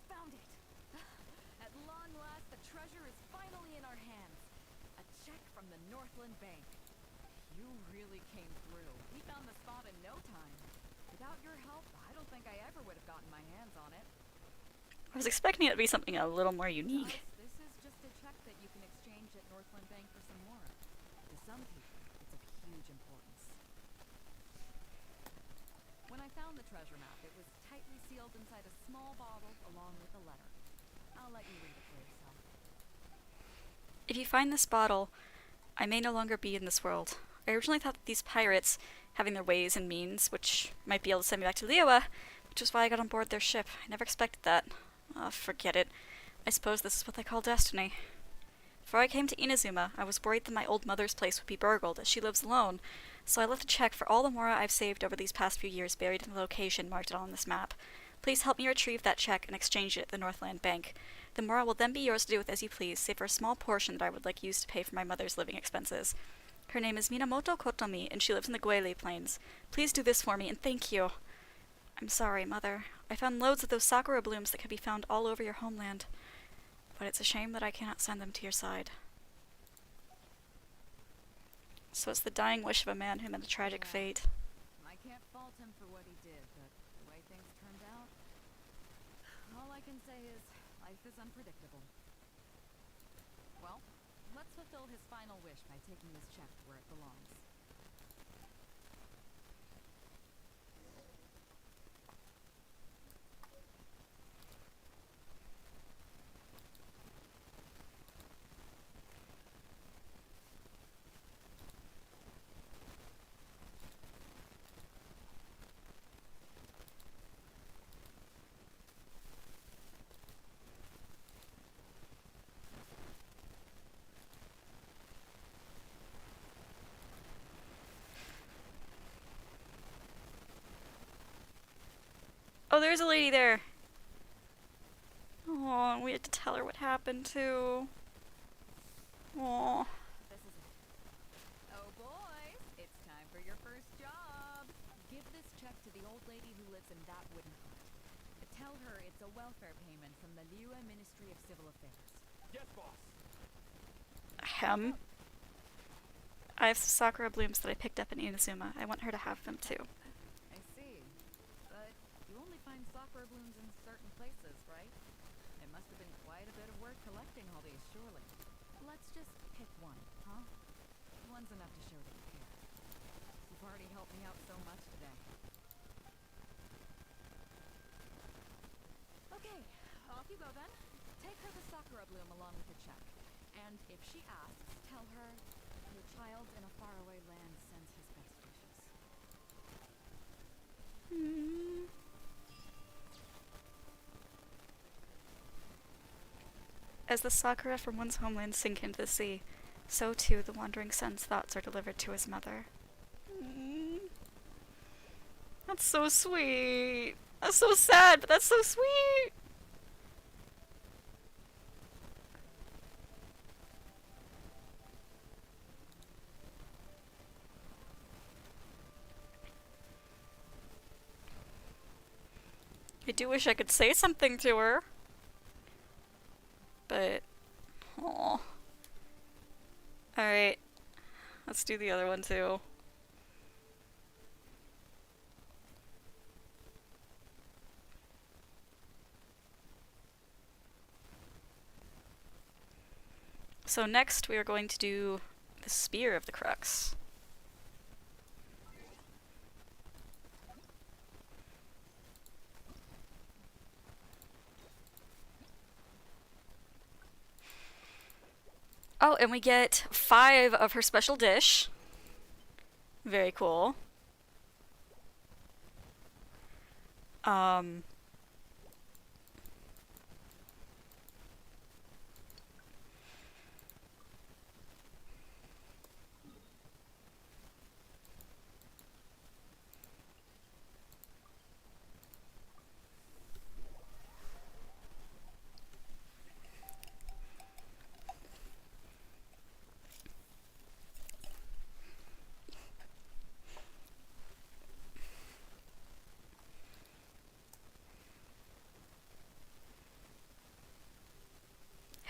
Found it! At long last, the treasure is finally in our hands. A check from the Northland Bank. You really came through. We found the spot in no time. Without your help, I don't think I ever would have gotten my hands on it. I was expecting it to be something a little more unique. This is just a check that you can exchange at Northland Bank for some more. To some people, it's of huge importance. When I found the treasure map, it was tightly sealed inside a small bottle along with a letter. I'll let you read it for yourself. If you find this bottle, I may no longer be in this world. I originally thought that these pirates, having their ways and means, which might be able to send me back to Liyue, which was why I got on board their ship. I never expected that. Forget it. I suppose this is what they call destiny. Before I came to Inazuma, I was worried that my old mother's place would be burgled, as she lives alone, so I left a check for all the mora I've saved over these past few years buried in the location marked on this map. Please help me retrieve that check and exchange it at the Northland Bank. The mora will then be yours to do with as you please, save for a small portion that I would like used to pay for my mother's living expenses. Her name is Minamoto Kotomi, and she lives in the Guele Plains. Please do this for me, and thank you. I'm sorry, Mother. I found loads of those sakura blooms that can be found all over your homeland. But it's a shame that I cannot send them to your side. So it's the dying wish of a man who met a tragic fate. I can't fault him for what he did, but the way things turned out, all I can say is life is unpredictable. Well, let's fulfill his final wish by taking this check to where it belongs. Oh, there's a lady there. Oh, we had to tell her what happened too. Oh. This is it. Oh boys, it's time for your first job. Give this check to the old lady who lives in that wooden hut. Tell her it's a welfare payment from the Liyue Ministry of Civil Affairs. Yes, boss. Ahem. I have some sakura blooms that I picked up in Inazuma. I want her to have them too. I see. But you only find sakura blooms in certain places, right? It must have been quite a bit of work collecting all these, surely. Let's just pick one, huh? One's enough to show that you care. You've already helped me out so much today. Okay, off you go then. Take her the sakura bloom along with the check. And if she asks, tell her your child in a faraway land sends his best wishes. As the sakura from one's homeland sink into the sea, so too the wandering son's thoughts are delivered to his mother. That's so sweet. That's so sad, but that's so sweet. I do wish I could say something to her. But, aw. Alright. Let's do the other one too. So next we are going to do the Spear of the Crux. Oh, and we get 5 of her special dish. Very cool.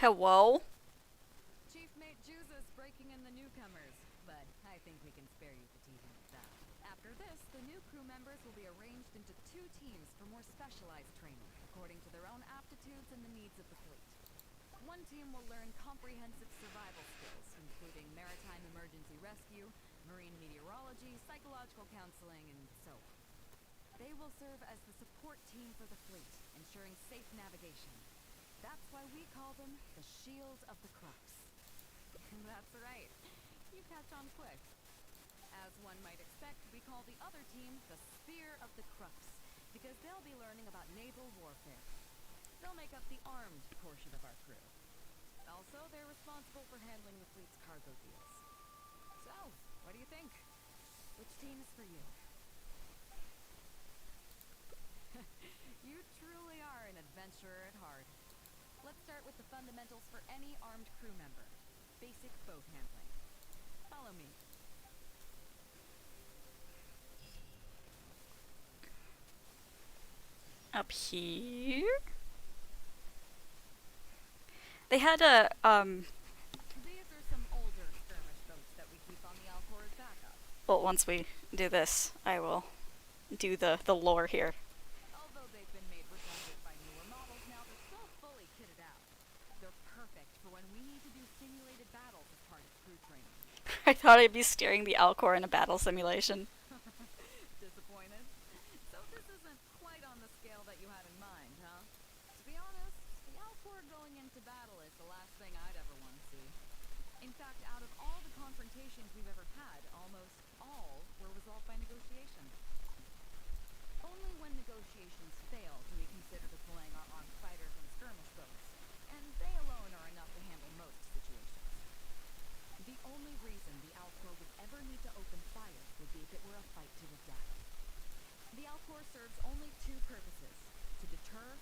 Hello? Chief Mate Juza's breaking in the newcomers, but I think we can spare you the teasing with that. After this, the new crew members will be arranged into 2 teams for more specialized training, according to their own aptitudes and the needs of the fleet. One team will learn comprehensive survival skills, including maritime emergency rescue, marine meteorology, psychological counseling, and so on. They will serve as the support team for the fleet, ensuring safe navigation. That's why we call them the Shield of the Crux. That's right. You catch on quick. As one might expect, we call the other team the Spear of the Crux, because they'll be learning about naval warfare. They'll make up the armed portion of our crew. Also, they're responsible for handling the fleet's cargo deals. So, what do you think? Which team is for you? You truly are an adventurer at heart. Let's start with the fundamentals for any armed crew member. Basic boat handling. Follow me. Up here? They had a, These are some older skirmish boats that we keep on the Alcor as backup. well, once we do this, I will do the lore here. Although they've been made redundant by newer models now, they're still fully kitted out. They're perfect for when we need to do simulated battles as part of crew training. I thought I'd be steering the Alcor in a battle simulation. Disappointed? So this isn't quite on the scale that you had in mind, huh? To be honest, the Alcor going into battle is the last thing I'd ever want to see. In fact, out of all the confrontations we've ever had, almost all were resolved by negotiation. Only when negotiations fail do we consider deploying our armed fighters and skirmish boats, and they alone are enough to handle most situations. The only reason the Alcor would ever need to open fire would be if it were a fight to the death. The Alcor serves only 2 purposes: to deter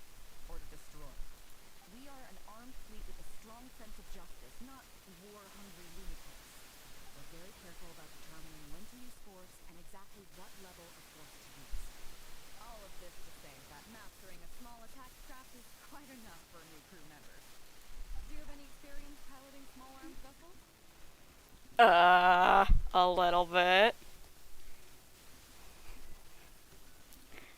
or to destroy. We are an armed fleet with a strong sense of justice, not war-hungry lunatics. We're very careful about determining when to use force and exactly what level of force to use. All of this to say that mastering a small attack craft is quite enough for new crew members. Do you have any experience piloting small armed vessels? A little bit.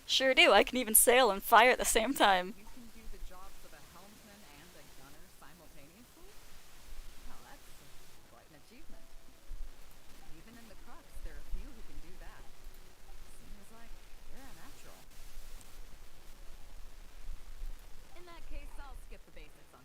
Sure do, I can even sail and fire at the same time. You can do the jobs of a helmsman and a gunner simultaneously? Well, that's quite an achievement. Even in the Crux, there are few who can do that. Seems like you're a natural. In that case, I'll skip the basics on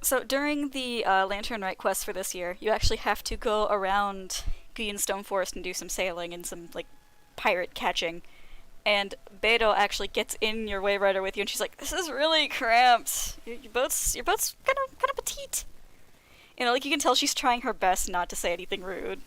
So during the Lantern Rite quest for this year, you actually have to go around Stone Forest and do some sailing and some like pirate catching. And Beto actually gets in your Wave Rider with you, and she's like, "This is really cramped. Your boat's kind of petite." You know, like you can tell she's trying her best not to say anything rude.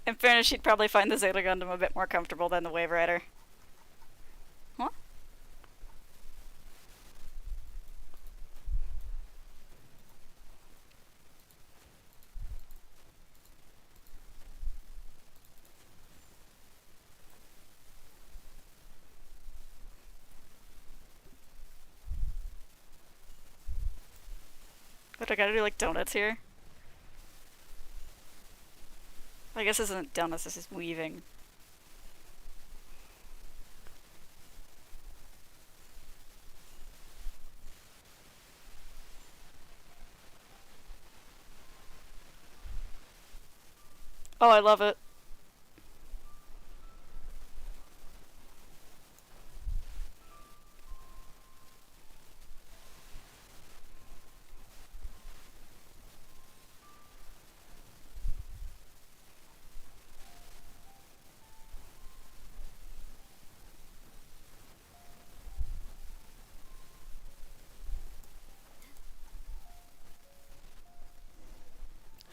In fairness, she'd probably find the Zeta Gundam a bit more comfortable than the Wave Rider. Huh? What, I gotta do like donuts here? I guess this isn't donuts, this is weaving. Oh, I love it.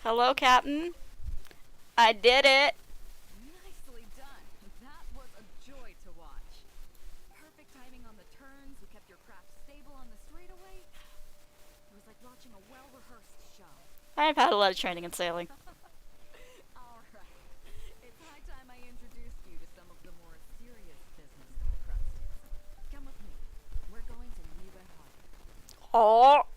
Hello, Captain. I did it. Nicely done. That was a joy to watch. Perfect timing on the turns. You kept your craft stable on the straightaway. It was like watching a well-rehearsed show. I've had a lot of training in sailing. All right. It's high time I introduced you to some of the more serious business that the Crux takes. Come with me. We're going to Nibe Harbor. Oh.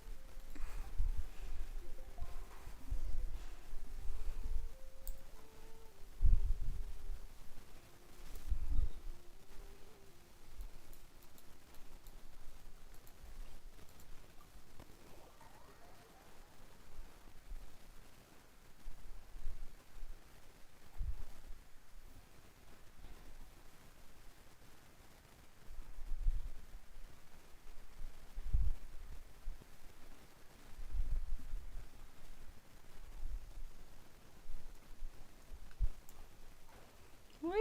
Whee!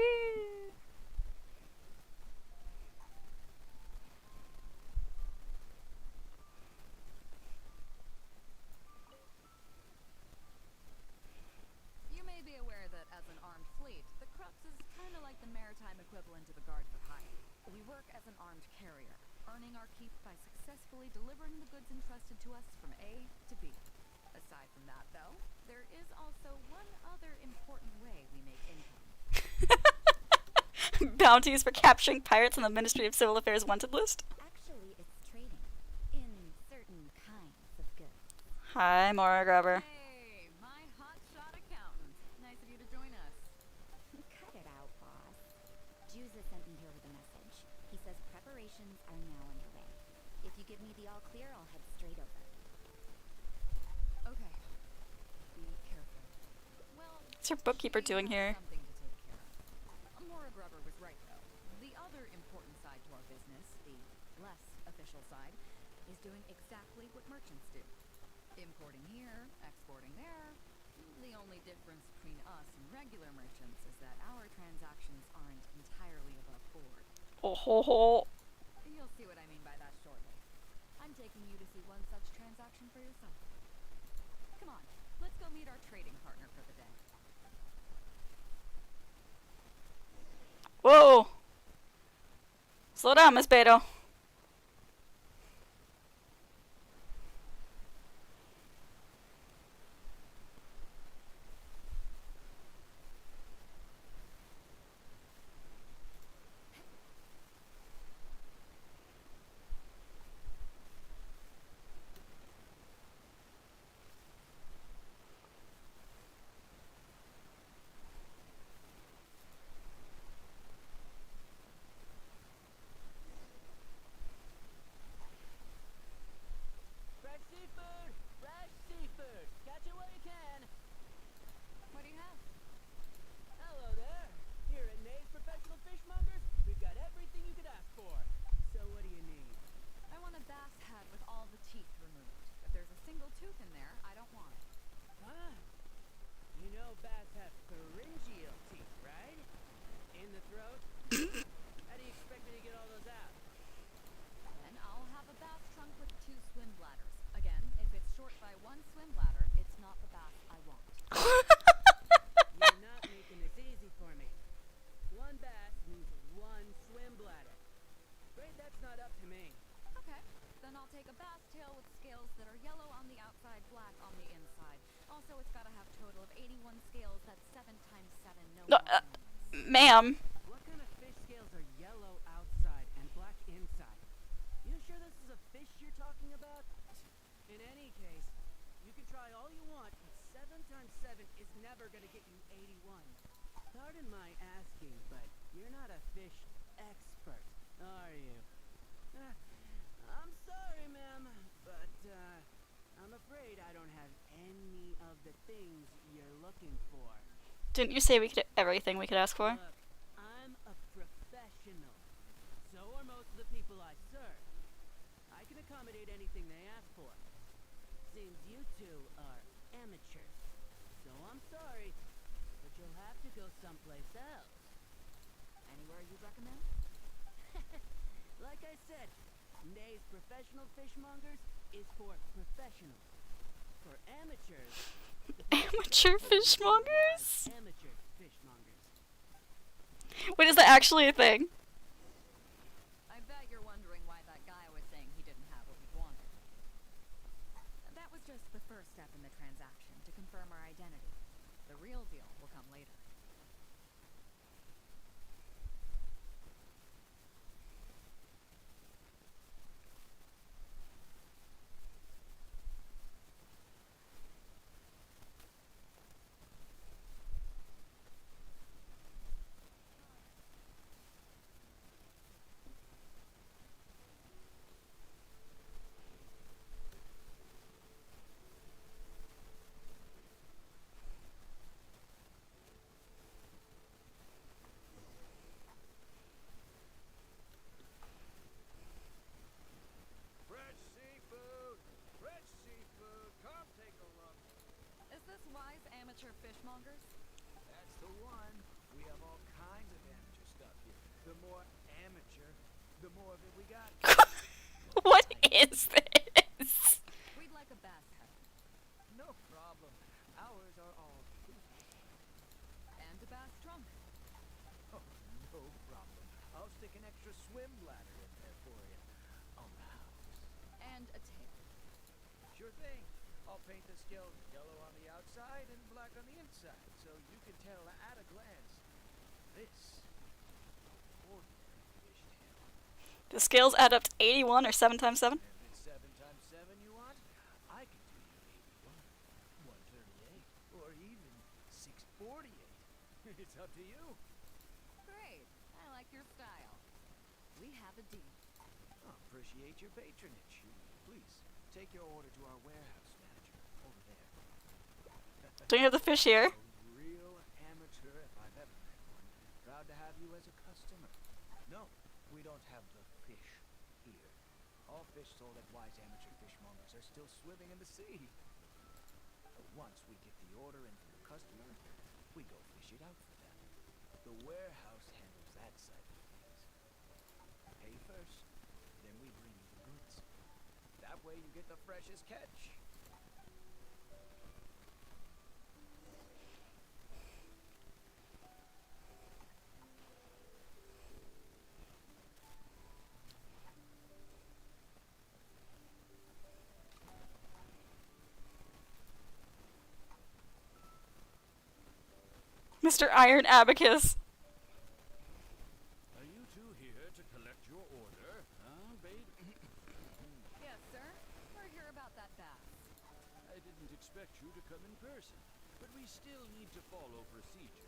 You may be aware that as an armed fleet, the Crux is kind of like the maritime equivalent of a guard for hire. We work as an armed carrier, earning our keep by successfully delivering the goods entrusted to us from A to B. Aside from that, though, there is also one other important way we make income. Bounties for capturing pirates on the Ministry of Civil Affairs wanted list. Actually, it's trading in certain kinds of goods. Hi, Mora Grubber. Hey, my hotshot accountant. Nice of you to join us. Cut it out, boss. Juza sent me here with a message. He says preparations are now underway. If you give me the all clear, I'll head straight over. Okay. Be careful. Well, What's your bookkeeper we doing have here? something to take care of. Amora Grubber was right, though. The other important side to our business, the less official side, is doing exactly what merchants do. Importing here, exporting there. The only difference between us and regular merchants is that our transactions aren't entirely above board. Oh ho ho. You'll see what I mean by that shortly. I'm taking you to see one such transaction for yourself. Come on, let's go meet our trading partner for the day. Whoa. Slow down, Miss Beto. How do you expect me to get all those out? And I'll have a bath trunk with 2 swim bladders. Again, if it's short by 1 swim bladder, it's not the bath I want. You're not making this easy for me. 1 bath means 1 swim bladder. Afraid that's not up to me. Okay, then I'll take a bath tail with scales that are yellow on the outside, black on the inside. Also, it's gotta have total of 81 scales. That's 7 times 7, no No, more than this. Ma'am. What kind of fish scales are yellow outside and black inside? You sure this is a fish you're talking about? In any case, you can try all you want, but 7 times 7 is never gonna get you 81. Pardon my asking, but you're not a fish expert, are you? I'm sorry, ma'am, but I'm afraid I don't have any of the things you're looking for. Didn't you say we could everything we could ask for? Look, I'm a professional. So are most of the people I serve. I can accommodate anything they ask for. Seems you two are amateurs. So I'm sorry, but you'll have to go someplace else. Anywhere you'd recommend? Like I said, Nay's professional fishmongers is for professionals. For amateurs, Amateur fishmongers? amateur fishmongers. Wait, is that actually a thing? I bet you're wondering why that guy was saying he didn't have what he wanted. That was just the first step in the transaction to confirm our identity. The real deal will come later. Fresh seafood! Fresh seafood! Come take a look. Is this wise amateur fishmongers? That's the one. We have all kinds of amateur stuff here. The more amateur, the more of it we got. What is this? We'd like a bass head. No problem. Ours are all And a bass trunk. Oh, no problem. I'll stick an extra swim bladder in there for you. On the house. And a tail. Sure thing. I'll paint the scales yellow on the outside and black on the inside, so you can tell at a glance. This ordinary fish tail. The scales add up to 81 or 7 times 7? If it's 7 times 7 you want, I can do you 81, 138, or even 648. It's up to you. Great. I like your style. We have a deal. Appreciate your patronage. Please, take your order to our warehouse manager over there. Don't you have the fish here? A real amateur if I've ever met one. Proud to have you as a customer. No, we don't have the fish here. All fish sold at Wise Amateur Fishmongers are still swimming in the sea. Once we get the order in from the customer, we go fish it out for them. The warehouse handles that side of things. Pay first, then we bring you the goods. That way you get the freshest catch. Mr. Iron Abacus. Are you two here to collect your order? Huh, babe? Yes, sir. We're here about that bass. I didn't expect you to come in person, but we still need to follow procedure.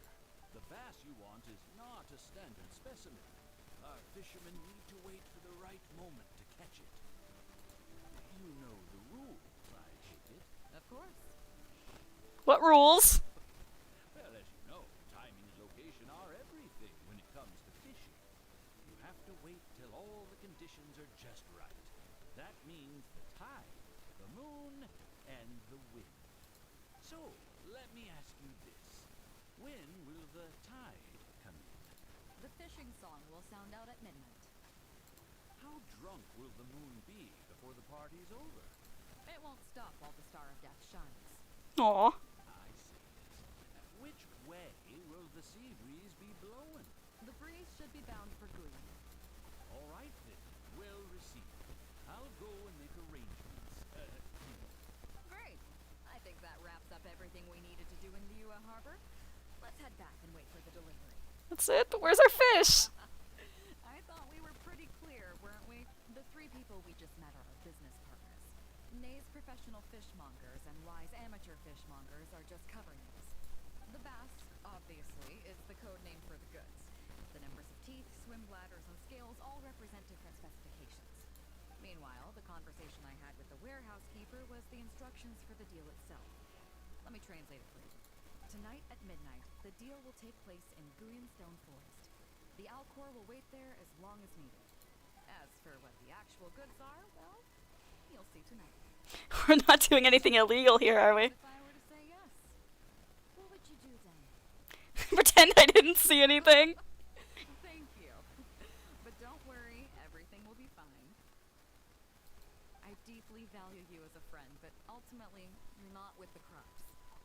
The bass you want is not a standard specimen. Our fishermen need to wait for the right moment to catch it. You know the rules, I take it. Of course. What rules? Well, as you know, timing and location are everything when it comes to fishing. You have to wait till all the conditions are just right. That means the tide, the moon, and the wind. So, let me ask you this. When will the tide come in? The fishing song will sound out at midnight. How drunk will the moon be before the party's over? It won't stop while the Star of Death shines. Aw. I see. Which way will the sea breeze be blowing? The breeze should be bound for Guyan. All right then, well received. I'll go and make arrangements. Great. I think that wraps up everything we needed to do in Liyue Harbor. Let's head back and wait for the delivery. That's it? Where's our fish? I thought we were pretty clear, weren't we? The three people we just met are our business partners. Nay's professional fishmongers and Y's amateur fishmongers are just covering us. The bass, obviously, is the code name for the goods. The numbers of teeth, swim bladders, and scales all represent different specifications. Meanwhile, the conversation I had with the warehouse keeper was the instructions for the deal itself. Let me translate it for you. Tonight at midnight, the deal will take place in Guyan Stone Forest. The Alcor will wait there as long as needed. As for what the actual goods are, well, you'll see tonight. We're not doing anything illegal here, are we? If I were to say yes, what would you do then? Pretend I didn't see anything. Thank you. But don't worry, everything will be fine. I deeply value you as a friend, but ultimately, you're not with the Crux.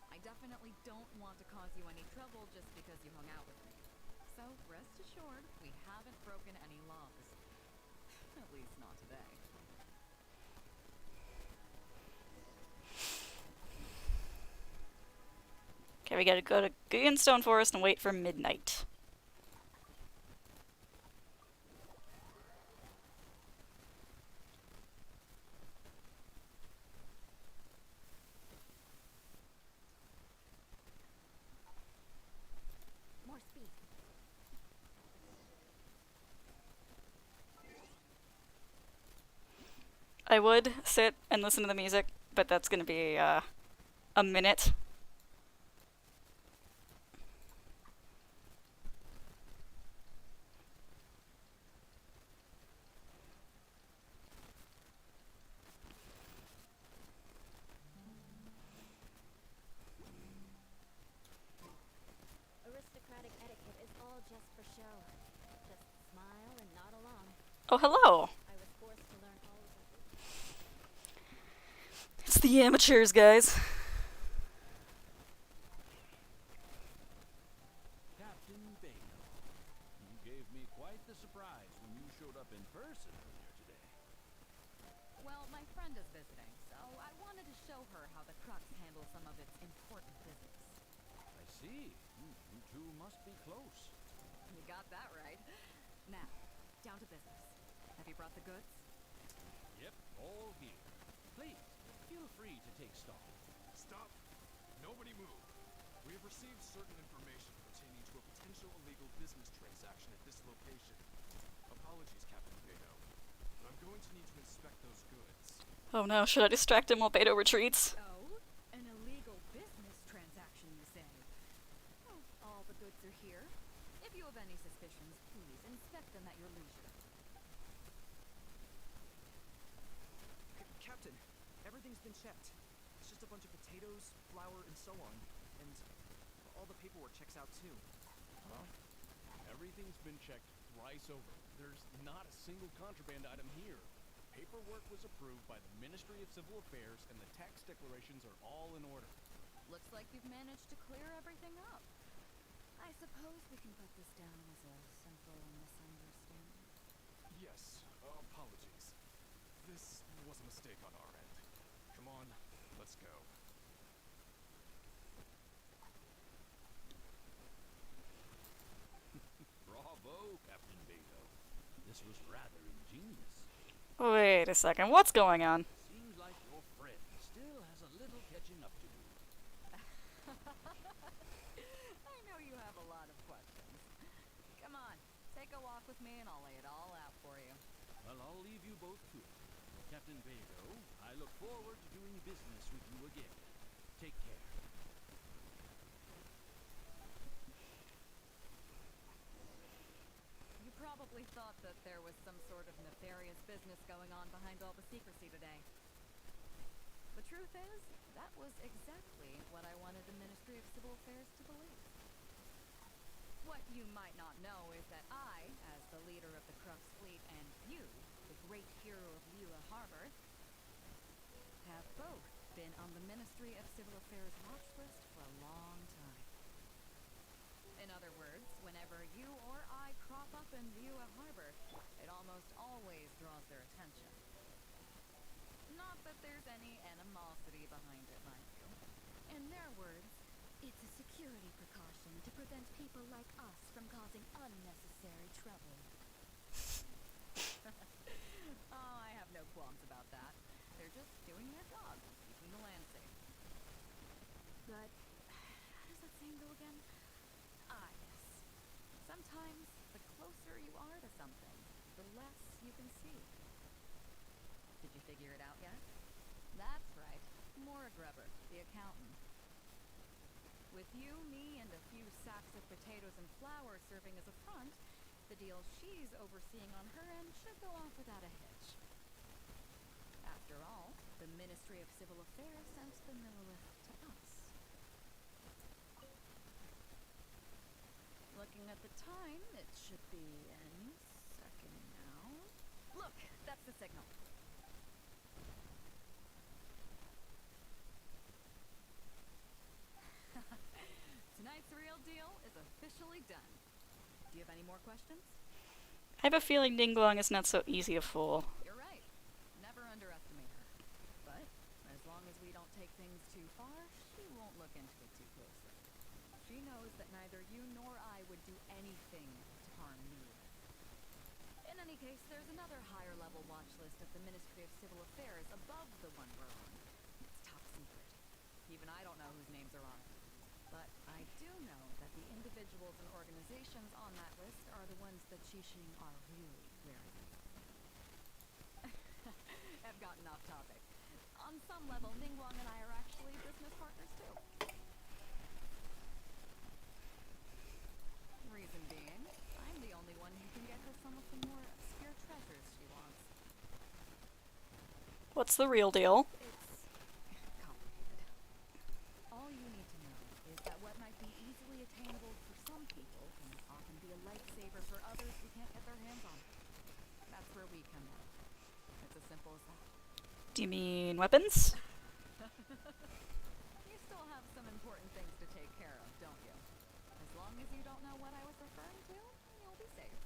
I definitely don't want to cause you any trouble just because you hung out with me. So, rest assured, we haven't broken any laws. At least not today. Okay, we gotta go to Guyan Stone Forest and wait for midnight. More speed. I would sit and listen to the music, but that's gonna be a minute. Aristocratic etiquette is all just for show. Just smile and nod along. Oh, hello. I was forced to learn all of it. It's the amateurs, guys. Captain Beethoven, you gave me quite the surprise when you showed up in person earlier today. Well, my friend is visiting, so I wanted to show her how the Crux handles some of its important business. I see. You two must be close. You got that right. Now, down to business. Have you brought the goods? Yep, all here. Please, feel free to take stock. Stop! Nobody move! We have received certain information pertaining to a potential illegal business transaction at this location. Apologies, Captain Beto, but I'm going to need to inspect those goods. Oh no, should I distract him while Beto retreats? Oh, an illegal business transaction, you say? Oh, all the goods are here. If you have any suspicions, please inspect them at your leisure. Captain, everything's been checked. It's just a bunch of potatoes, flour, and so on. And all the paperwork checks out too. Huh? Everything's been checked thrice over. There's not a single contraband item here. Paperwork was approved by the Ministry of Civil Affairs, and the tax declarations are all in order. Looks like you've managed to clear everything up. I suppose we can put this down as a simple misunderstanding. Yes, apologies. This was a mistake on our end. Come on, let's go. Bravo, Captain Beto. This was rather ingenious. Wait a second, what's going on? Seems like your friend still has a little catching up to do. I know you have a lot of questions. Come on, take a walk with me and I'll lay it all out for you. Well, I'll leave you both to it. Captain Beto, I look forward to doing business with you again. Take care. You probably thought that there was some sort of nefarious business going on behind all the secrecy today. The truth is, that was exactly what I wanted the Ministry of Civil Affairs to believe. What you might not know is that I, as the leader of the Crux fleet, and you, the great hero of Liyue Harbor, have both been on the Ministry of Civil Affairs watch list for a long time. In other words, whenever you or I crop up in Liyue Harbor, it almost always draws their attention. Not that there's any animosity behind it, mind you. In their words, It's a security precaution to prevent people like us from causing unnecessary trouble. oh, I have no qualms about that. They're just doing their job, keeping the land safe. But how does that saying go again? Ah, yes. Sometimes, the closer you are to something, the less you can see. Did you figure it out yet? That's right. Maura Grubber, the accountant. With you, me, and a few sacks of potatoes and flour serving as a front, the deal she's overseeing on her end should go off without a hitch. After all, the Ministry of Civil Affairs sent the Millilith to us. Looking at the time, it should be any second now. Look, that's the signal. Tonight's real deal is officially done. Do you have any more questions? I have a feeling Ningguang is not so easy to fool. You're right. Never underestimate her. But as long as we don't take things too far, she won't look into it too closely. She knows that neither you nor I would do anything to harm you. In any case, there's another higher level watch list at the Ministry of Civil Affairs above the one we're on. It's top secret. Even I don't know whose names are on it. But I do know that the individuals and organizations on that list are the ones that Qixing are really wary of. I've gotten off topic. On some level, Ningguang and I are actually business partners too. Reason being, I'm the only one who can get her some of the more obscure treasures she wants. What's the real deal? It's complicated. All you need to know is that what might be easily attainable for some people can often be a lifesaver for others who can't get their hands on it. That's where we come in. It's as simple as that. Do you mean weapons? You still have some important things to take care of, don't you? As long as you don't know what I was referring to, you'll be safe.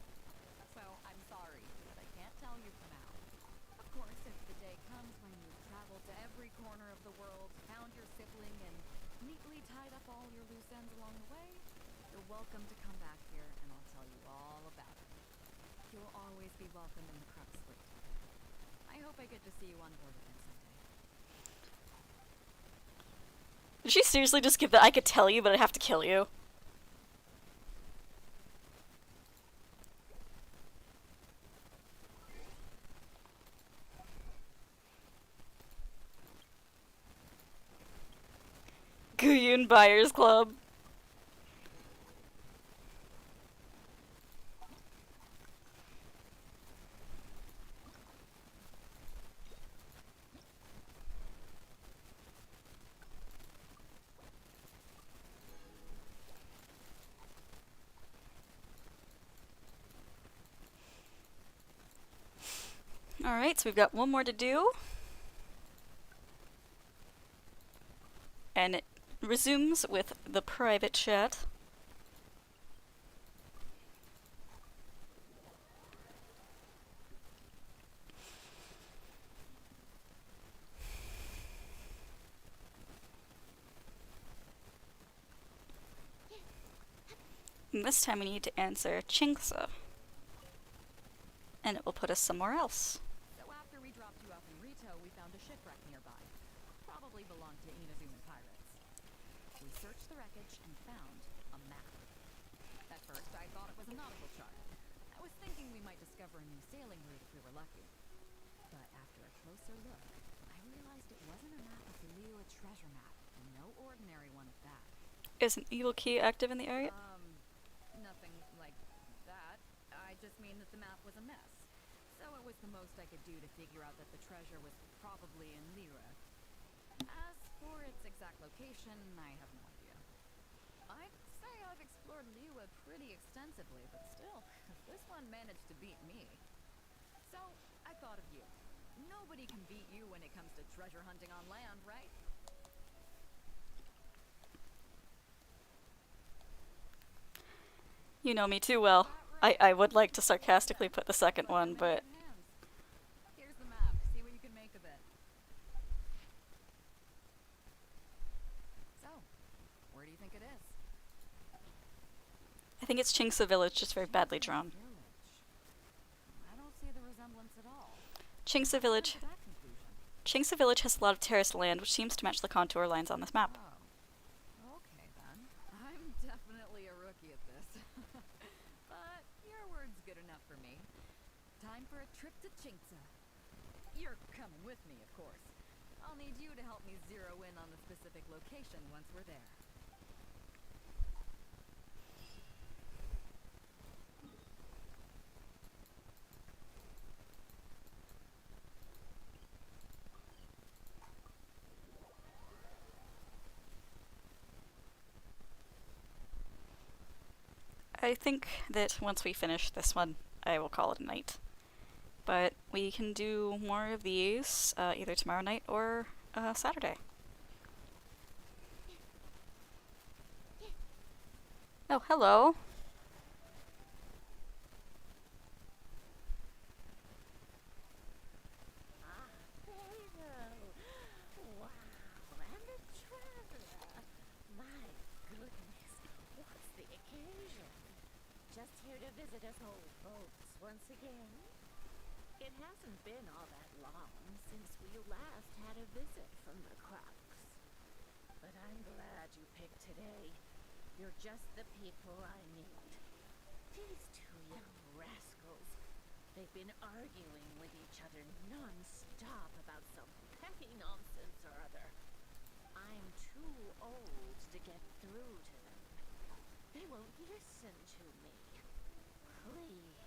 So, I'm sorry, but I can't tell you for now. Of course, if the day comes when you've traveled to every corner of the world, found your sibling, and neatly tied up all your loose ends along the way, you're welcome to come back here and I'll tell you all about it. You'll always be welcome in the Crux fleet. I hope I get to see you on board again someday. Did she seriously just give that I could tell you, but I'd have to kill you? Guyun Buyers Club. Alright, so we've got one more to do. And it resumes with the private chat. And this time we need to answer Chingsa. And it will put us somewhere else. So after we dropped you off in Rito, we found a shipwreck nearby. Probably belonged to Inazuman pirates. We searched the wreckage and found a map. At first, I thought it was a nautical chart. I was thinking we might discover a new sailing route if we were lucky. But after a closer look, I realized it wasn't a map of the Liyue treasure map. No ordinary one at that. Is an evil key active in the area? Nothing like that. I just mean that the map was a mess. So it was the most I could do to figure out that the treasure was probably in Liyue. As for its exact location, I have no idea. I'd say I've explored Liyue pretty extensively, but still, this one managed to beat me. So, I thought of you. Nobody can beat you when it comes to treasure hunting on land, right? You know me too well. I would like to sarcastically put the second one, but Here's the map. See what you can make of it. So, where do you think it is? I think it's Chingsa Village, just very badly drawn. I don't see the resemblance at all. Chingsa Village. That conclusion. Chingsa Village has a lot of terraced land, which seems to match the contour lines on this map. Oh. Okay then. I'm definitely a rookie at this. But your word's good enough for me. Time for a trip to Chingsa. You're coming with me, of course. I'll need you to help me zero in on the specific location once we're there. I think that once we finish this one, I will call it a night. But we can do more of these either tomorrow night or Saturday. Oh, hello. Wow, and a traveler. My goodness, what's the occasion? Just here to visit us old folks once again? It hasn't been all that long since we last had a visit from the Crux. But I'm glad you picked today. You're just the people I need. These two young rascals. They've been arguing with each other non-stop about some petty nonsense or other. I'm too old to get through to them. They won't listen to me. Please,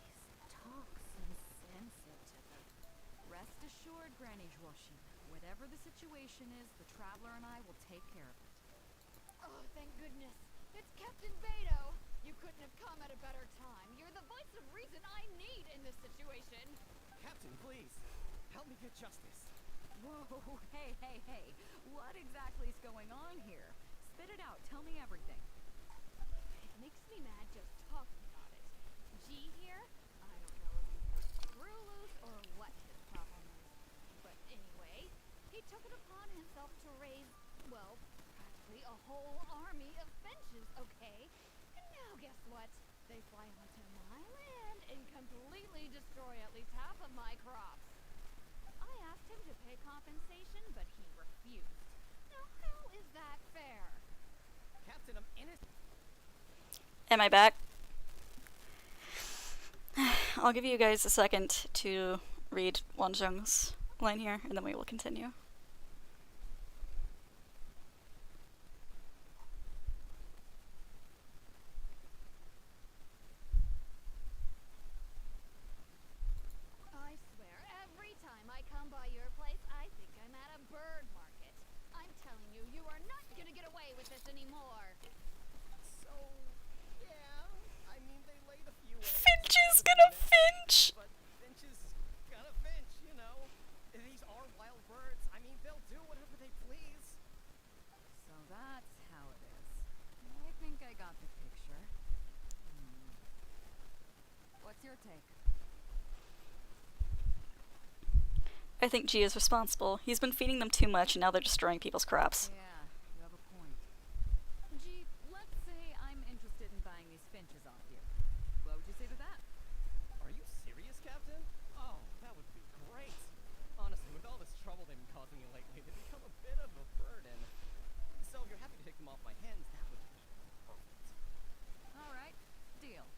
talk some sense into them. Rest assured, Granny Zhuoshin. Whatever the situation is, the Traveler and I will take care of it. Oh, thank goodness. It's Captain Beto. You couldn't have come at a better time. You're the voice of reason I need in this situation. Captain, please, help me get justice. Whoa, hey. What exactly is going on here? Spit it out. Tell me everything. It makes me mad just talking about it. G here, I don't know if he's got a screw loose or what his problem is. But anyway, he took it upon himself to raise, well, practically a whole army of finches, okay? And now guess what? They fly onto my land and completely destroy at least half of my crops. I asked him to pay compensation, but he refused. Now how is that fair? Captain, I'm innocent. Am I back? I'll give you guys a second to read Wanzhong's line here, and then we will continue. I swear, every time I come by your place, I think I'm at a bird market. I'm telling you, you are not gonna get away with this anymore. So, yeah, I mean, they laid a few eggs. Finch is gonna finch! But Finch is gonna finch, you know. These are wild birds. I mean, they'll do whatever they please. So that's how it is. I think I got the picture. What's your take? I think G is responsible. He's been feeding them too much, and now they're destroying people's crops. Yeah, you have a point. Gee, let's say I'm interested in buying these finches off you. What would you say to that? Are you serious, Captain? Oh, that would be great. Honestly, with all this trouble they've been causing me lately, they become a bit of a burden. So if you're happy to take them off my hands, that would be perfect. Alright, deal.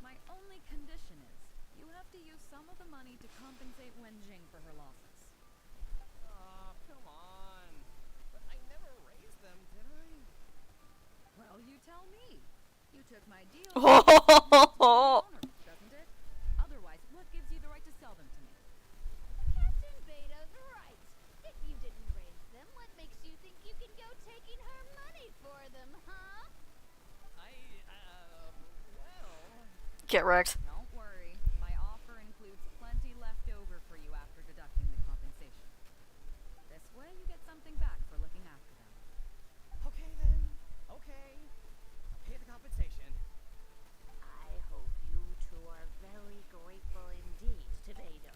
My only condition is, you have to use some of the money to compensate Wenjing for her losses. Aw, come on. But I never raised them, did I? Well, you tell me. You took my deal. Oh, Doesn't it? Otherwise, what gives you the right to sell them to me? Captain Beta's right. If you didn't raise them, what makes you think you can go taking her money for them, huh? I Get wrecked. Don't worry. My offer includes plenty left over for you after deducting the compensation. This way you get something back for looking after them. Okay then. Okay. I'll pay the compensation. I hope you two are very grateful indeed to Beto.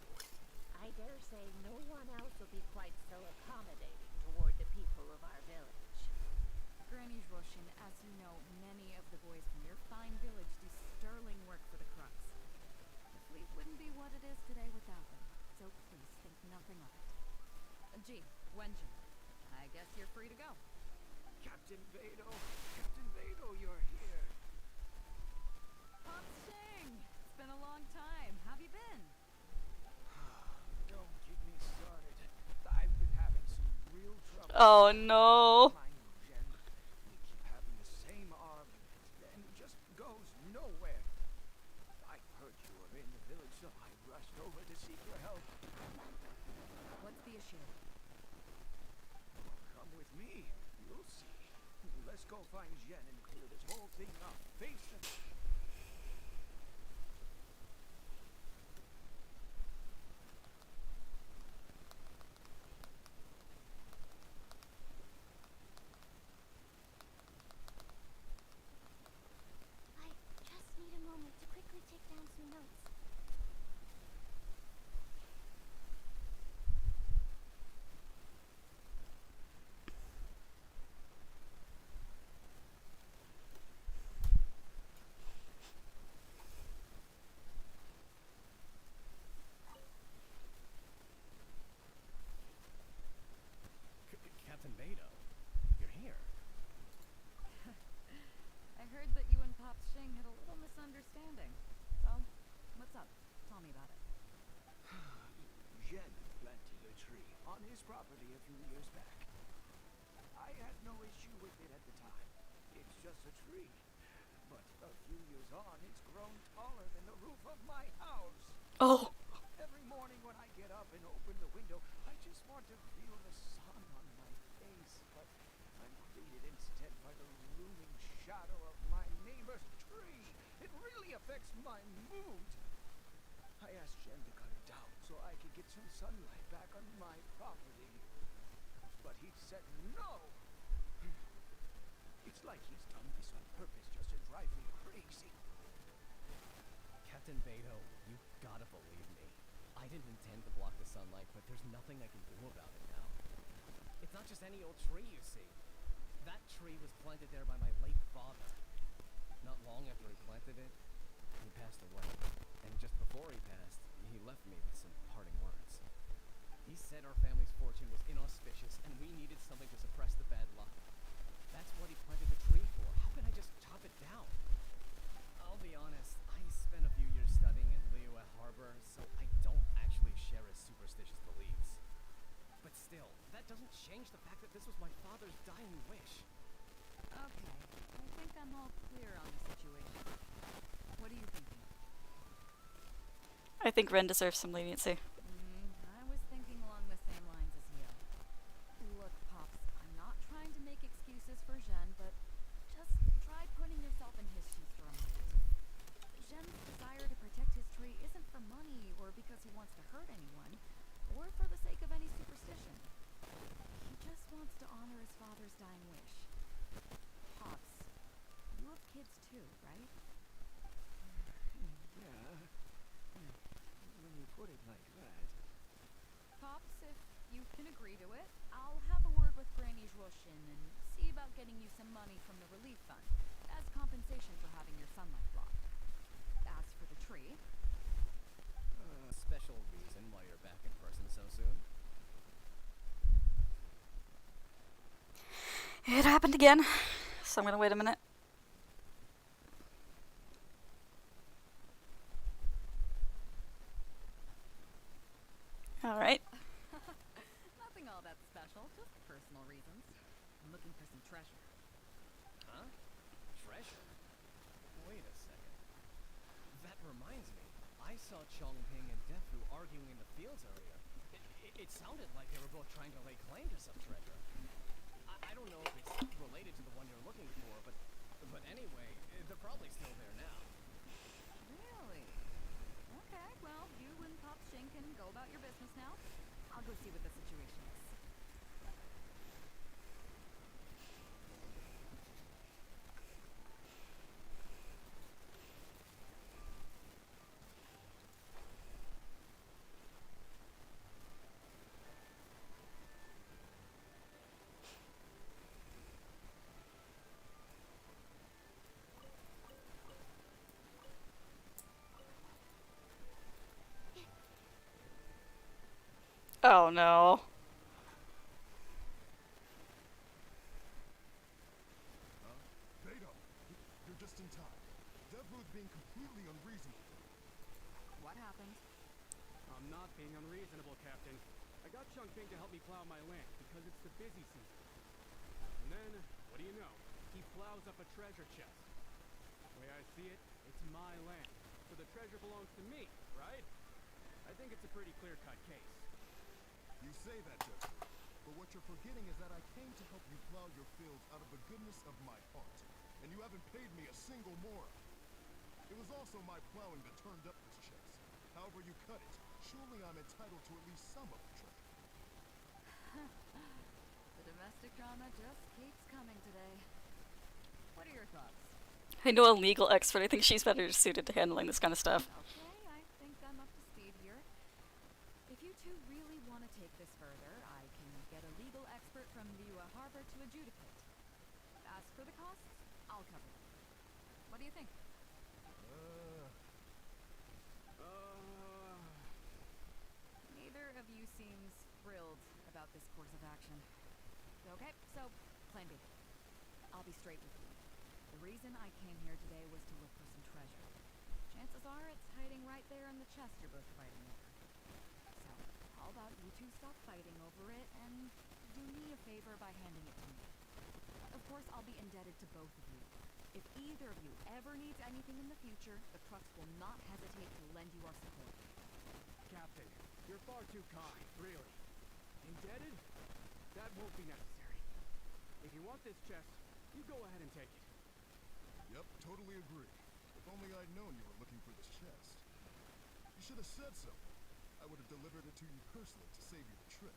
I dare say no one else will be quite so accommodating toward the people of our village. Granny Roshin, as you know, many of the boys from your fine village do sterling work for the Crux. The fleet wouldn't be what it is today without them, so please think nothing of it. Gee, Wenjin, I guess you're free to go. Captain Beto, you're here. Pop Shing! It's been a long time. How have you been? Don't get me started. I've been having some real trouble. Oh no. I know, Jen. We keep having the same argument, and it just goes nowhere. I heard you were in the village, so I rushed over to seek your help. What's the issue? Come with me. You'll see. Let's go find Jen and clear this whole thing up. Face it. I just need a moment to quickly take down some notes. Captain Beto, you're here. I heard that you and Pop Shing had a little misunderstanding. So, what's up? Tell me about it. Jen planted a tree on his property a few years back. I had no issue with it at the time. It's just a tree. But a few years on, it's grown taller than the roof of my house. Oh. Every morning when I get up and open the window, I just want to feel the sun on my face. But I'm greeted instead by the looming shadow of my neighbor's tree. It really affects my mood. I asked Jen to cut it down so I could get some sunlight back on my property. But he said no. It's like he's done this on purpose just to drive me crazy. Captain Beto, you gotta believe me. I didn't intend to block the sunlight, but there's nothing I can do about it now. It's not just any old tree, you see. That tree was planted there by my late father. Not long after he planted it, he passed away. And just before he passed, he left me with some parting words. He said our family's fortune was inauspicious, and we needed something to suppress the bad luck. That's what he planted the tree for. How can I just chop it down? I'll be honest, I spent a few years studying in Liyue Harbor, so I don't actually share his superstitious beliefs. But still, that doesn't change the fact that this was my father's dying wish. Okay, I think I'm all clear on the situation. What are you thinking? I think Ren deserves some leniency. I was thinking along the same lines as you. Look, Pops, I'm not trying to make excuses for Zhen, but just try putting yourself in his shoes for a moment. Zhen's desire to protect his tree isn't for money or because he wants to hurt anyone, or for the sake of any superstition. He just wants to honor his father's dying wish. Pops, you have kids too, right? Yeah. When you put it like that. Pops, if you can agree to it, I'll have a word with Granny Roshin and see about getting you some money from the relief fund as compensation for having your sunlight blocked. As for the tree, Special reason why you're back in person so soon? It happened again. So I'm gonna wait a minute. Alright. nothing all that special, just personal reasons. I'm looking for some treasure. Huh? Treasure? Wait a second. That reminds me. I saw Chongping and Defu arguing in the fields earlier. It sounded like they were both trying to lay claim to some treasure. I don't know if it's related to the one you're looking for, but anyway, they're probably still there now. Oh no. Huh? Beto, you're just in time. Devru's being completely unreasonable. What happened? I'm not being unreasonable, Captain. I got Chongping to help me plow my land because it's the busy season. And then, what do you know? He plows up a treasure chest. The way I see it, it's my land. So the treasure belongs to me, right? I think it's a pretty clear-cut case. You say that, Devru, but what you're forgetting is that I came to help you plow your fields out of the goodness of my heart, and you haven't paid me a single mora. It was also my plowing that turned up this chest. However you cut it, surely I'm entitled to at least some of the treasure. The domestic drama just keeps coming today. What are your thoughts? I know a legal expert. I think she's better suited to handling this kind of stuff. Okay, I think I'm up to speed here. If you two really want to take this further, I can get a legal expert from Liyue Harbor to adjudicate. As for the costs, I'll cover them. What do you think? Neither of you seems thrilled about this course of action. Okay, so, plan B. I'll be straight with you. The reason I came here today was to look for some treasure. Chances are it's hiding right there in the chest you're both fighting over. So, how about you two stop fighting over it and do me a favor by handing it to me? Of course, I'll be indebted to both of you. If either of you ever needs anything in the future, the Crux will not hesitate to lend you our support. Captain, you're far too kind, really. Indebted? That won't be necessary. If you want this chest, you go ahead and take it. Yep, totally agree. If only I'd known you were looking for this chest. You should have said so. I would have delivered it to you personally to save you the trip.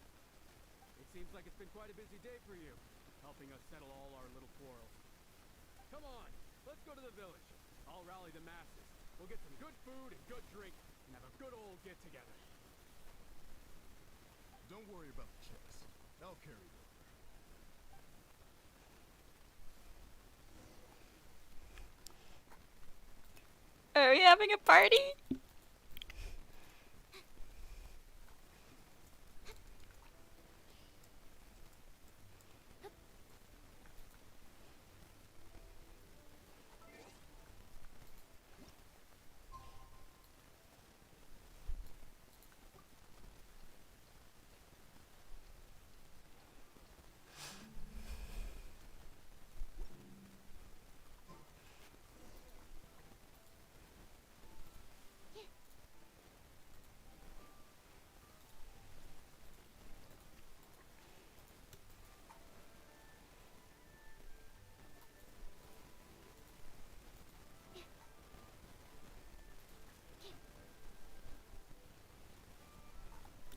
It seems like it's been quite a busy day for you, helping us settle all our little quarrels. Come on, let's go to the village. I'll rally the masses. We'll get some good food and good drink and have a good old get-together. Don't worry about the chest. I'll carry it over. Are we having a party?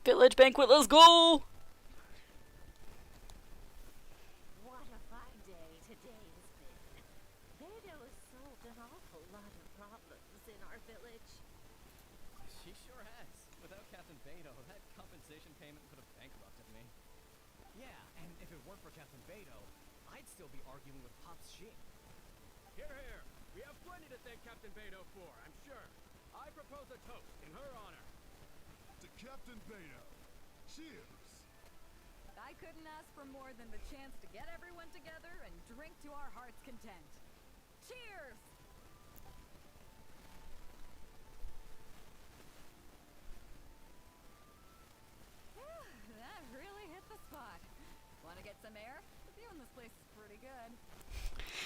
Village banquet, let's go! What a fine day today has been. Beto has solved an awful lot of problems in our village. She sure has. Without Captain Beto, that compensation payment would have bankrupted me. Yeah, and if it weren't for Captain Beto, I'd still be arguing with Pop's sheep. Here, here. We have plenty to thank Captain Beto for, I'm sure. I propose a toast in her honor. To Captain Beto. Cheers! I couldn't ask for more than the chance to get everyone together and drink to our heart's content. Cheers! That really hit the spot. Want to get some air? The view in this place is pretty good.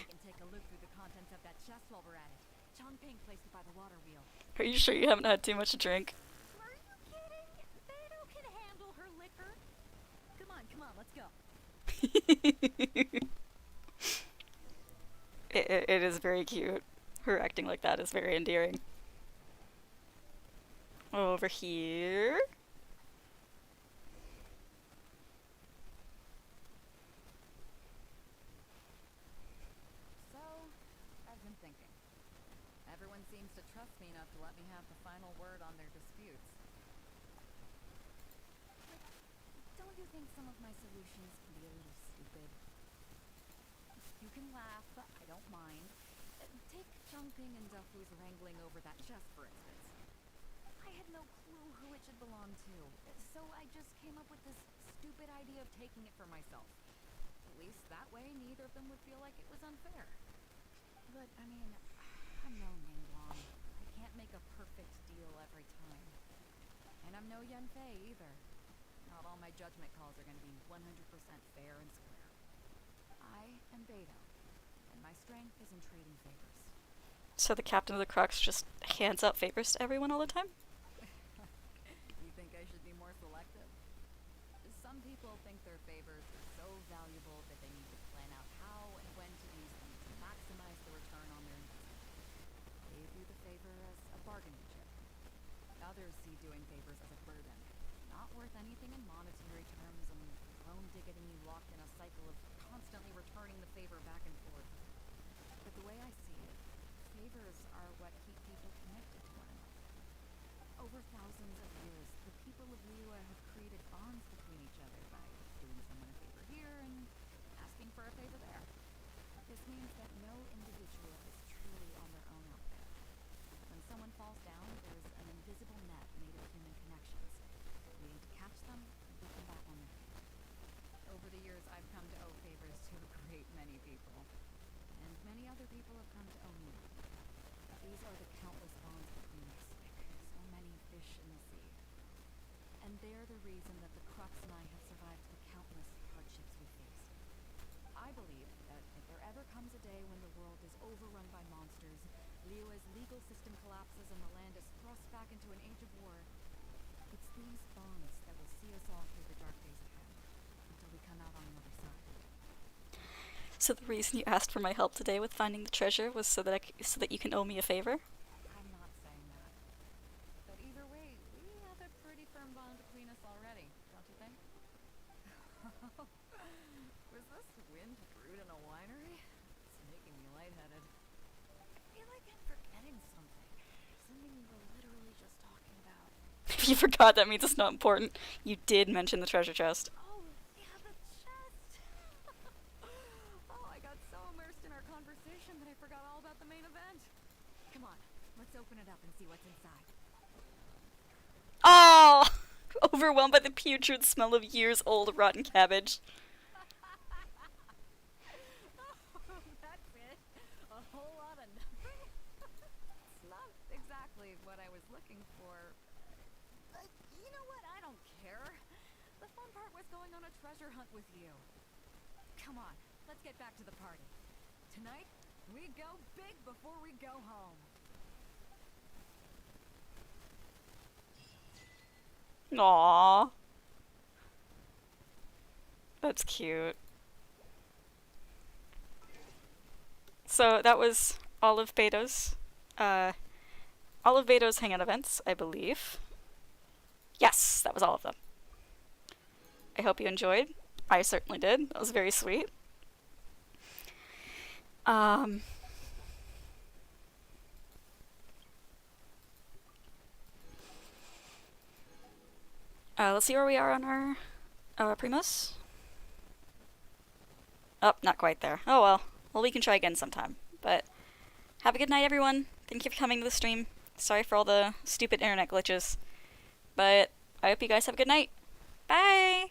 We can take a look through the contents of that chest while we're at it. Chongping placed it by the water wheel. Are you sure you haven't had too much to drink? Are you kidding? Beto can handle her liquor. Come on, let's go. It is very cute. Her acting like that is very endearing. Over here. So, I've been thinking. Everyone seems to trust me enough to let me have the final word on their disputes. But don't you think some of my solutions can be a little stupid? You can laugh, but I don't mind. Take Chongping and Duffy's wrangling over that chest, for instance. I had no clue who it should belong to. So I just came up with this stupid idea of taking it for myself. At least that way, neither of them would feel like it was unfair. But, I mean, I'm no Ningguang. I can't make a perfect deal every time. And I'm no Yanfei either. Not all my judgment calls are going to be 100% fair and square. I am Beto, and my strength is in trading favors. So the captain of the Crux just hands out favors to everyone all the time? You think I should be more selective? Some people think their favors are so valuable that they need to plan out how and when to use them to maximize the return on their investment. They view the favor as a bargaining chip. Others see doing favors as a burden, not worth anything in monetary terms, and prone to getting you locked in a cycle of constantly returning the favor back and forth. But the way I see it, favors are what keep people connected to one another. Over thousands of years, the people of Liyue have created bonds between each other by doing someone a favor here and asking for a favor there. This means that no individual is truly on their own out there. When someone falls down, there's an invisible net made of human connections, waiting to catch them and put them back on their feet. Over the years, I've come to owe favors to a great many people, and many other people have come to owe me. These are the countless bonds between us, like so many fish in the sea. And they're the reason that the Crux and I have survived the countless hardships we faced. I believe that if there ever comes a day when the world is overrun by monsters, Liyue's legal system collapses and the land is thrust back into an age of war, it's these bonds that will see us all through the dark days ahead, until we come out on the other side. So the reason you asked for my help today with finding the treasure was so that you can owe me a favor? I'm not saying that. But either way, we have a pretty firm bond between us already, don't you think? Was this wind brewed in a winery? It's making me lightheaded. I feel like I'm forgetting something. Something we were literally just talking about. If you forgot, that means it's not important. You did mention the treasure chest. Oh, yeah, the chest! Oh, I got so immersed in our conversation that I forgot all about the main event. Come on, let's open it up and see what's inside. Oh! Overwhelmed by the putrid smell of years-old rotten cabbage. Oh, that's it. A whole lot of nothing. It's not exactly what I was looking for. But you know what? I don't care. The fun part was going on a treasure hunt with you. Come on, let's get back to the party. Tonight, we go big before we go home. Aww. That's cute. So that was all of Beto's hangout events, I believe. Yes, that was all of them. I hope you enjoyed. I certainly did. That was very sweet. Let's see where we are on our Primos. Oh, not quite there. Oh well. Well, we can try again sometime. But have a good night, everyone. Thank you for coming to the stream. Sorry for all the stupid internet glitches. But I hope you guys have a good night. Bye!